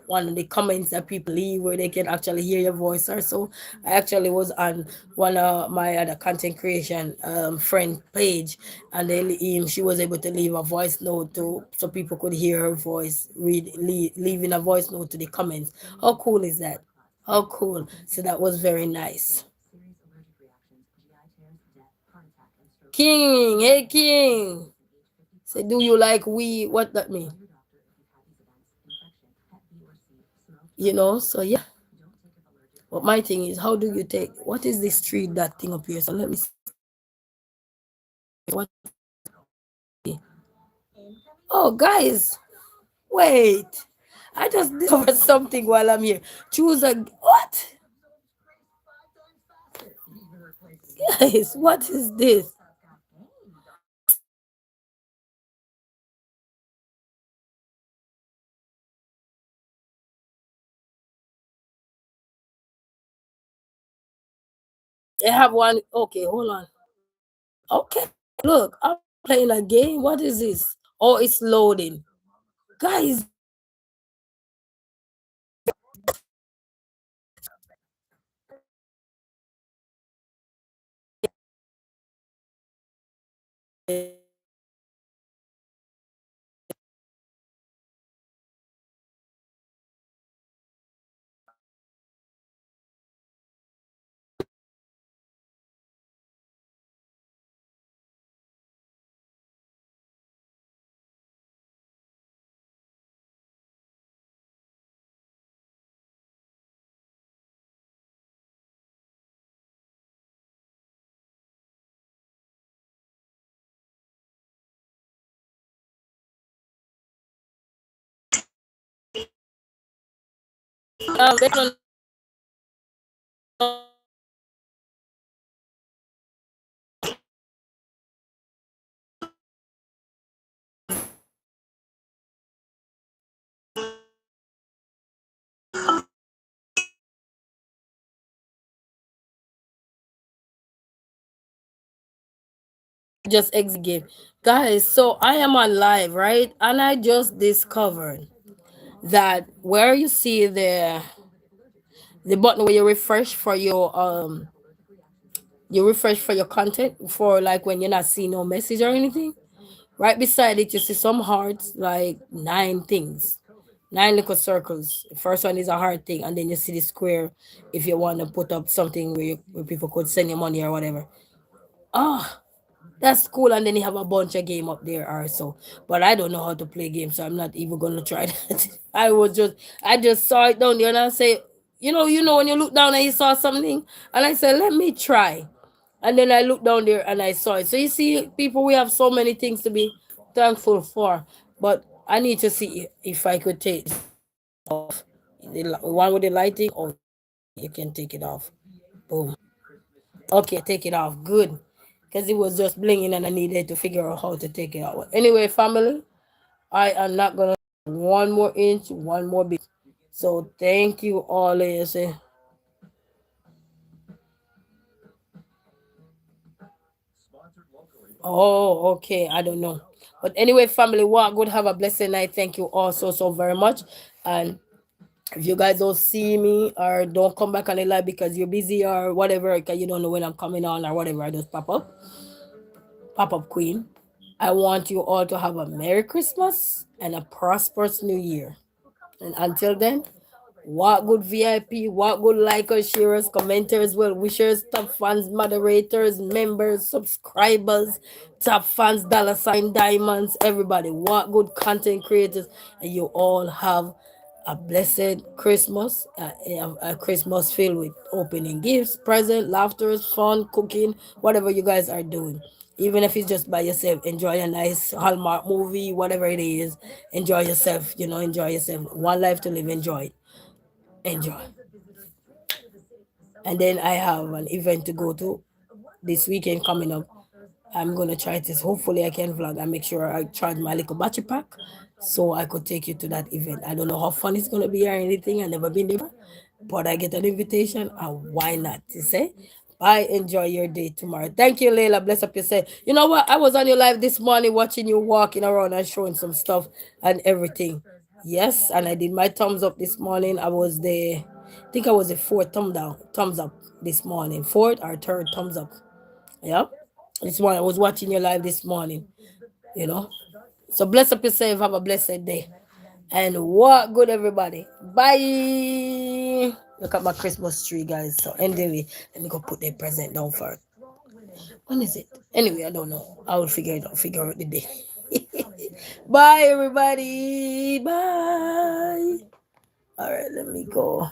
one of the comments that people leave where they can actually hear your voice. Or so I actually was on one of my other content creation friend page, and she was able to leave a voice note to so people could hear her voice, leaving a voice note to the comments. How cool is that? How cool. So that was very nice. King, hey King, say, do you like we? What that mean? So yeah. But my thing is, how do you take what is this street that thing up here? So let me see. What? Oh, guys, wait! I just discovered something while I'm here. Choose a what? Guys, what is this? They have one. Okay, hold on. Okay, look, I'm playing a game. What is this? Oh, it's loading. Guys, they don't just exit game. Guys, so I am on live, right? And I just discovered that where you see the button where you refresh for your content for like when you're not seeing no message or anything. Right beside it, you see some hearts, like nine things, nine little circles. The first one is a heart thing, and then you see the square if you want to put up something where people could send you money or whatever. Ah, that's cool. And then you have a bunch of game up there also. But I don't know how to play games, so I'm not even gonna try that. I just saw it down there and I say, when you look down and you saw something, and I said, let me try. And then I looked down there and I saw it. So you see, people, we have so many things to be thankful for. But I need to see if I could take off the one with the lighting, or you can take it off. Boom. Okay, take it off. Good. Because it was just blinging and I needed to figure out how to take it out. Anyway, family, I am not going to one more inch, one more bit. So thank you all. You see. Oh, okay. I don't know. But anyway, family, walk good. Have a blessed night. Thank you all so very much. And if you guys don't see me or don't come back on the live because you're busy or whatever, because you don't know when I'm coming on or whatever, I just pop up queen. I want you all to have a Merry Christmas and a prosperous New Year. And until then, what good VIP, what good likers, sharers, commenters, well wishers, top fans, moderators, members, subscribers, top fans, dollar sign diamonds, everybody, what good content creators, and you all have a blessed Christmas, a Christmas filled with opening gifts, present, laughter, fun, cooking, whatever you guys are doing. Even if it's just by yourself, enjoy a nice Hallmark movie, whatever it is, enjoy yourself, enjoy yourself. One life to live, enjoy. Enjoy. And then I have an event to go to this weekend coming up. I'm gonna try this. Hopefully, I can vlog and make sure I charge my little battery pack so I could take you to that event. I don't know how fun it's gonna be or anything. I've never been there before, but I get an invitation, and why not? You say, bye. Enjoy your day tomorrow. Thank you, Layla. Bless up yourself. You know what? I was on your live this morning watching you walking around and showing some stuff and everything. Yes, and I did my thumbs up this morning. I was there. I think I was the fourth thumbs up this morning. Fourth or third thumbs up. Yeah. This morning I was watching your live this morning, you know. So bless up yourself, have a blessed day. And what good everybody. Bye. Look at my Christmas tree, guys. So anyway, let me go put the present down first. When is it? Anyway, I don't know. I will figure it out, figure out the day. Bye everybody. Bye. All right, let me go.